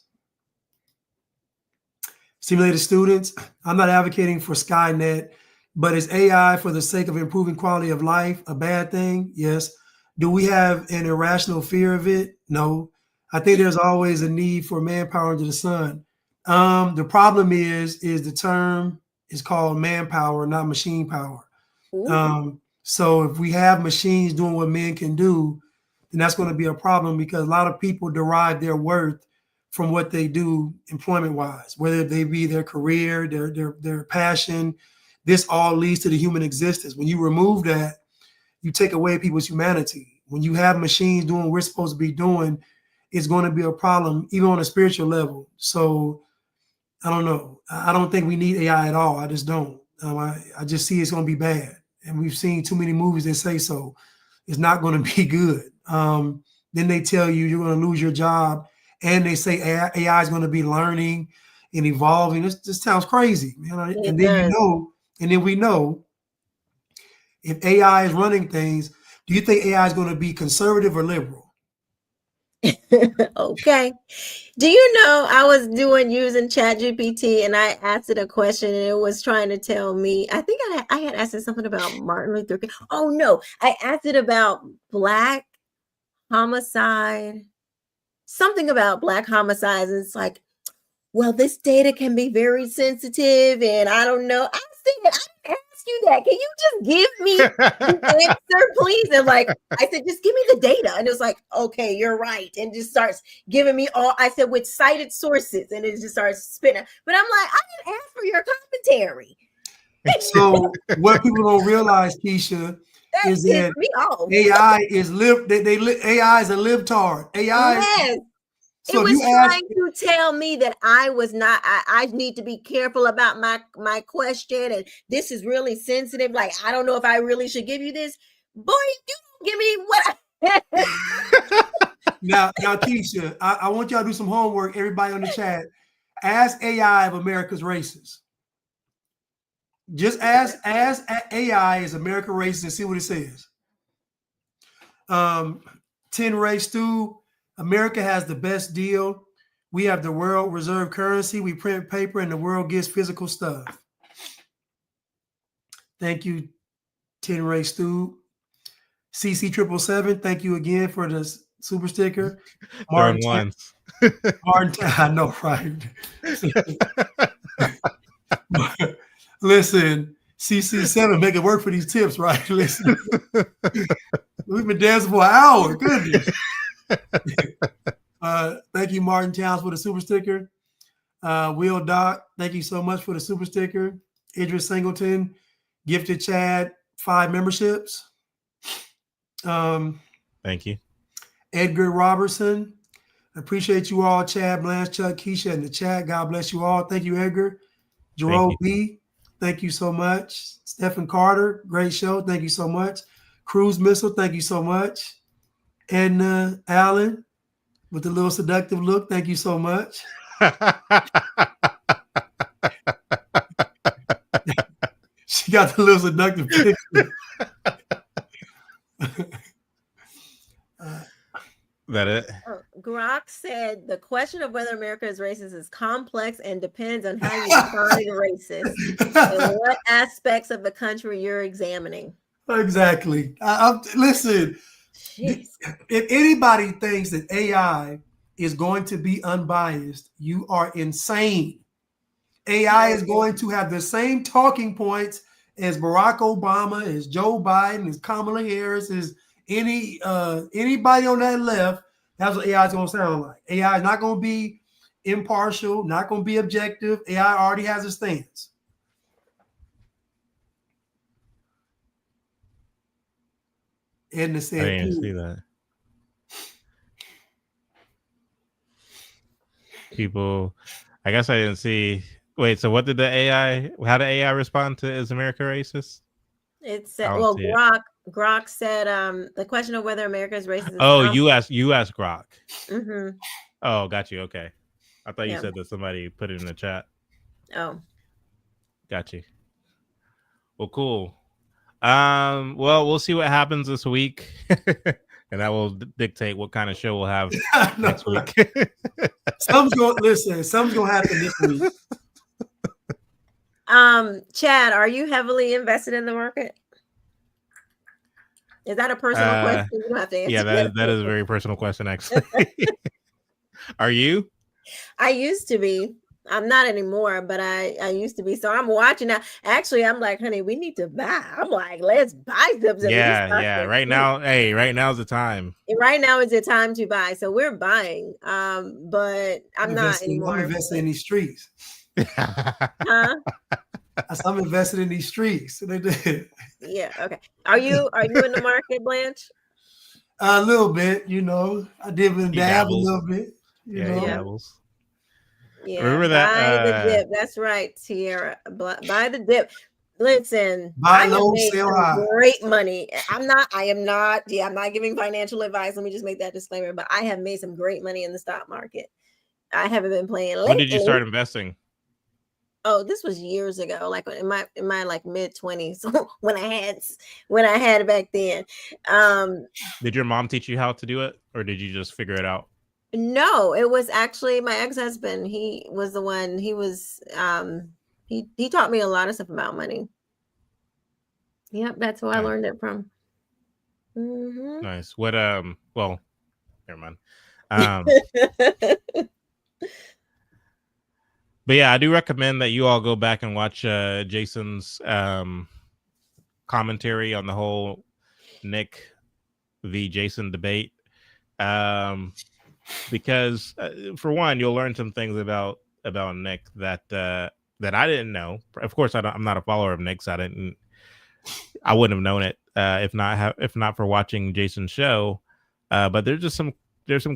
Simulated students, I'm not advocating for Skynet, but is AI for the sake of improving quality of life a bad thing? Yes. Do we have an irrational fear of it? No. I think there's always a need for manpower under the sun. The problem is the term is called manpower, not machine power. So if we have machines doing what men can do, then that's going to be a problem, because a lot of people derive their worth from what they do employment-wise, whether they be their career, their passion. This all leads to the human existence. When you remove that, you take away people's humanity. When you have machines doing what we're supposed to be doing, it's going to be a problem, even on a spiritual level. So I don't know. I don't think we need AI at all. I just don't. I just see it's going to be bad. And we've seen too many movies that say so. It's not going to be good. Then they tell you you're going to lose your job. And they say AI is going to be learning and evolving. This sounds crazy. And then we know if AI is running things, do you think AI is going to be conservative or liberal? Okay. Do you know I was using ChatGPT and I asked it a question and it was trying to tell me, I think I had asked it something about Martin Luther King. Oh no, I asked it about Black homicide, something about Black homicides. And it's like, well, this data can be very sensitive and I don't know. I said, I didn't ask you that. Can you just give me the answer, please? And like, I said, just give me the data. And it was like, okay, you're right. And just starts giving me all, I said, with cited sources. And it just starts spinning. But I'm like, I didn't ask for your commentary. So what people don't realize, Keisha, is that AI is AI is a libtard. AI yes. So it was trying to tell me that I was not, I need to be careful about my question. And this is really sensitive. Like, I don't know if I really should give you this. Boy, you don't give me what Now, Keisha, I want y'all to do some homework. Everybody on the chat, ask AI if America's racist. Just ask AI is America racist and see what it says. 10 Ray Stu, America has the best deal. We have the world reserve currency. We print paper and the world gets physical stuff. Thank you, 10 Ray Stu. CC777, thank you again for the super sticker. Martin, I know, right? Listen, CC7, make it work for these tips, right? Listen, we've been dancing for an hour. Goodness. Thank you, Martin Towns, for the super sticker. Will Doc, thank you so much for the super sticker. Idris Singleton, gifted Chad 5 memberships. Thank you. Edgar Robertson, appreciate you all. Chad, Blanche, Chuck, Keisha in the chat. God bless you all. Thank you, Edgar. Jerome B, thank you so much. Stephen Carter, great show. Thank you so much. Cruise Missile, thank you so much. Edna Allen with the little seductive look, thank you so much. She got the little seductive picture. That it? Grok said the question of whether America is racist is complex and depends on how you define racist and what aspects of the country you're examining. Exactly. Listen, Jeez. if anybody thinks that AI is going to be unbiased, you are insane. AI is going to have the same talking points as Barack Obama, as Joe Biden, as Kamala Harris, as anybody on that left. That's what AI is going to sound like. AI is not going to be impartial, not going to be objective. AI already has a stance. Edna I said, didn't see that. People, I guess I didn't see. Wait, so what did the AI? How did AI respond to "Is America racist"? It said, well, see it. Grok said the question of whether America is racist. Oh, you asked Grok. Mm-hmm. Oh, got you. Okay, I thought you Yeah. said that somebody put it in the chat. Oh, Got you. Well, cool. Well, we'll see what happens this week, and that will dictate what kind of show we'll have next week. Something's gonna happen this week. Chad, are you heavily invested in the market? Is that a personal question? You don't have to answer. Yeah, that is a very personal question, actually. Are you? I used to be. I'm not anymore, but I used to be. So I'm watching now. Actually, I'm like, honey, we need to buy. I'm like, let's buy them. Yeah. Right now, right now's the time. Right now is the time to buy. So we're buying. But I'm not anymore. I'm investing in these streets. Huh? I'm invested in these streets. Yeah. Okay. Are you in the market, Blanche? A little bit, I dib and dab a little bit. He dabbles. Yeah. Remember that? Buy the dip. That's right, Tierra. Buy the dip. Listen, buy I have low, made sell some high. great money. I'm not giving financial advice. Let me just make that disclaimer. But I have made some great money in the stock market. I haven't been playing lately. When did you start investing? Oh, this was years ago, like in my like mid-20s, when I had it back then. Did your mom teach you how to do it, or did you just figure it out? No, it was actually my ex-husband. He was the one. He was he taught me a lot of stuff about money. Yep, that's who I learned it from. Mm-hmm. Nice. What well, never mind. But yeah, I do recommend that you all go back and watch Jason's commentary on the whole Nick v. Jason debate. Because for one, you'll learn some things about Nick that I didn't know. Of course, I'm not a follower of Nick's. I wouldn't have known it if not for watching Jason's show. But there's some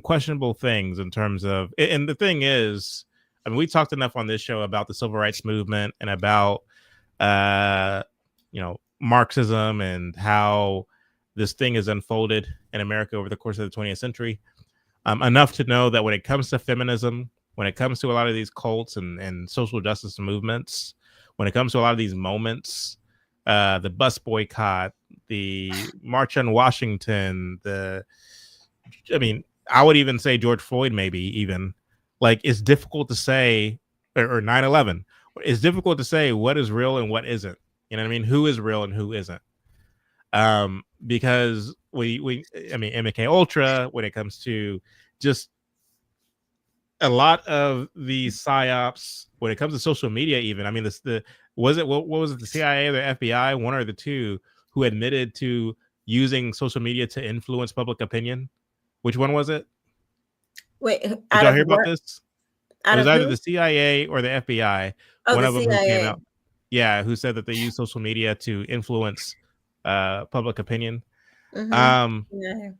questionable things in terms of, and the thing is, I mean, we talked enough on this show about the civil rights movement and about Marxism and how this thing has unfolded in America over the course of the 20th century. Enough to know that when it comes to feminism, when it comes to a lot of these cults and social justice movements, when it comes to a lot of these moments, the bus boycott, the March on Washington, I would even say George Floyd, maybe even, like, it's difficult to say, or 9/11, it's difficult to say what is real and what isn't. You know what I mean? Who is real and who isn't? Because MK Ultra, when it comes to just a lot of the psyops, when it comes to social media, even, I mean, what was it, the CIA or the FBI, one or the two, who admitted to using social media to influence public opinion? Which one was it? Wait, did y'all hear about this? It was either the CIA or the FBI. Oh, one the of them CIA. who came out. Yeah, who said that they use social media to influence public opinion. Mm-hmm.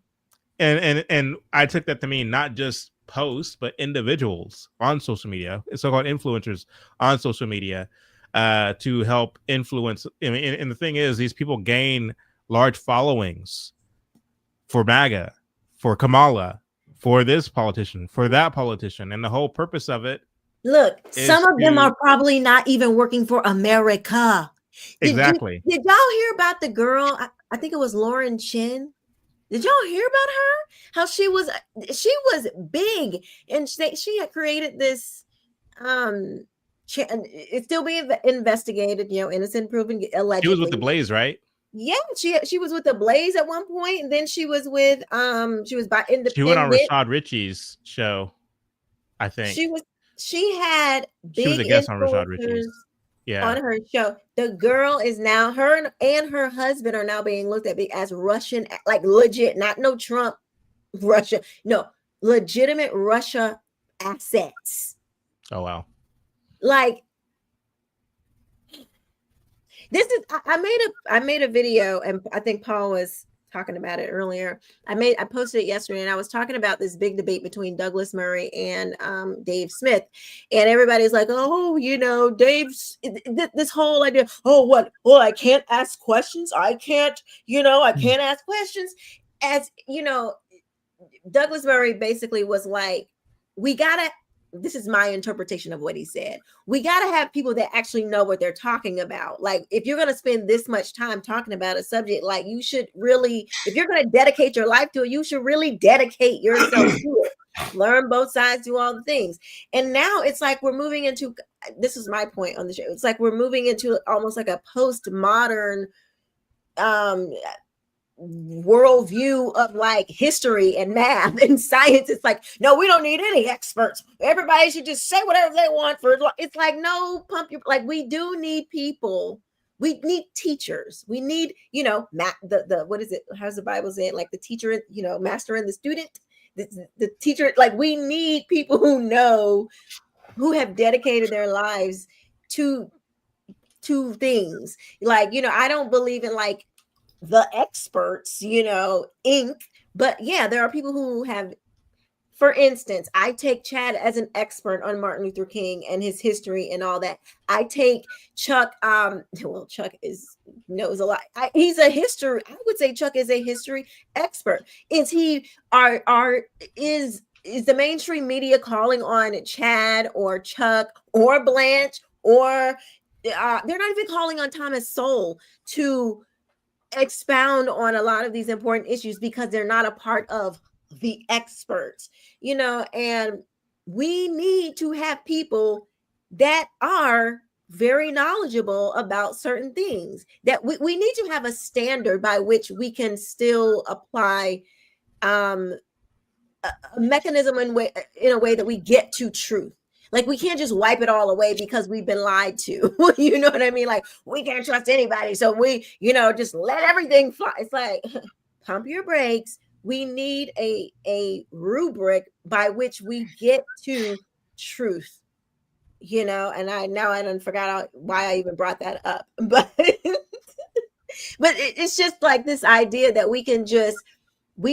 And I took that to mean not just posts, but individuals on social media, so-called influencers on social media, to help influence. And the thing is, these people gain large followings for MAGA, for Kamala, for this politician, for that politician, and the whole purpose of it. Look, some of them are probably not even working for America. Exactly. Did y'all hear about the girl? I think it was Lauren Chin. Did y'all hear about her? How she was big, and she had created this. It's still being investigated. Innocent proven allegedly. She was with the Blaze, right? Yeah, she was with the Blaze at one point, and then she was with she was by Independent. She went on Rashad Ritchie's show, I think. She had big she was a guest on Rashad Ritchie's. Yeah, on her show. The girl is now, her and her husband are now being looked at as Russian, like legit, not no Trump Russia, no, legitimate Russia assets. Oh wow. Like, this is, I made a video, and I think Paul was talking about it earlier. I posted it yesterday, and I was talking about this big debate between Douglas Murray and Dave Smith, and everybody's like, oh, Dave's this whole idea. Oh, what? Well, I can't ask questions. I can't ask questions. As Douglas Murray basically was like, this is my interpretation of what he said. We got to have people that actually know what they're talking about. Like, if you're going to spend this much time talking about a subject, like, you should really, if you're going to dedicate your life to it, you should really dedicate yourself to it. Learn both sides, do all the things. And now it's like we're moving into, this is my point on the show, it's like we're moving into almost like a postmodern worldview of like history and math and science. It's like, no, we don't need any experts. Everybody should just say whatever they want for. It's like, no, we do need people. We need teachers. We need, what is it? How's the Bible say it? Like the teacher, master and the student, the teacher, like we need people who have dedicated their lives to things. Like, I don't believe in like the experts, Inc. But yeah, there are people who have, for instance, I take Chad as an expert on Martin Luther King and his history and all that. I take Chuck, Chuck knows a lot. He's a history, I would say Chuck is a history expert. Is the mainstream media calling on Chad or Chuck or Blanche or they're not even calling on Thomas Sowell to expound on a lot of these important issues because they're not a part of the experts, and we need to have people that are very knowledgeable about certain things. That we need to have a standard by which we can still apply a mechanism in a way that we get to truth. Like, we can't just wipe it all away because we've been lied to. You know what I mean? Like, we can't trust anybody. So we, just let everything fly. It's like, pump your brakes. We need a rubric by which we get to truth, and I done forgot why I even brought that up. But, but it's just like this idea that we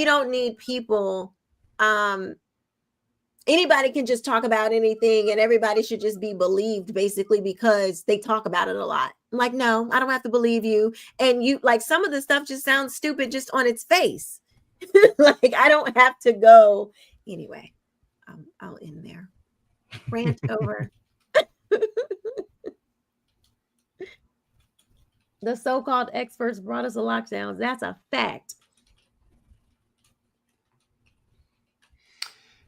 don't need people, anybody can just talk about anything and everybody should just be believed basically because they talk about it a lot. I'm like, no, I don't have to believe you. And you, like, some of the stuff just sounds stupid just on its face. Like, I don't have to go. Anyway, I'll end there. Rant over. The so-called experts brought us a lockdown. That's a fact.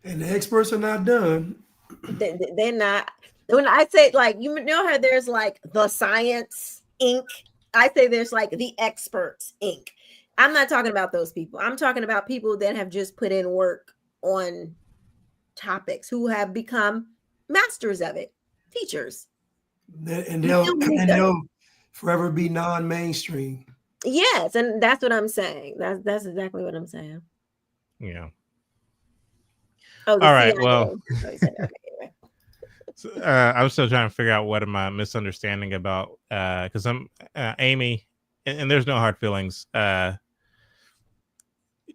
And the experts are not done. They're not. When I say, like, how there's like the Science Inc., I say there's like the Experts Inc. I'm not talking about those people. I'm talking about people that have just put in work on topics, who have become masters of it, teachers. And they'll forever be non-mainstream. Yes, and that's what I'm saying. That's exactly what I'm saying. Yeah. Oh, all right. CIA. Well, okay. I was still trying to figure out what am I misunderstanding about, because I'm Amy, and there's no hard feelings.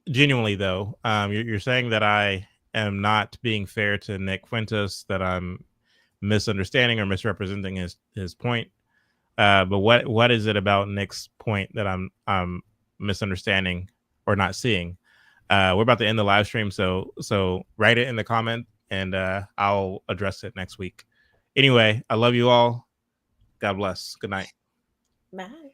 Genuinely though, you're saying that I am not being fair to Nick Fuentes, that I'm misunderstanding or misrepresenting his point. But what is it about Nick's point that I'm misunderstanding or not seeing? We're about to end the live stream, so write it in the comment and I'll address it next week. Anyway, I love you all. God bless. Good night. Bye.